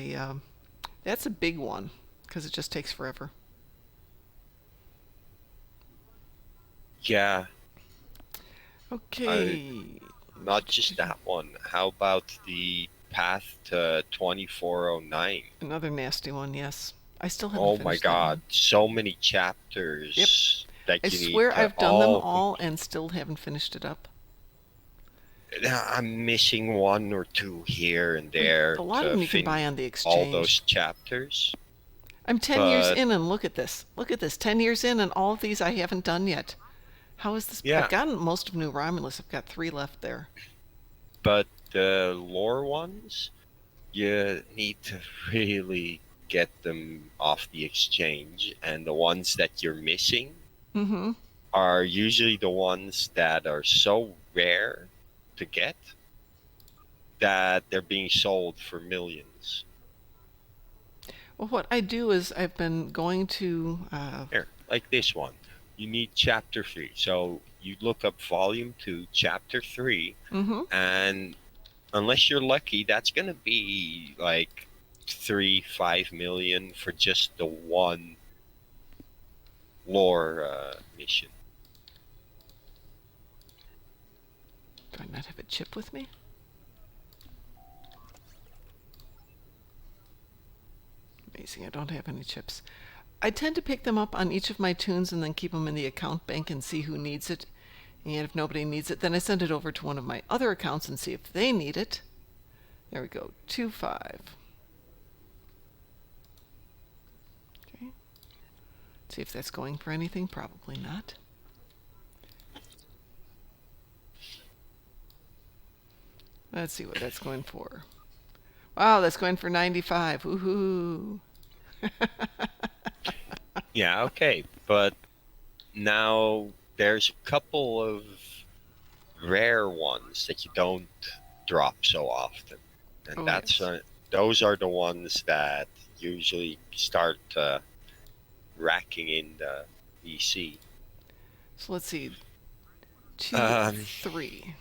that's a big one because it just takes forever. Yeah. Okay. Not just that one. How about the path to 2409? Another nasty one, yes. I still haven't Oh finished my that god, one. so many chapters. Yep. That I you swear need to I've done them all and still haven't finished it up. I'm missing one or two here and there. A lot of them you can buy on the exchange. All those chapters. I'm 10 years in and look at this. Look at this. 10 years in and all of these I haven't done yet. How is this? Yeah. I've gotten most of New Romulus. I've got 3 left there. But the lore ones, you need to really get them off the exchange. And the ones that you're missing are usually the ones that are so rare to get that they're being sold for millions. Well, what I do is I've been going to... Here, like this one. You need chapter 3. So you look up volume 2, chapter 3, and unless you're lucky, that's going to be like 3-5 million for just the one lore mission. Do I not have a chip with me? Amazing, I don't have any chips. I tend to pick them up on each of my tunes and then keep them in the account bank and see who needs it. And if nobody needs it, then I send it over to one of my other accounts and see if they need it. There we go, 2-5. Okay. See if that's going for anything. Probably not. Let's see what that's going for. Wow, that's going for 95. Woohoo! Yeah, okay, but now there's a couple of rare ones that you don't drop so often, and those are the ones that usually start racking in the VC. So let's see, 2, 3.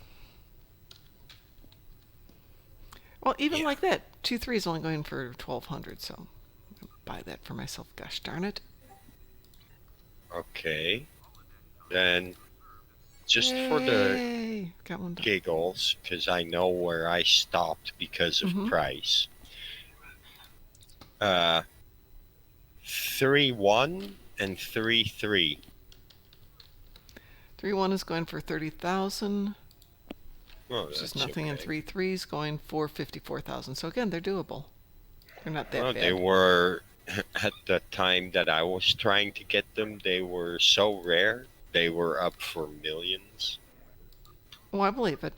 Well, even like that, 2-3 is only going for 1,200, so I'll buy that for myself. Gosh darn it! Okay. Then, just for the Yay! Got one done. giggles, because I know where I stopped because of price. 3-1 and 3-3. 3-1 is going for 30,000. Oh, Which is that's nothing, and okay. 3-3 is going for 54,000. So again, they're doable. They're not that Well, bad. they were at the time that I was trying to get them. They were so rare. They were up for millions. Oh, I believe it.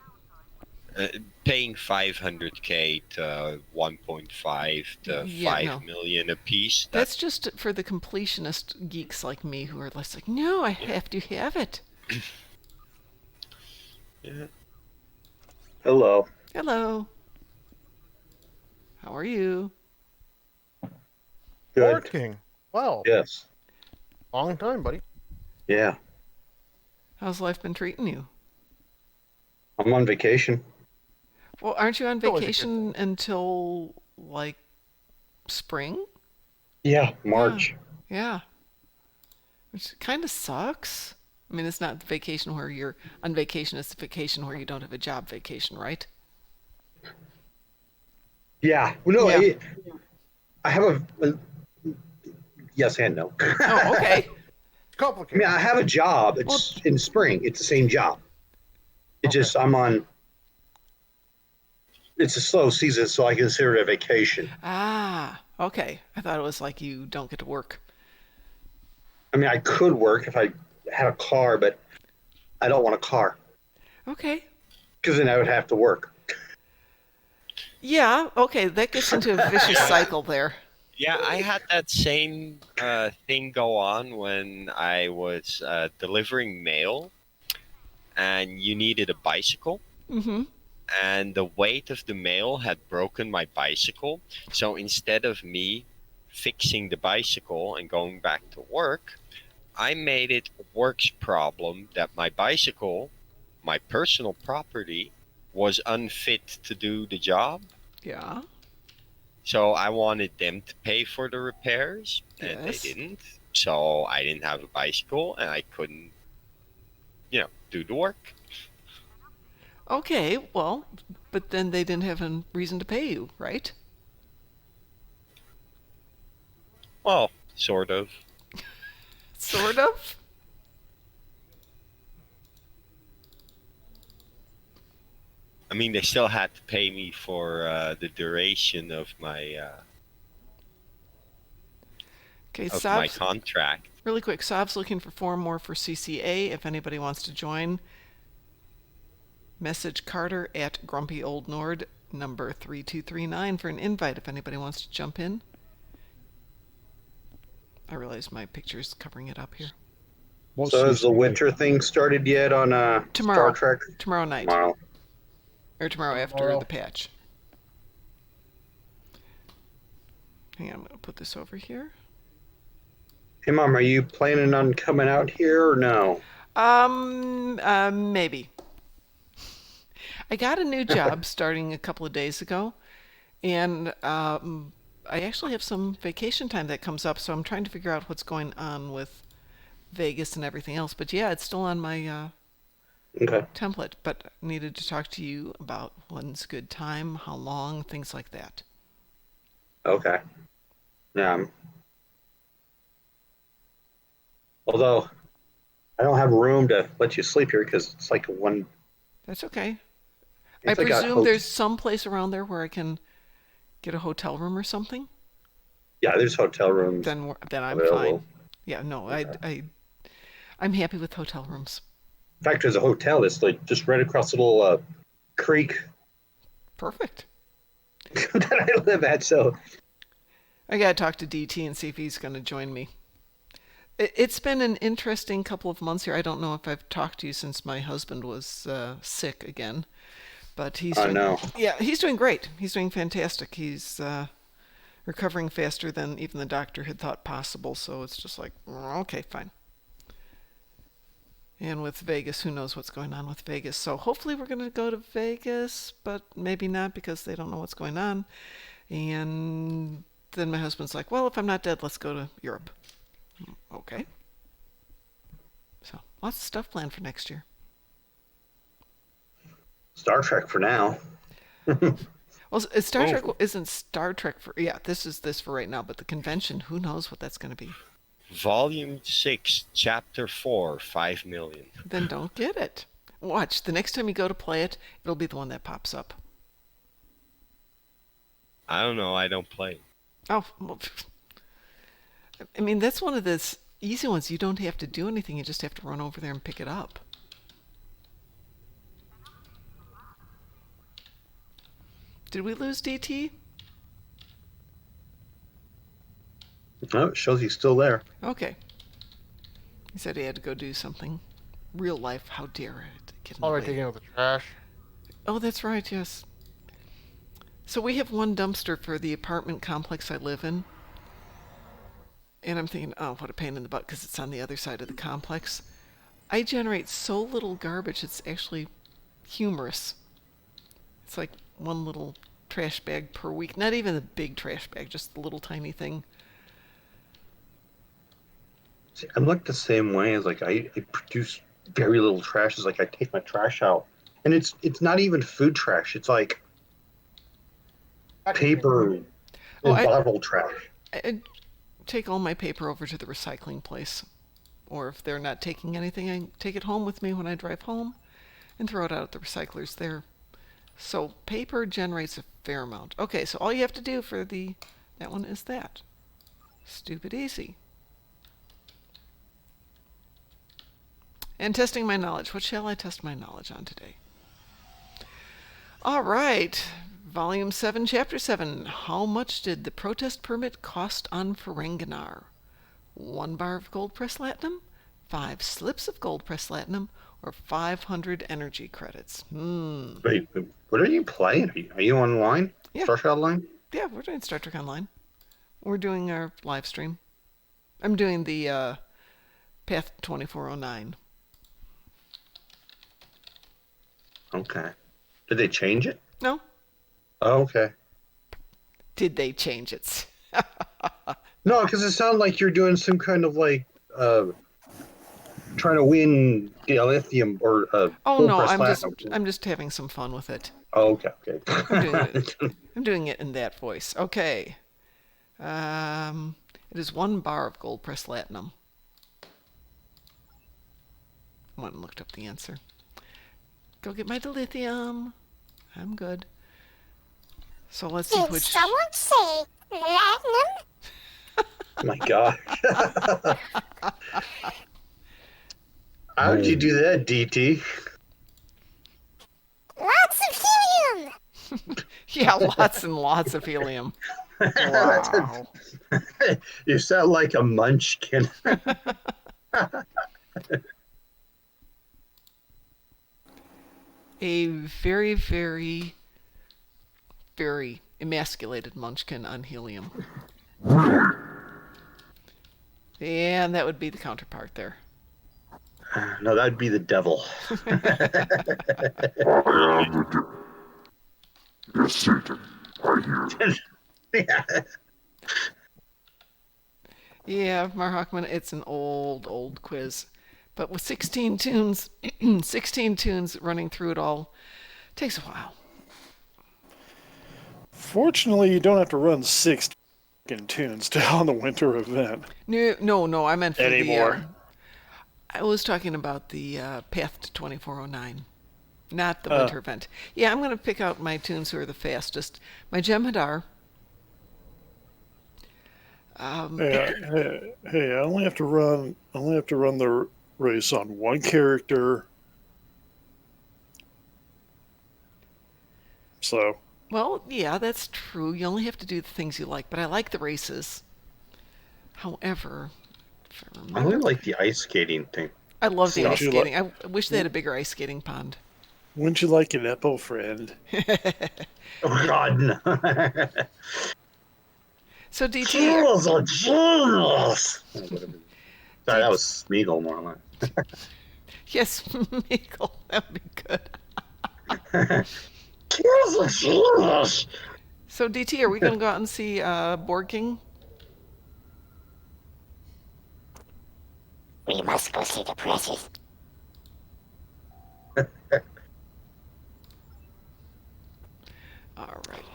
Paying 500k to 1.5 to Yeah, 5 no. million a piece. That's just for the completionist geeks like me who are less like, no, I have to have it. Yeah. Hello. Hello. How are you? Good. Working. Well. Yes. Long time, buddy. Yeah. How's life been treating you? I'm on vacation. Well, aren't you on Always a good vacation until, like, spring? Yeah, March. Yeah. Which kind of sucks. I mean, it's not the vacation where you're on vacation. It's the vacation where you don't have a job vacation, right? Yeah. Well, no, Yeah. I have a yes and no. Oh, okay. I Complicated. mean, I have a job. It's in spring. It's the same job. It's just I'm on. It's a slow season, so I consider it a vacation. Ah, okay. I thought it was like you don't get to work. I mean, I could work if I had a car, but I don't want a car Okay. because then I would have to work. Yeah, okay. That gets into a vicious cycle there. Yeah, I had that same thing go on when I was delivering mail, and you needed a bicycle. Mm-hmm. And the weight of the mail had broken my bicycle. So instead of me fixing the bicycle and going back to work, I made it a work's problem that my bicycle, my personal property, was unfit to do the job. Yeah. So I wanted them to pay for the repairs, and they Yes. didn't. So I didn't have a bicycle, and I couldn't, do the work. Okay, well, but then they didn't have a reason to pay you, right? Well, sort of. Sort of. I mean, they still had to pay me for the duration of my Okay, of my Sob's, contract. really quick, Sob's looking for 4 more for CCA. If anybody wants to join, message Carter at Grumpy Old Nord, number 3239 for an invite if anybody wants to jump in. I realize my picture's covering it up here. What's So has the CCA? winter thing started yet on Tomorrow. Star Trek? Tomorrow night. Tomorrow. Or tomorrow after Tomorrow. the patch. Hang on, I'm going to put this over here. Hey, Mom, are you planning on coming out here or no? Maybe. I got a new job starting a couple of days ago, and I actually have some vacation time that comes up, so I'm trying to figure out what's going on with Vegas and everything else. But yeah, it's still on my Okay. template, but needed to talk to you about when's a good time, how long, things like that. Okay. Yeah. Although I don't have room to let you sleep here because it's like one. That's okay. It's I like a presume there's some place around there where I can get a hotel room or something. Yeah, there's hotel rooms. Then I'm available. fine. Yeah, no, Okay. I'm happy with hotel rooms. In fact, there's a hotel that's like just right across the little creek Perfect. that I live at. So I gotta talk to DT and see if he's gonna join me. It's been an interesting couple of months here. I don't know if I've talked to you since my husband was sick again, but he's I doing, know. yeah, he's doing great. He's doing fantastic. He's recovering faster than even the doctor had thought possible. So it's just like, okay, fine. And with Vegas, who knows what's going on with Vegas? So hopefully we're going to go to Vegas, but maybe not because they don't know what's going on. And then my husband's like, well, if I'm not dead, let's go to Europe. Okay. Lots of stuff planned for next year. Star Trek for now. Well, Star Trek isn't Star Trek for... Yeah, this is this for right now, but the convention, who knows what that's going to be. Volume 6, Chapter 4, 5 million. Then don't get it. Watch, the next time you go to play it, it'll be the one that pops up. I don't know, I don't play. Oh, well, I mean, that's one of those easy ones. You don't have to do anything, you just have to run over there and pick it up. Did we lose DT? Oh, it shows he's still there. Okay. He said he had to go do something. Real life, how dare it get in the Alright, way. taking out the trash. Oh, that's right, yes. So we have one dumpster for the apartment complex I live in. And I'm thinking, oh, what a pain in the butt, because it's on the other side of the complex. I generate so little garbage, it's actually humorous. It's like one little trash bag per week. Not even the big trash bag, just the little tiny thing. See, I'm like the same way as like I produce very little trash. It's like I take my trash out, and it's not even food trash. It's like paper and bottle trash. I take all my paper over to the recycling place. Or if they're not taking anything, I take it home with me when I drive home and throw it out at the recyclers there. So paper generates a fair amount. Okay, so all you have to do for that one is that. Stupid easy. And testing my knowledge. What shall I test my knowledge on today? All right. Volume 7, Chapter 7. How much did the protest permit cost on Ferenginar? 1 bar of gold press latinum, 5 slips of gold press latinum, or 500 energy credits. Wait, what are you playing? Are you online? Yeah. Star Trek Online? Yeah, we're doing Star Trek Online. We're doing our live stream. I'm doing the Path 2409. Okay. Did they change it? No. Oh, okay. Did they change it? No, because it sounded like you're doing some kind of like trying to win lithium or oh no, I'm just having some fun with it. Oh, okay. I'm doing it in that voice. Okay. It is 1 bar of gold press latinum. I went and looked up the answer. Go get my dilithium. I'm good. So let's see Did which. someone say platinum? Oh my god. How did you do that, DT? Lots of helium! Yeah, lots and lots of helium. Wow. You sound like a munchkin. A very, very, very emasculated munchkin on helium. And that would be the counterpart there. No, that'd be the devil. Yes, Satan, I hear. Yeah, Marhawkman, it's an old quiz. But with 16 tunes, 16 tunes running through it all, takes a while. Fortunately, you don't have to run 6 tunes on the winter event. No, I meant for anymore. I was talking about the Path to 2409, not the winter event. Yeah, I'm going to pick out my tunes who are the fastest. My Jem'Hadar. Hey, I only have to run the race on one character. So. Well, yeah, that's true. You only have to do the things you like, but I like the races. However, if I remember, I really like the ice skating thing. I love the ice skating. I wish they had a bigger ice skating pond. Wouldn't you like an Epo friend? Oh God, no. So DT. Genius, a genius. Sorry, that was Smeagol more or less. Yes, Smeagol. That would be good. So DT, are we going to go out and see Borg King? We must go see the precious.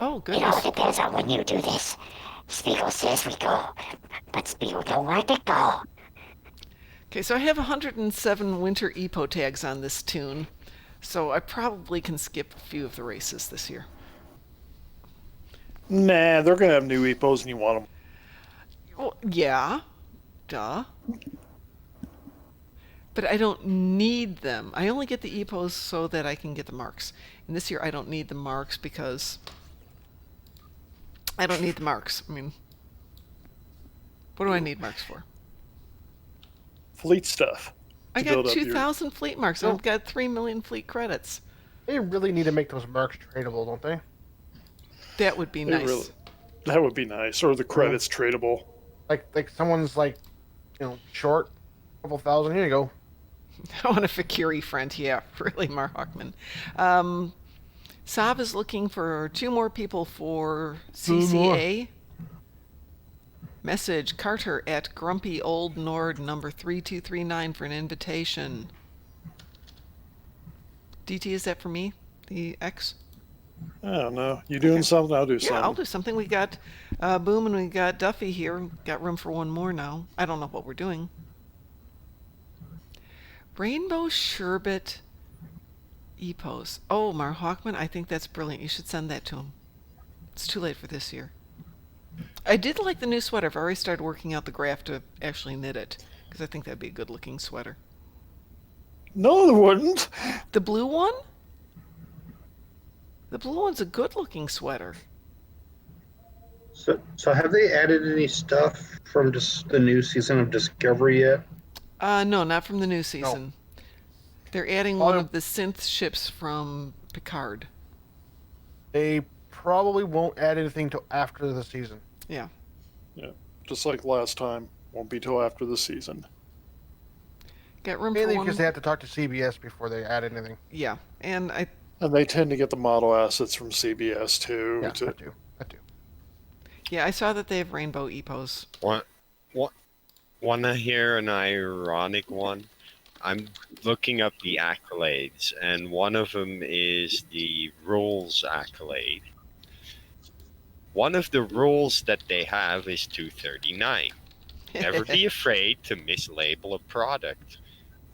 Oh, It all goodness. depends on when you do this. Spiegel says we go, but Spiegel don't want to go. Okay, so I have 107 winter EPO tags on this tune, so I probably can skip a few of the races this year. Nah, they're gonna have new epos, and you want them. Well, yeah, duh. But I don't need them. I only get the EPOs so that I can get the marks. And this year I don't need the marks because I don't need the marks. I mean, what do I need marks for? Fleet stuff. I to build got up your- 2,000 fleet marks. I've got 3 million fleet credits. They really need to make those marks tradable, don't they? That would be They nice. really- that would be nice. Or the credits tradable. Like someone's like, short a couple thousand. Here you go. I want a Fakiri friend. Yeah, really, Mar Hawkman. Sav is looking for 2 more people for CCA. Message Carter at Grumpy Old Nord number 3239 for an invitation. DT, is that for me? The X? I don't know. You doing something? I'll do Yeah, something. I'll do something. We got Boom and we got Duffy here. Got room for 1 more now. I don't know what we're doing. Rainbow Sherbet Epos. Oh, Mar Hawkman, I think that's brilliant. You should send that to him. It's too late for this year. I did like the new sweater. I've already started working out the graph to actually knit it, because I think that'd be a good looking sweater. No, they wouldn't. The blue one? The blue one's a good looking sweater. So have they added any stuff from just the new season of Discovery yet? No, not from the new season. They're adding one of the synth ships from Picard. They probably won't add anything till after the season. Yeah. Yeah, just like last time. Won't be till after the season. Got room Mainly for 1 because they have to talk to CBS before they add anything. Yeah, and And they tend to get the model assets from CBS too. Yeah, I do. Yeah, I saw that they have rainbow epos. Want to hear an ironic one? I'm looking up the accolades, and one of them is the rules accolade. One of the rules that they have is 239. Never be afraid to mislabel a product.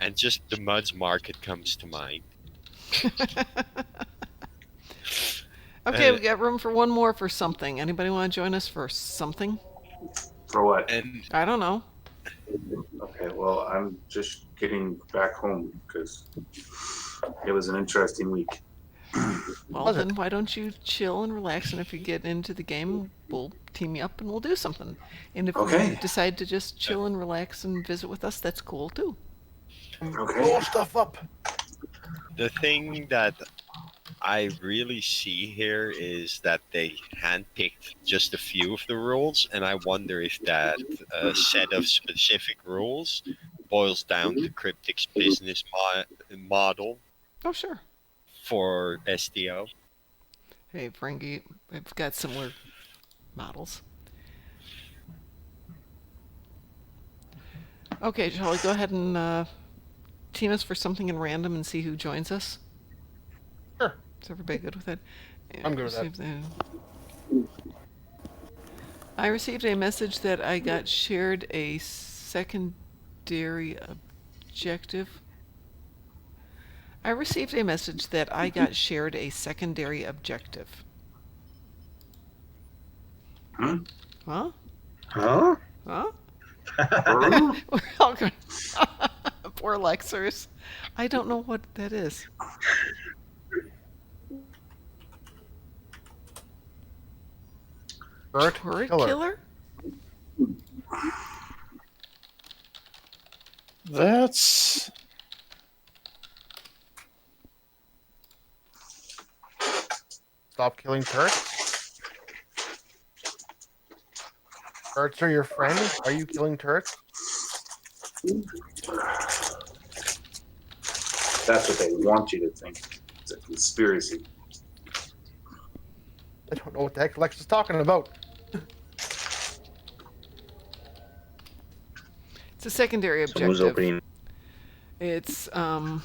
And just the Muds Market comes to mind. Okay, we got room for 1 more for something. Anybody want to join us for something? For what? And I don't know. Okay, well, I'm just getting back home because it was an interesting week. Well, then why don't you chill and relax, and if you get into the game, we'll team you up and we'll do something. And if you decide to just chill and relax and visit with us, that's cool too. Blow stuff up. the thing that I really see here is that they handpicked just a few of the rules, and I wonder if that set of specific rules boils down to Cryptic's business model. Oh, sure. For SDO. Hey, Frankie, I've got similar models. Okay, shall we go ahead and team us for something in random and see who joins us? Sure. Is everybody good with that? I'm good with that. I received a message that I got shared a secondary objective. I received a message that I got shared a secondary objective. Huh? Huh? Huh? Huh? We're all going. Poor Lexers. I don't know what that is. Turret killer? That's... Stop killing turrets. Turrets are your friend? Are you killing turrets? That's what they want you to think. It's a conspiracy. I don't know what the heck Lex is talking about. It's a secondary Someone's objective. opening. It's I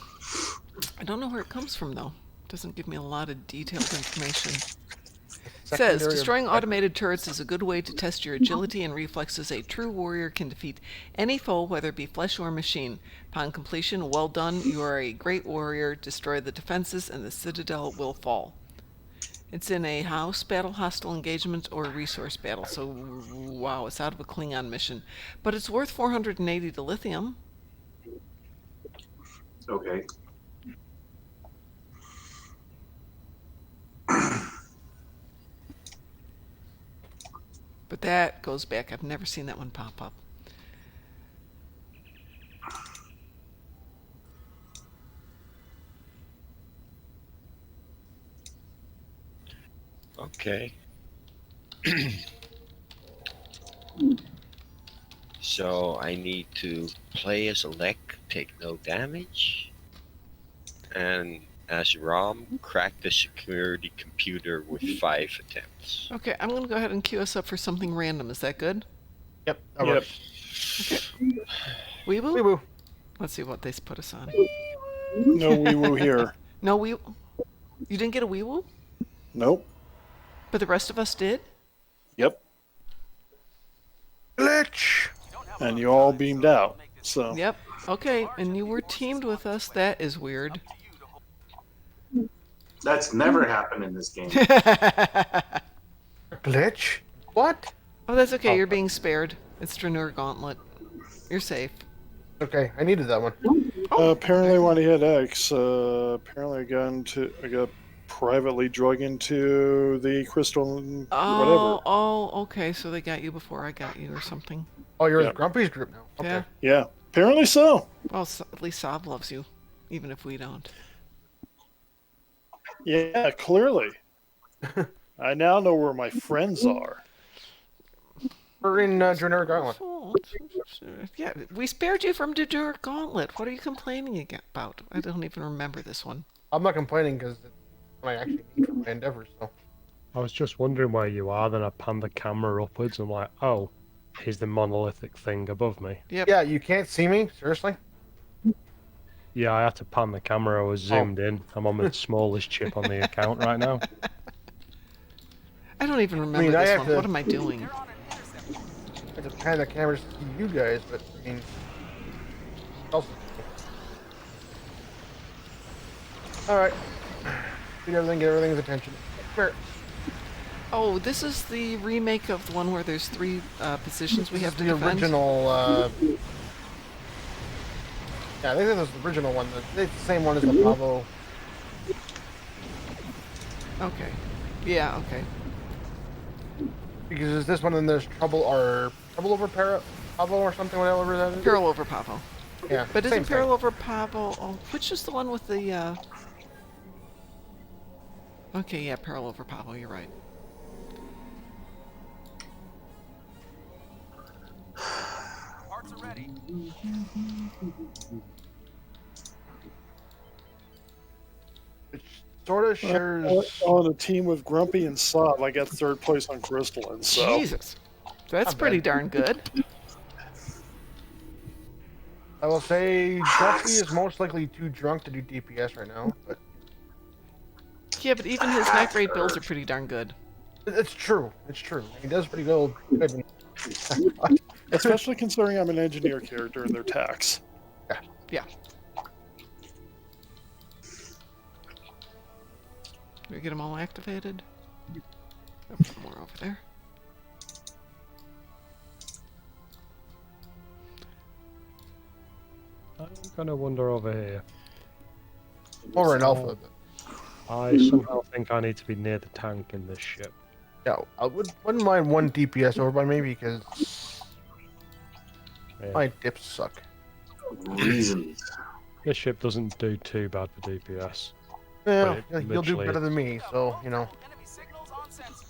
don't know where it comes from though. It doesn't give me a lot of detailed information. Says, secondary destroying objective. automated turrets is a good way to test your agility and reflexes. A true warrior can defeat any foe, whether it be flesh or machine. Upon completion, well done, you are a great warrior. Destroy the defenses and the citadel will fall. It's in a house battle, hostile engagement, or resource battle. So, wow, it's out of a Klingon mission. But it's worth 480 to lithium. Okay. But that goes back. I've never seen that one pop up. Okay. So I need to play as a Lek, take no damage, and as Rom, crack the security computer with 5 attempts. Okay, I'm going to go ahead and queue us up for something random. Is that good? Yep. Yep. Okay. Weeboo? Weeboo. Let's see what they put us on. No wee woo here. No wee. You didn't get a Weewoo? Nope. But the rest of us did? Yep. Glitch. And you all beamed out. So. Yep. Okay, and you were teamed with us. That is weird. That's never happened in this game. Glitch? What? Oh, that's okay. You're being spared. It's Dranur Gauntlet. You're safe. Okay, I needed that one. Apparently, when he hit X, apparently I got privately drug into the crystal, whatever. Oh, okay. So they got you before I got you, or something. Oh, you're in Grumpy's group now. Okay. Yeah. Yeah, apparently so. Well, at least Saab loves you, even if we don't. Yeah, clearly. I now know where my friends are. We're in Dranur Gauntlet. Yeah, we spared you from Dranur Gauntlet. What are you complaining about? I don't even remember this one. I'm not complaining because it's what I actually need for my endeavors. So. I was just wondering where you are, then I panned the camera upwards. I'm like, oh, here's the monolithic thing above me. Yep. Yeah, you can't see me? Seriously? Yeah, I had to pan the camera. I was zoomed in. I'm on the smallest chip on the account right now. I don't even remember this one. What am I doing? I have to pan the camera to see you guys, but I mean... Alright. Get everything's attention. Come here. Oh, this is the remake of the one where there's 3 positions we have to defend? The original, yeah, I think that was the original one. It's the same one as the Pavo. Okay. Yeah, okay. Because there's this one and there's Trouble over Pavo or something, whatever that is. Peril over Pavo. Yeah, but same isn't Peril thing. over Pavo... Oh, which is the one with the, Okay, yeah, Peril over Pavo, you're right. Parts are ready. It sort of shares... On a team with Grumpy and Sod, I got 3rd place on Crystalline, so... Jesus. That's pretty darn good. I will say Grumpy is most likely too drunk to do DPS right now, but... Yeah, but even his night raid builds are pretty darn good. It's true. It's true. He does pretty good. Especially considering I'm an engineer character and they're tax. Yeah. Yeah. We get them all activated. Oh, put more over there. I'm gonna wander over here. Over in Alpha. I somehow think I need to be near the tank in this ship. Yeah, I wouldn't mind 1 DPS over by me because my dips suck. Reasons. This ship doesn't do too bad for DPS. Yeah, But you'll do literally- better than me, so, you know.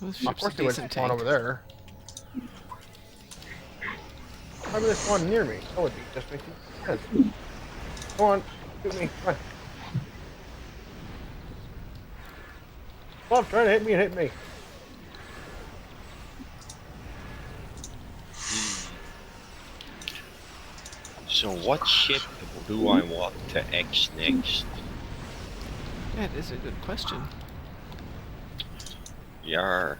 This Of ship's course a they would decent spawn tank. over there. Why would they spawn near me? That would be just making sense. Come on, shoot me. Come on. Stop trying to hit me and hit me. So what ship do I want to X next? That is a good question. Yar.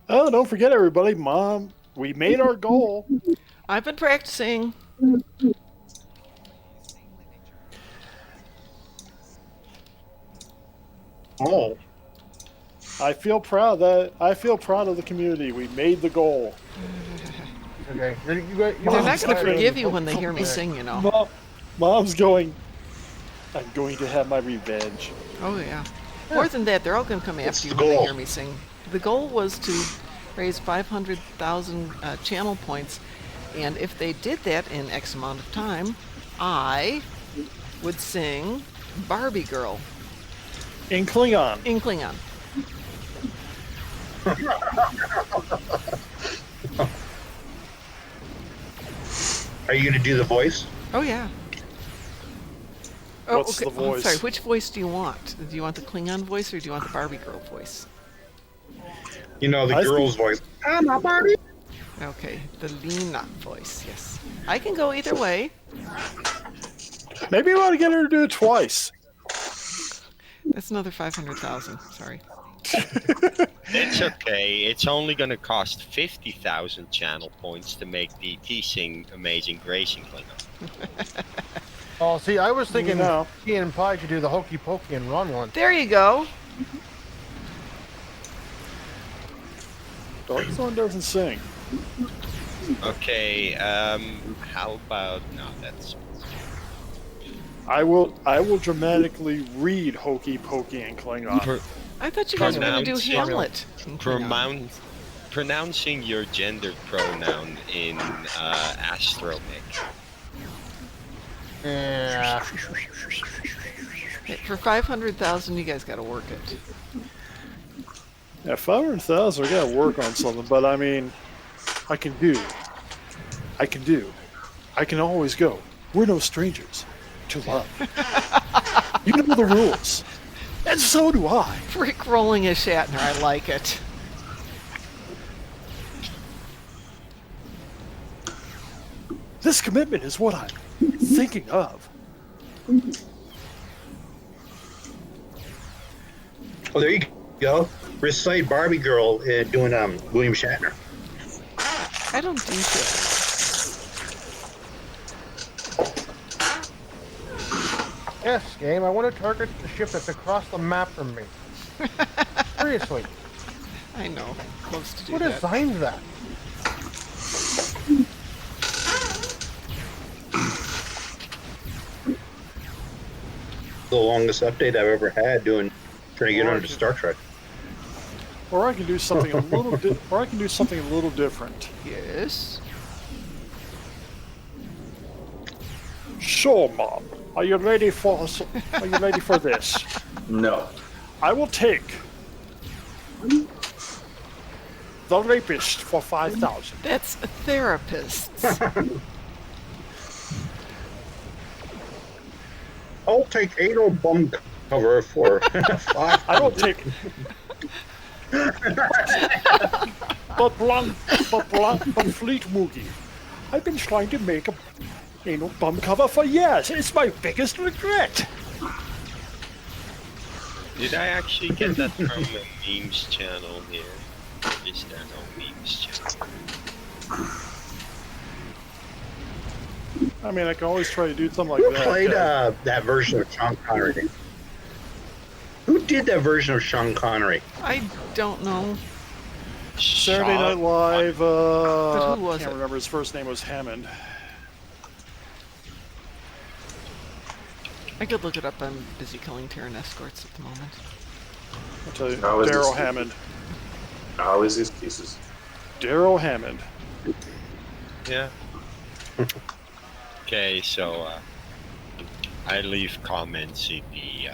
Oh, don't forget, everybody, Mom. We made our goal. I've been practicing. Oh, I feel proud of the community. We made the goal. Okay. They're not going to forgive you when they hear me sing, you know. Mom's going. I'm going to have my revenge. Oh, yeah. More than that, they're all going to come after you when they hear me sing. The goal was to raise 500,000 channel points, and if they did that in X amount of time, I would sing Barbie Girl. In Klingon. In Klingon. are you going to do the voice? Oh, yeah. Oh, What's okay. the voice? Sorry, which voice do you want? Do you want the Klingon voice or do you want the Barbie Girl voice? You know, the girl's voice. I'm a Barbie. Okay, the Lena voice, yes. I can go either way. Maybe we ought to get her to do it twice. That's another 500,000. Sorry. It's okay. It's only going to cost 50,000 channel points to make DT sing Amazing Grace in Klingon. Oh, see, I was thinking No. he and Pi could do the hokey pokey and run one. There you go. Darkzone doesn't sing. Okay, how about... No, that's... I will dramatically read Hokey Pokey in Klingon. I thought you guys were going to do Hamlet. in Klingon. Pronouncing your gendered pronoun in Astromech. Yeah. Hey, for 500,000, you guys got to work it. Yeah, 500,000. I got to work on something, but I mean, I can do. I can always go. We're no strangers to love. You know the rules, and so do I. Rick rolling a Shatner, I like it. This commitment is what I'm thinking of. Oh, there you go. Recite Barbie Girl doing William Shatner. I don't do that. Yes, game. I want to target the ship that's across the map from me. Seriously. I know. Close to do Who that. designed that? The longest update I've ever had trying to get onto Star Trek. Or I can do something a little different. Yes. Sure, Mom. Are you ready for this? No. I will take the rapist for 5,000. That's therapists. I'll take anal bum cover for 5. I will take. but Fleet Moogie. I've been trying to make a anal bum cover for years. It's my biggest regret. Did I actually get that from a memes channel here? Is there no memes channel? I mean, I can always try to do something like Who that. played that version of Sean Connery? Who did that version of Sean Connery? I don't know. Saturday Night Live. But who was I can't it? remember. His first name was Hammond. I could look it up. I'm busy killing Terran escorts at the moment. I'll tell you. How is Daryl this? Hammond. Always these pieces. Daryl Hammond. Yeah. Okay, so I leave comments in the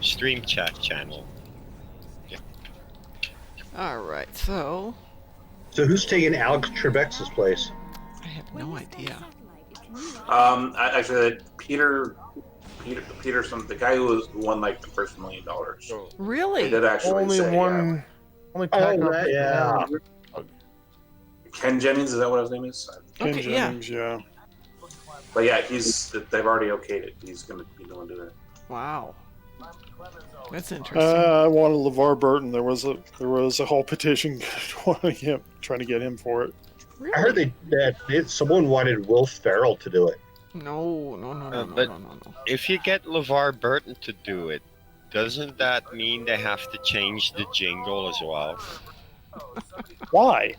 stream chat channel. Yeah. All right, so So who's taking Alex Trebek's place? I have no idea. Actually, Peter, the guy who won like the first $1 million. Really? They did actually Only say, one. Only Oh, Packer- right, yeah. Ken Jennings, is that what his name is? Ken Okay, yeah. Jennings, yeah. But yeah, they've already okayed it. He's going to be doing it. Wow. That's interesting. I wanted LeVar Burton. There was a whole petition trying to get him for it. Really? I heard that someone wanted Will Ferrell to do it. No. But if you get LeVar Burton to do it, doesn't that mean they have to change the jingle as well? Why?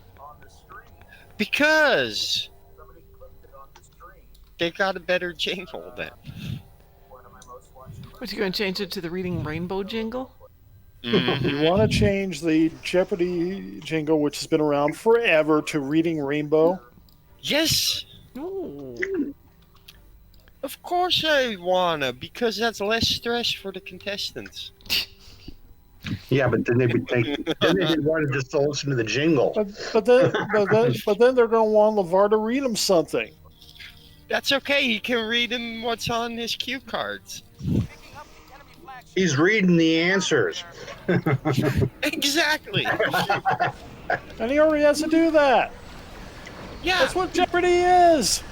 Because they got a better jingle then. What, you going to change it to the Reading Rainbow jingle? You want to change the Jeopardy jingle, which has been around forever, to Reading Rainbow? Yes! No. Of course I wanna, because that's less stress for the contestants. Yeah, but then they wanted just to listen to the jingle. But then they're going to want LeVar to read them something. That's okay, he can read him what's on his cue cards. He's reading the answers. Exactly. And he already has to do that. Yeah. That's what Jeopardy is.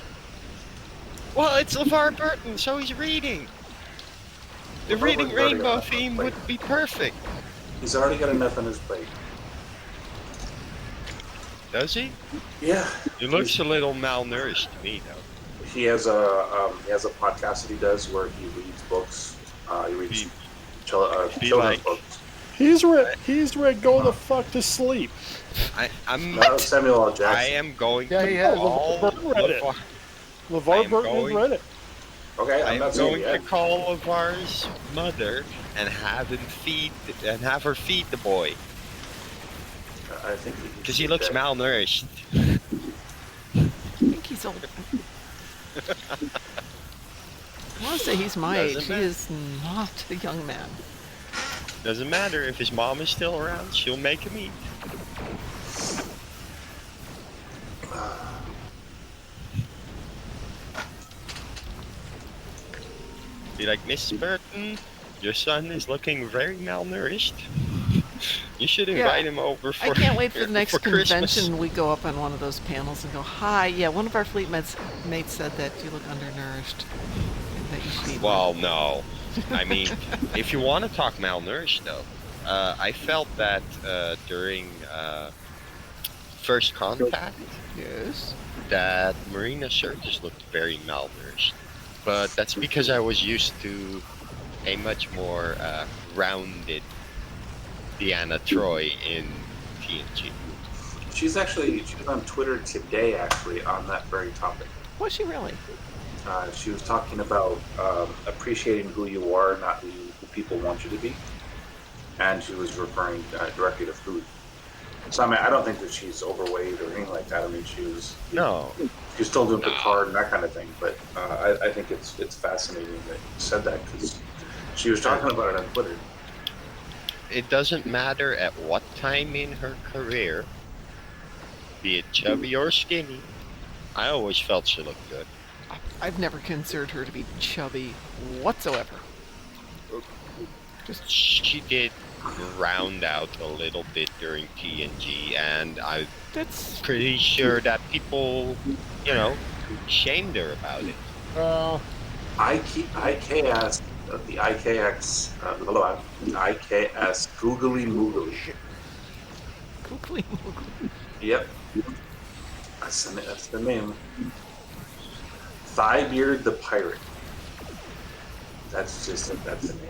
Well, it's LeVar Burton, so he's reading. The Reading Rainbow theme would be perfect. He's already got enough on his plate. Does he? Yeah. He looks a little malnourished to me, though. He has a podcast that he does where he reads books. He reads children's books. He's ready. Go the fuck to sleep. I'm no, Samuel L. Jackson. I am going Yeah, he has. LeVar read it. LeVar Burton has read it. Okay, I'm not going saying to call LeVar's mother and have her feed the boy. I think because he looks malnourished. I think he's old. I want to say he's my age. He is not a young man. Doesn't matter if his mom is still around. She'll make him eat. Be like, Mrs. Burton, your son is looking very malnourished. You should invite him over for I can't wait for the next convention. Christmas. We go up on one of those panels and go, hi, yeah, one of our fleet mates said that you look undernourished. And that you should eat Well, no. I mean, if you want to talk malnourished, though, I felt that during First Contact, yes, that Marina Sirtis looked very malnourished. But that's because I was used to a much more rounded Deanna Troy in TNG. She was on Twitter today, actually, on that very topic. Was she really? She was talking about appreciating who you are, not who people want you to be. And she was referring directly to food. So, I mean, I don't think that she's overweight or anything like that. I mean, she's still doing Picard and that kind of thing. But I think it's fascinating that you said that because she was talking about it on Twitter. It doesn't matter at what time in her career, be it chubby or skinny, I always felt she looked good. I've never considered her to be chubby whatsoever. She did round out a little bit during TNG, and I'm pretty sure that people, shamed her about it. IKS, the IKS Googly Moogly. Googly Moogly. Yep. That's the name. Thighbeard the Pirate. That's the name.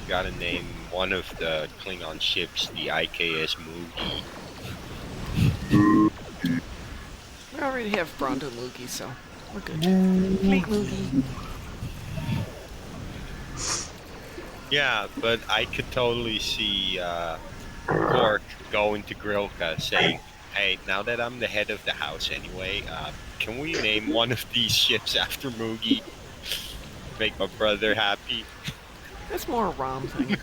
Gotta name one of the Klingon ships the IKS Moogie. We already have Bronto Moogie, so we're good. Fleet Moogie. Yeah, but I could totally see Borg going to Grilka saying, hey, now that I'm the head of the house anyway, can we name one of these ships after Moogie? Make my brother happy. That's more a Rom thing.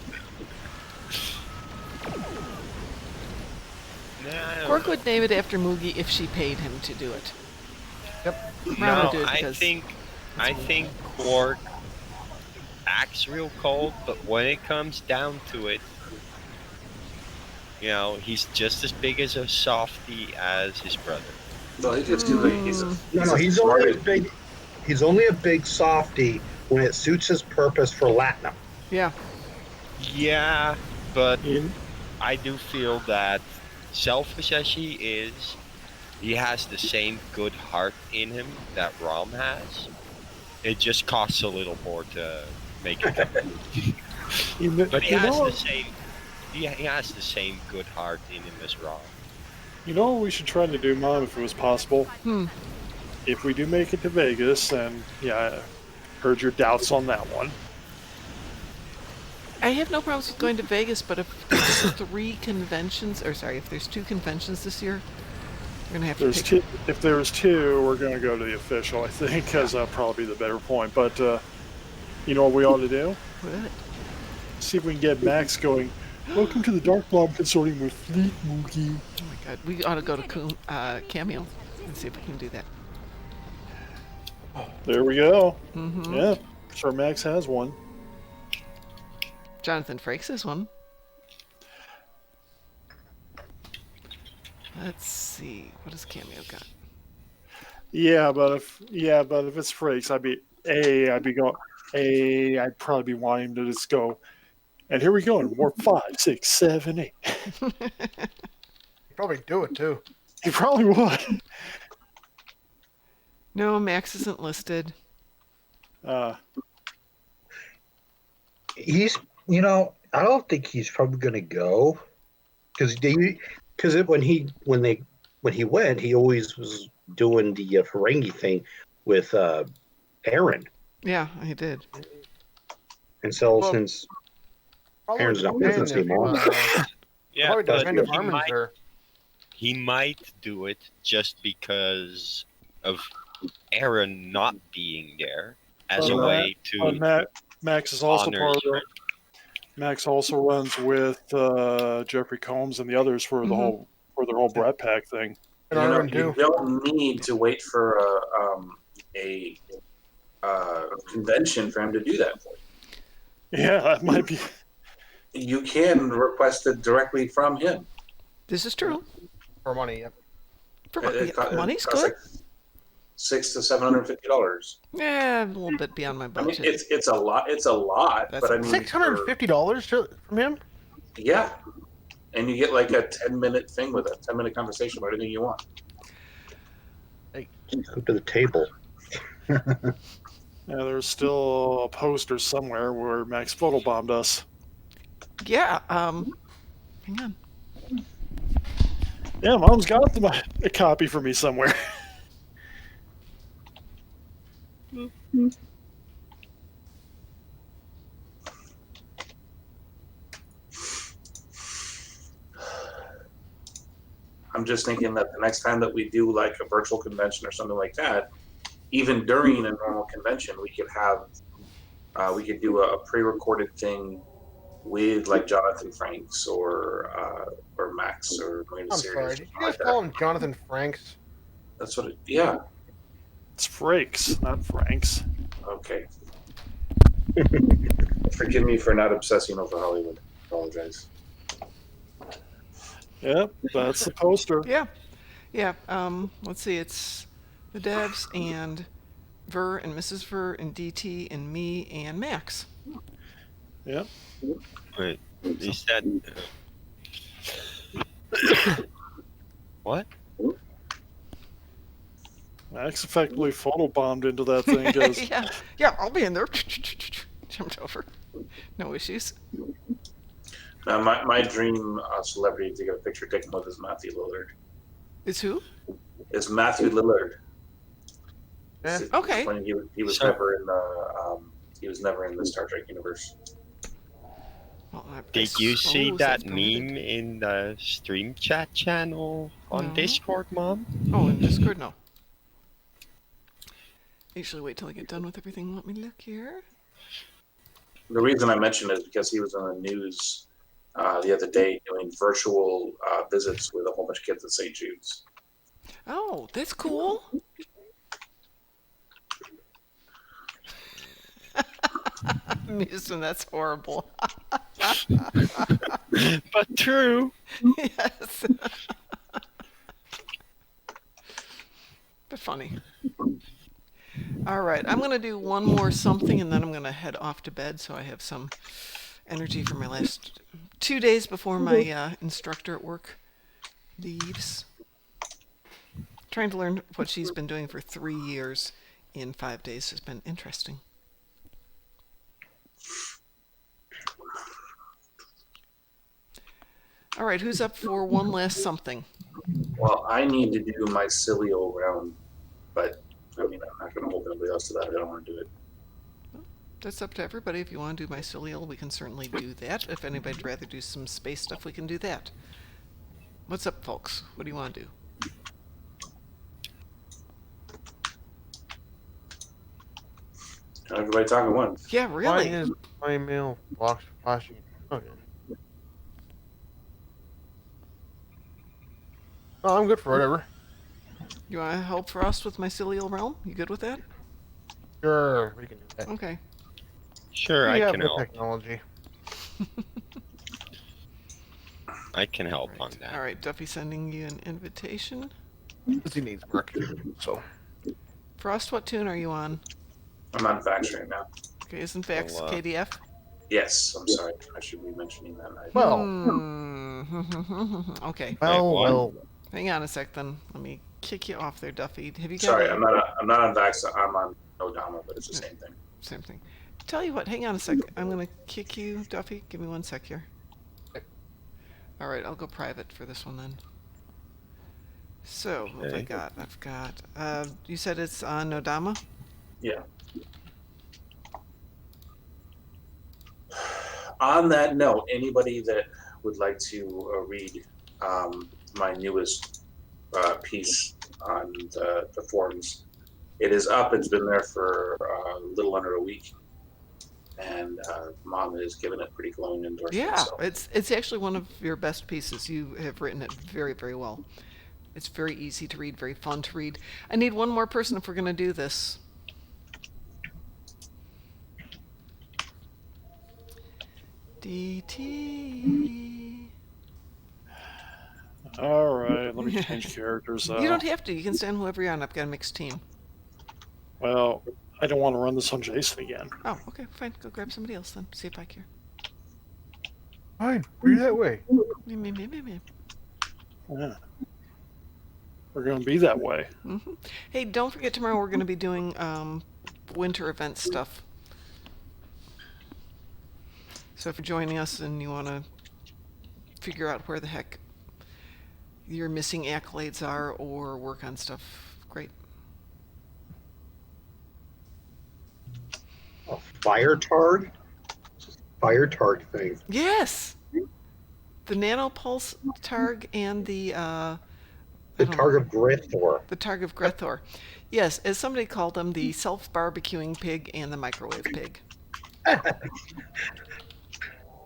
Borg would name it after Moogie if she paid him to do it. Yep. No, I think Borg acts real cold, but when it comes down to it, You know, he's just as big as a softie as his brother. No, he just do it. No, he's only a big. He's only a big softy when it suits his purpose for Latinum. Yeah. Yeah, but I do feel that, selfish as he has the same good heart in him that Rom has. It just costs a little more to make it happen. But he has the same. He has the same good heart in him as Rom. You know what we should try to do, Mom, if it was possible? Hmm. If we do make it to Vegas, and yeah, I heard your doubts on that one. I have no problems with going to Vegas, but if there's if there's 2 conventions this year, we're gonna have to pick. If there's 2, we're gonna go to the official, I think, because that'll probably be the better point. But you know what we ought to do? What? See if we can get Max going. Welcome to the Darkmom Consortium with Fleet Mookie. Oh my God, we ought to go to Cameo and see if we can do that. There we go. Mm-hmm. Yeah, sure. Max has one. Jonathan Frakes has one. Let's see. What does Cameo got? Yeah, but if it's Frakes, I'd probably be wanting to just go. And here we go in warp 5, 6, 7, 8. He'd probably do it too. He probably would. No, Max isn't listed. He's, I don't think he's probably going to go because when he went, he always was doing the Ferengi thing with Aaron. Yeah, he did. And so since Aaron's not with us anymore, Yeah, but there. he might do it just because of Aaron not being there as a way to. Max is also honor part his of friend. Max also runs with Jeffrey Combs and the others for their whole Brat Pack thing. You don't need to wait for a convention for him to do that for you. Yeah, that might be. You can request it directly from him. This is true. For money, yep. Money's costs good. like $600 to $750. Yeah, a little bit beyond my I budget. mean, it's a lot. It's a lot. That's but I mean, $650 from him. Yeah, and you get like a 10-minute thing with it, 10-minute conversation about anything you want. go to the table. Yeah, there's still a poster somewhere where Max photobombed us. Yeah, hang on. Yeah, Mom's got a copy for me somewhere. I'm just thinking that the next time that we do like a virtual convention or something like that, even during a normal convention, we could do a pre-recorded thing with like Jonathan Franks or Max or Marina I'm Series. sorry, did you guys call him Jonathan Franks? That's what it. Yeah. It's Frakes, not Franks. Okay. Forgive me for not obsessing over Hollywood. Apologize. Yep, that's the poster. Yeah. Let's see. It's the devs and Ver and Mrs. Ver and DT and me and Max. Yep. Wait, is that what? Max effectively photobombed into that thing. Goes, yeah, I'll be in there. Jumped over. No issues. Now, my dream celebrity to get a picture taken with is Matthew Lillard. Is who? Is Matthew Lillard. Okay. When he was never in the Star Trek universe. Well, Did you see that meme in the stream chat channel on Discord, Mom? Oh, in Discord, no. Usually wait till I get done with everything. Let me look here. The reason I mentioned it is because he was on the news the other day doing virtual visits with a whole bunch of kids at St. Jude's. Oh, that's cool. Amusing, that's horrible. But true. Yes. But funny. All right, I'm going to do one more something, and then I'm going to head off to bed so I have some energy for my last 2 days before my instructor at work leaves. Trying to learn what she's been doing for 3 years in 5 days has been interesting. All right, who's up for one last something? Well, I need to do my mycelial round, but I mean, I'm not going to hold anybody else to that. I don't want to do it. That's up to everybody. If you want to do mycelial, we can certainly do that. If anybody'd rather do some space stuff, we can do that. What's up, folks? What do you want to do? Everybody talk at once. Yeah, really? Why is my mail box flashing? Okay. Oh, I'm good for whatever. You want to help Frost with mycelial realm? You good with that? Sure, we can do that. Okay. Sure, We I have can the help. technology. I can help on that. All right, Duffy sending you an invitation. Because he needs work. So. Frost, what tune are you on? I'm on fax right now. Okay, isn't Fax Well, KDF? Yes, I'm sorry. I should be mentioning that. Well. Okay. Well. Hang on a sec, then. Let me kick you off there, Duffy. Have you got? Sorry, I'm not on Vax. I'm on Odama, but it's the same thing. Same thing. Tell you what. Hang on a sec. I'm gonna kick you, Duffy. Give me 1 sec here. All right, I'll go private for this one then. So what have I got? I've got. You said it's on Odama. Yeah. On that note, anybody that would like to read my newest piece on the forums, it is up. It's been there for a little under a week, and Mom has given it pretty glowing endorsement. Yeah, so. it's actually one of your best pieces. You have written it very, very well. It's very easy to read, very fun to read. I need one more person if we're going to do this. DT. All right, let me change characters. You don't have to. You can stand whoever you're on. I've got a mixed team. Well, I don't want to run this on Jason again. Oh, okay, fine. Go grab somebody else then. See if I care. Fine, be that way. Me. Yeah. We're going to be that way. Mm-hmm. Hey, don't forget tomorrow we're going to be doing winter event stuff. So if you're joining us and you want to figure out where the heck your missing accolades are or work on stuff, great. A fire targ? Fire targ thing. Yes! The nanopulse targ and the targ of Grethor. The targ of Grethor. Yes, as somebody called them, the self-barbecuing pig and the microwave pig.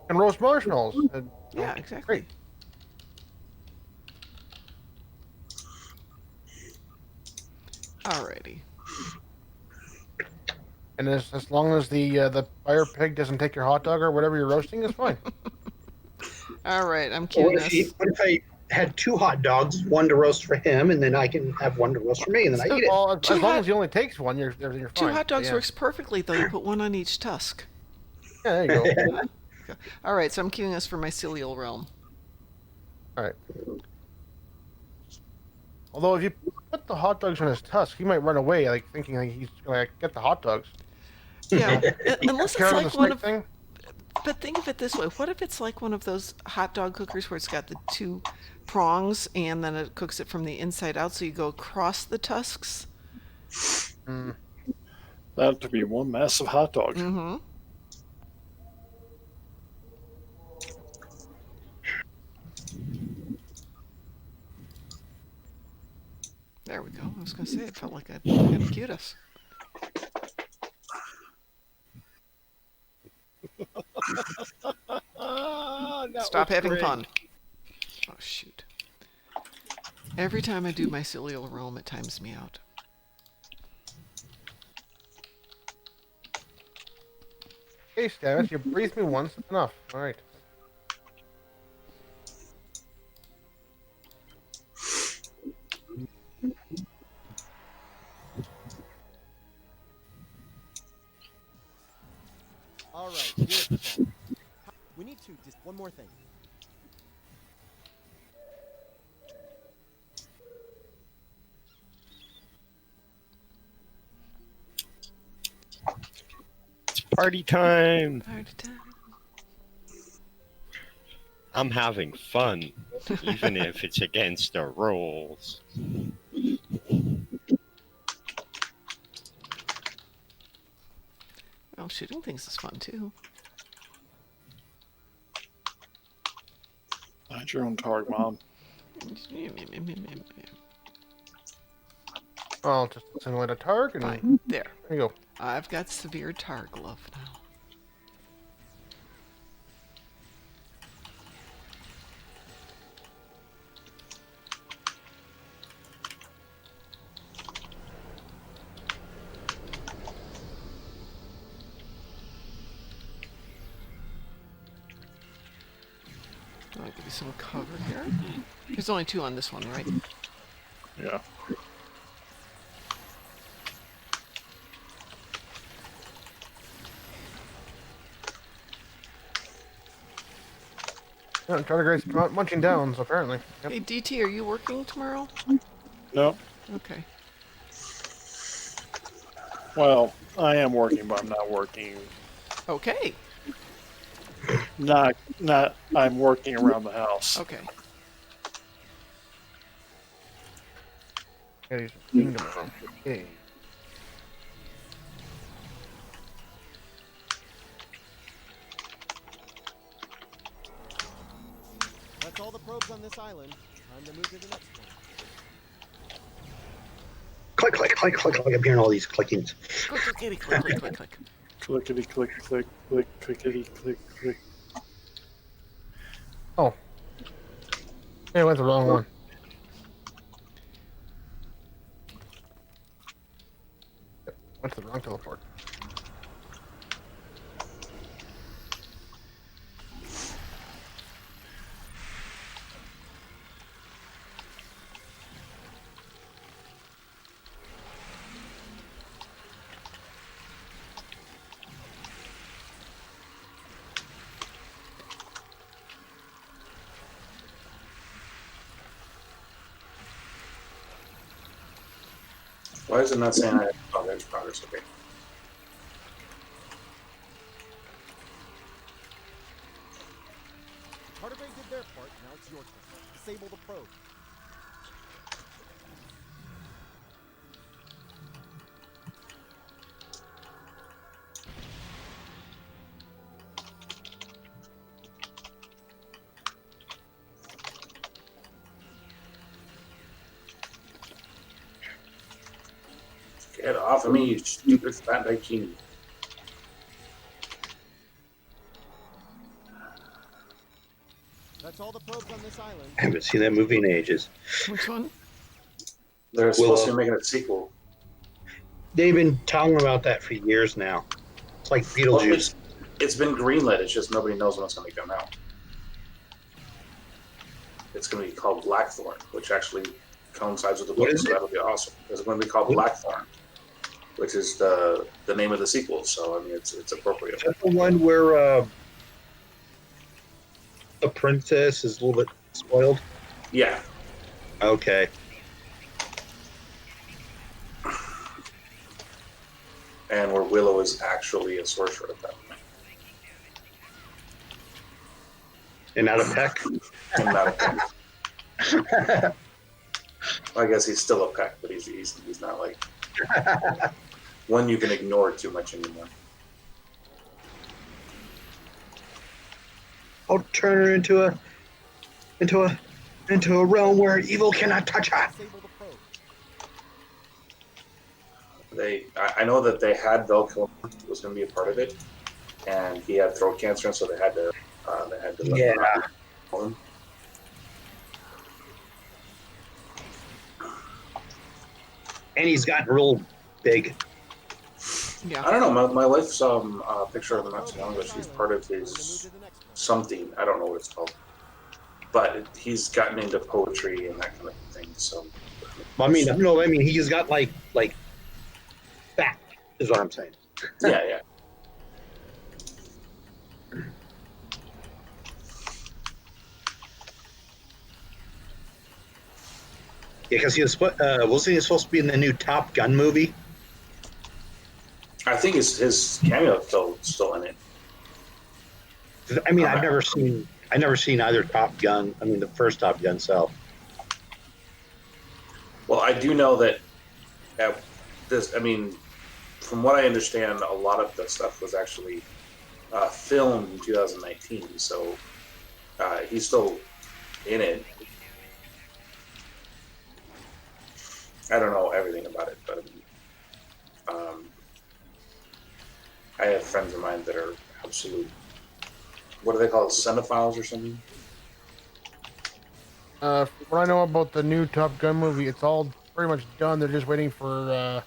And roast marshmallows. Yeah, exactly. Great. Alrighty. And as long as the fire pig doesn't take your hot dog or whatever you're roasting, it's fine. All right, I'm queuing this. What if I had 2 hot dogs, one to roast for him, and then I can have one to roast for me, and then I eat it? Well, as long as he only takes one, you're fine. 2 hot dogs yeah. works perfectly, though. You put one on each tusk. Yeah, there you go. All right, so I'm queuing this for my mycelial realm. All right. Although if you put the hot dogs on his tusk, he might run away, like thinking like he's gonna get the hot dogs. Yeah, unless it's like one of. Thing? But think of it this way: what if it's like one of those hot dog cookers where it's got the 2 prongs and then it cooks it from the inside out, so you go across the tusks? That would be one massive hot dog. Mm-hmm. There we go. I was going to say, it felt like I'd queued us. Stop having great. fun. Oh, shoot. Every time I do my mycelial realm, it times me out. Hey, Stavis, you breathed me once. That's enough. All right. All right, here's the problem. We need to just one more thing. It's party time. Party time. I'm having fun, even if it's against the rules. Well, shooting things is fun too. Find your own target, Mom. I'll just simulate a target. And Fine. There. There you go. I've got severe tar glove now. I'll give you some cover here. There's only 2 on this one, right? Yeah. Yeah, Tardigrade's munching down, so apparently. Yep. Hey, DT, are you working tomorrow? No. Okay. Well, I am working, but I'm not working. Okay. Not. I'm working around the house. Okay. Yeah, he's kingdom. Okay. That's all the probes on this island. Time to move to the next one. Click, click, click, click, click. I'm hearing all these clickings. Click, click, click, click, click, click. Clickety, click, click, click, clickety, click, click. Oh. Yeah, I went the wrong one. Yep, went to the wrong teleport. Why is it not saying I oh, there's progress? Okay. Tardigrade did their part, now it's your turn. Disable the probe. Get off of me, you stupid fat bikini. That's all the probes on this island. I haven't seen that movie in ages. Which one? They're supposed to be making a sequel. They've been talking about that for years now. It's like Well, Beetlejuice. it's been greenlit, it's just nobody knows when it's going to come out. It's going to be called Blackthorn, which actually coincides with the book, so that'll be awesome. It's going to be called Blackthorn, which is the name of the sequel, so I mean, it's appropriate. Is that the one where the princess is a little bit spoiled? Yeah. Okay. And where Willow is actually a sorcerer at that point. And not a peck? And not a peck. I guess he's still a peck, but he's not like one you can ignore too much anymore. I'll turn her into a realm where evil cannot touch her. Disable the probe. I know that they had Velcro was going to be a part of it, and he had throat cancer, and so they had to let Yeah. him. And he's gotten real big. Yeah. I don't know. My wife saw a picture of him not too long ago. She's part of his something. I don't know what it's called, but he's gotten into poetry and that kind of thing. So, I mean, he's got like fat is what I'm saying. yeah. Yeah, because wasn't he supposed to be in the new Top Gun movie? I think his cameo still in it. I mean, I've never seen either Top Gun. I mean, the first Top Gun. So, Well, I do know that this. I mean, from what I understand, a lot of the stuff was actually filmed in 2019. So he's still in it. I don't know everything about it, but I have friends of mine that are absolute. What do they call it? Cinephiles or something? What I know about the new Top Gun movie, it's all pretty much done. They're just waiting for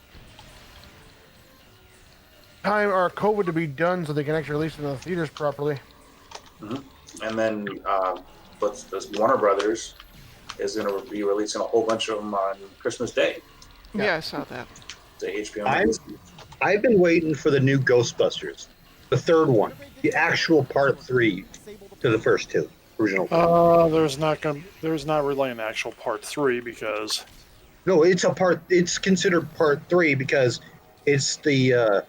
time or COVID to be done so they can actually release it in the theaters properly. Mm-hmm. And then, but this Warner Brothers is going to be releasing a whole bunch of them on Christmas Day. Yeah, I saw that. The HBO. I've been waiting for the new Ghostbusters, the third one, the actual part 3 to the first two original. There's not really an actual part 3 because no, it's considered part 3 because it's the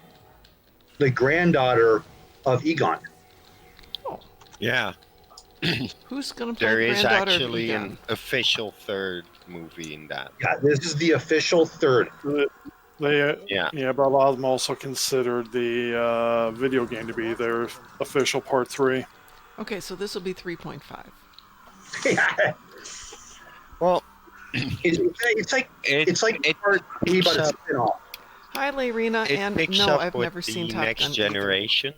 granddaughter of Egon. Oh. Yeah. Who's gonna play There is granddaughter actually of an Egon? official third movie in that. Yeah, this is the official third. Yeah, but a lot of them also considered the video game to be their official part 3. Okay, so this will be 3.5. Yeah. Well, it's like part 3, but it's spin-off. Hi, Layrina, It and picks no, up I've with never seen the Top Next Gun. Generation,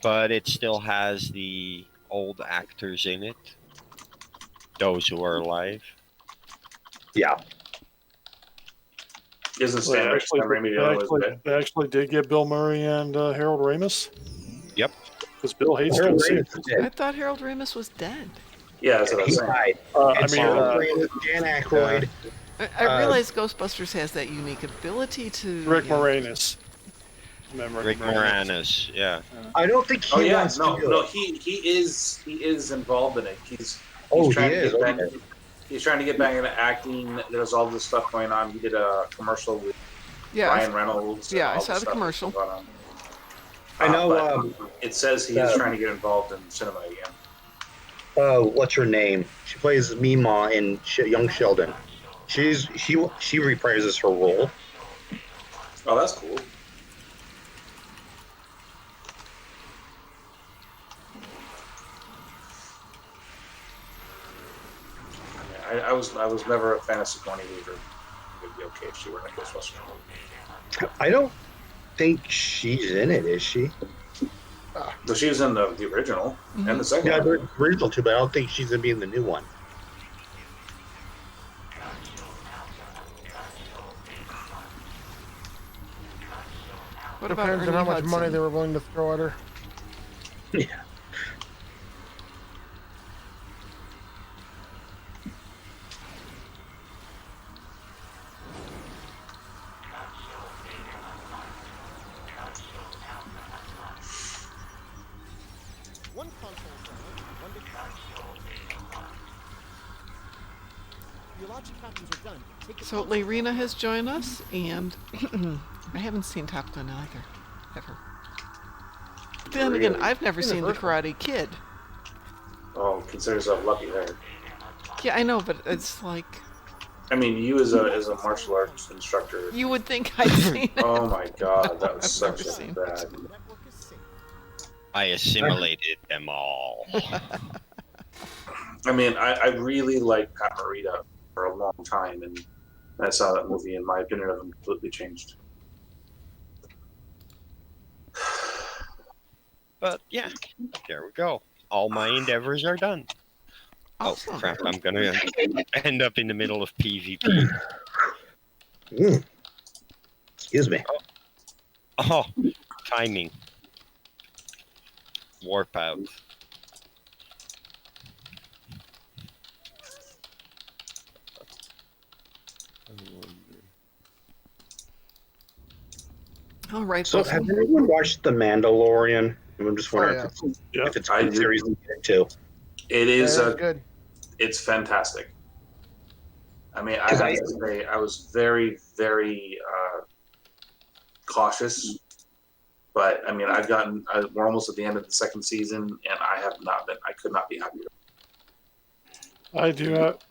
but it still has the old actors in it. Those who are alive. Yeah. Isn't Stan Raimi the other one? They actually did get Bill Murray and Harold Ramis. Yep. Because Bill hates Harold to see Ramis is dead. I thought Harold Ramis was dead. Yeah, that's what I was saying. Died. Dan Aykroyd. I realize Ghostbusters has that unique ability to... Rick Moranis. Rick Moranis, yeah. I don't think he wants to do it. He is involved in it. He's trying to get back into acting. There's all this stuff going on. He did a commercial with Ryan Reynolds. Yeah, I saw the commercial. I know. It says he is trying to get involved in cinema again. What's her name? She plays Mima in Young Sheldon. She reprises her role. Oh, that's cool. I was never a fan of Sigourney Weaver. It would be okay if she were in a Ghostbusters movie. I don't think she's in it, is she? So she was in the original and the second one. Yeah, the original too, but I don't think she's gonna be in the new one. What about Depends on Ernie how much Hudson? money they were willing to throw at her. Yeah. One console sound, one big Your logic patterns are done. Take it So Layrina has joined us, and I haven't seen Top Gun either, ever. Then again, I've never seen The Karate Kid. Oh, consider yourself lucky there. Yeah, I know, but it's like... I mean, you as a martial arts instructor. You would think I'd seen it. Oh my god, that was I've such never a seen bad. I assimilated them all. I mean, I really liked Pat Morita for a long time, and I saw that movie, and my opinion of him completely changed. But yeah, there we go. All my endeavors are done. Awesome. Oh crap! I'm gonna end up in the middle of PvP. Excuse me. Oh, timing. Warp out. All right. So, have anyone watched The Mandalorian? I'm just wondering if it's a good series to get into. It is good. It's fantastic. I mean, I have to say, I was very, very cautious, but I mean, we're almost at the end of the second season, and I could not be happier. I do not.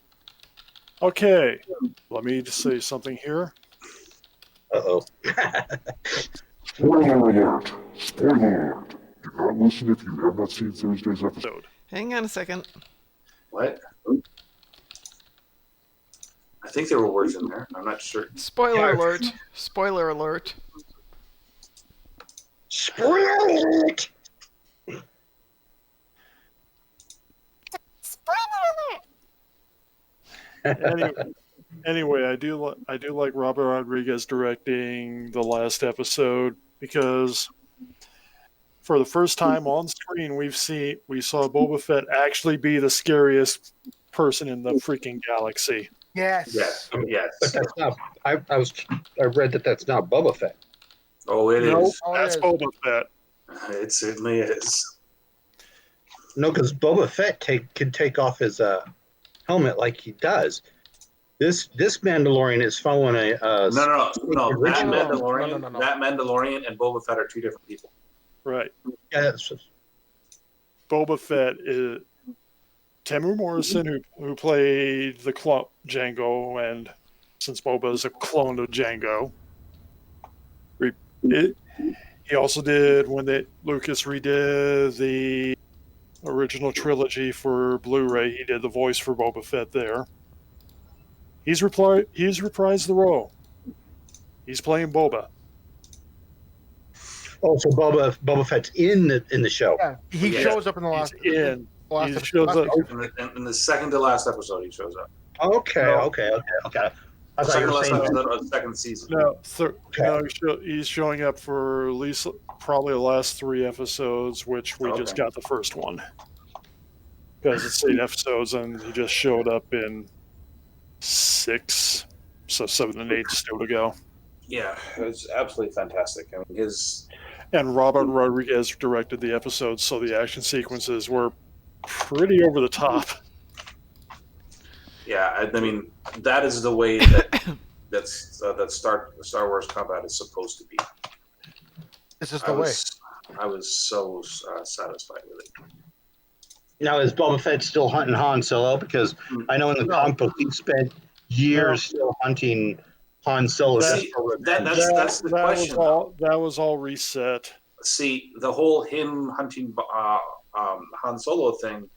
Okay, let me just say something here. Uh-oh. Spoiler alert! Spoiler alert! Do not listen if you have not seen Thursday's episode. Hang on a second. What? I think there were words in there. I'm not sure. Spoiler alert. Spoiler alert. Spoiler alert! Anyway, I do like Robert Rodriguez directing the last episode because for the first time on screen we saw Boba Fett actually be the scariest person in the freaking galaxy. Yes. Yes. But that's not. I read that that's not Boba Fett. Oh, it is. That's Boba Fett. It certainly is. No, because Boba Fett can take off his helmet like he does. This Mandalorian is following a no. That Mandalorian and Boba Fett are two different people. Right. Yeah. Boba Fett is Tamir Morrison, who played the clone Jango, and since Boba is a clone of Jango, he also did when Lucas redid the original trilogy for Blu-ray. He did the voice for Boba Fett there. He's reprised the role. He's playing Boba. Oh, so Boba Fett's in the show. Yeah, he shows up in the last. He shows up in the second to last episode. He shows up. Okay. I thought Second you to were last saying episode of the second season. No, he's showing up for at least probably the last 3 episodes, which we just got the first one. Because it's 8 episodes, and he just showed up in 6, so 7 and 8 still to go. Yeah, it's absolutely fantastic. I mean, And Robert Rodriguez directed the episodes, so the action sequences were pretty over the top. Yeah, I mean, that is the way that Star Wars combat is supposed to be. This is the way. I was so satisfied with it. Now, is Boba Fett still hunting Han Solo? Because I know in the comic book he spent years still hunting Han Solo. That's the question. That was all reset. See, the whole him hunting Han Solo thing,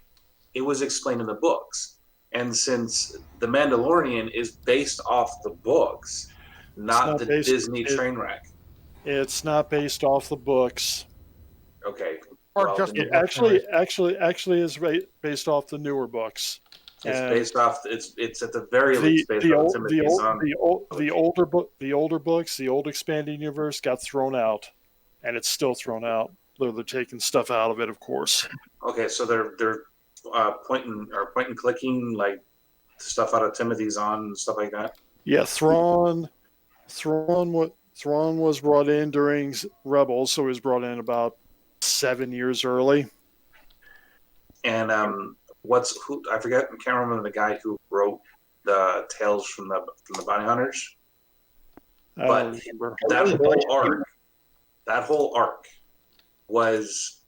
it was explained in the books. And since The Mandalorian is based off the books, not the Disney train wreck. It's not based off the books. Okay. Or just it actually is based off the newer books. It's based off. It's at the very least based off Timothy's the older books, the old expanding universe got thrown out, and it's still thrown out. They're taking stuff out of it, of course. Okay, so they're point and clicking like stuff out of Timothy's and stuff like that. Yeah, Thrawn was brought in during Rebels, so he was brought in about 7 years early. And I can't remember the guy who wrote the Tales from the Bounty Hunters. But that whole arc was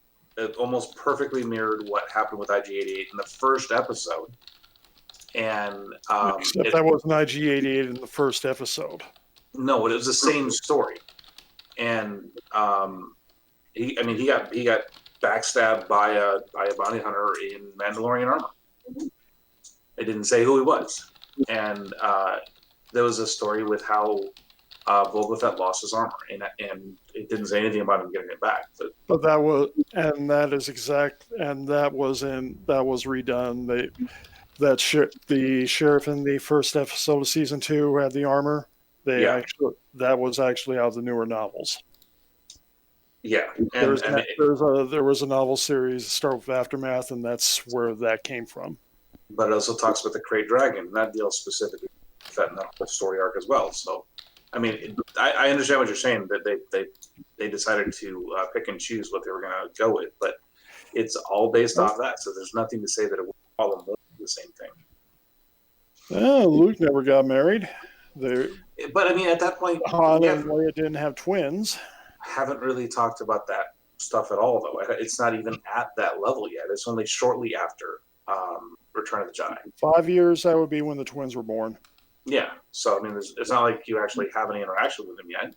almost perfectly mirrored what happened with IG-88 in the first episode. And except that wasn't IG-88 in the first episode. No, it was the same story. And he got backstabbed by a bounty hunter in Mandalorian armor. It didn't say who he was. And there was a story with how Boba Fett lost his armor, and it didn't say anything about him getting it back. But that was redone. The sheriff in the first episode of season 2 who had the armor. That was actually out of the newer novels. Yeah, there was a novel series, Start with Aftermath, and that's where that came from. But it also talks about the Krayt Dragon. That deals specifically with that whole story arc as well. So I mean, I understand what you're saying, that they decided to pick and choose what they were going to go with, but it's all based off that. So there's nothing to say that it will follow more the same thing. Luke never got married. But I mean, at that point, Han and Leia didn't have twins. Haven't really talked about that stuff at all, though. It's not even at that level yet. It's only shortly after Return of the Jedi. 5 years, that would be when the twins were born. Yeah. So I mean, it's not like you actually have any interaction with them yet.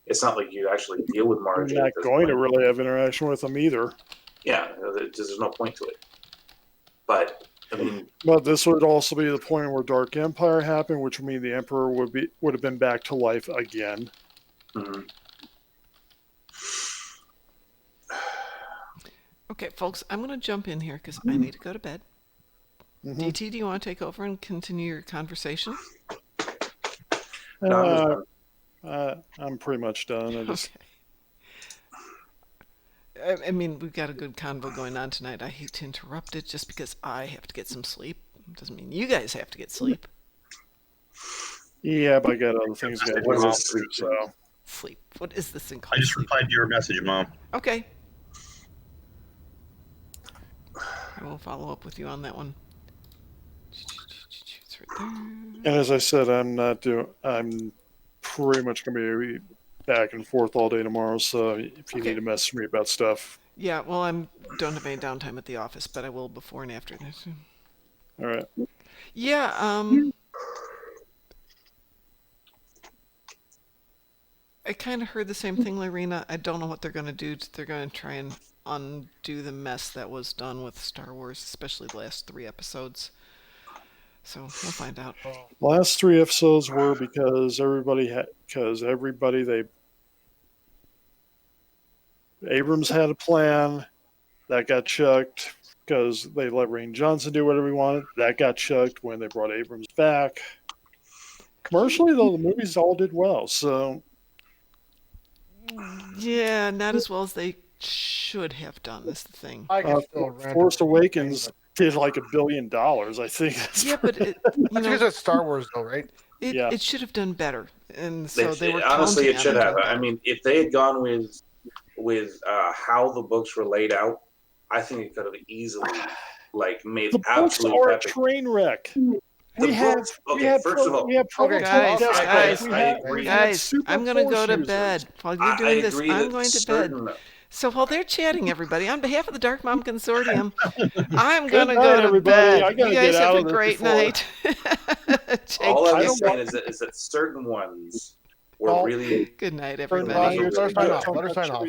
It's not like you actually deal with Marge. You're not going to really have interaction with them either. Yeah, there's no point to it. But I mean, but this would also be the point where Dark Empire happened, which would mean the Emperor would have been back to life again. Mm-hmm. Okay, folks, I'm going to jump in here because I need to go to bed. Mm-hmm. DT, do you want to take over and continue your conversation? I'm pretty much done. Okay. I mean, we've got a good convo going on tonight. I hate to interrupt it just because I have to get some sleep. Doesn't mean you guys have to get sleep. Yeah, but I got other things to do. Sleep. What is this thing called? I just replied to your message, Mom. Okay. I will follow up with you on that one. It's right there. And as I said, I'm pretty much going to be back and forth all day tomorrow, so if you need to message me about stuff. Yeah, well, I don't have any downtime at the office, but I will before and after this. All right. Yeah, I kind of heard the same thing, Lorena. I don't know what they're going to do. They're going to try and undo the mess that was done with Star Wars, especially the last 3 episodes. So we'll find out. Last 3 episodes were because Abrams had a plan that got chucked because they let Rian Johnson do whatever he wanted. That got chucked when they brought Abrams back. Commercially, though, the movies all did well. So yeah, not as well as they should have done. Is the thing. Force Awakens did like $1 billion, I think. Yeah, but that's because it's Star Wars, though, right? It should have done better, and so they were honestly, it should have. better. I mean, if they had gone with how the books were laid out, I think it could have easily made the books absolute are epic. a train wreck. First of all, guys, I'm going to go to bed. While you're doing this, I'm going to bed. So while they're chatting, everybody, on behalf of the Darkmom Consortium, I'm going to go to bed. You guys have a great night. All I'm saying is that certain ones were really... Good night, everybody. Let her sign off.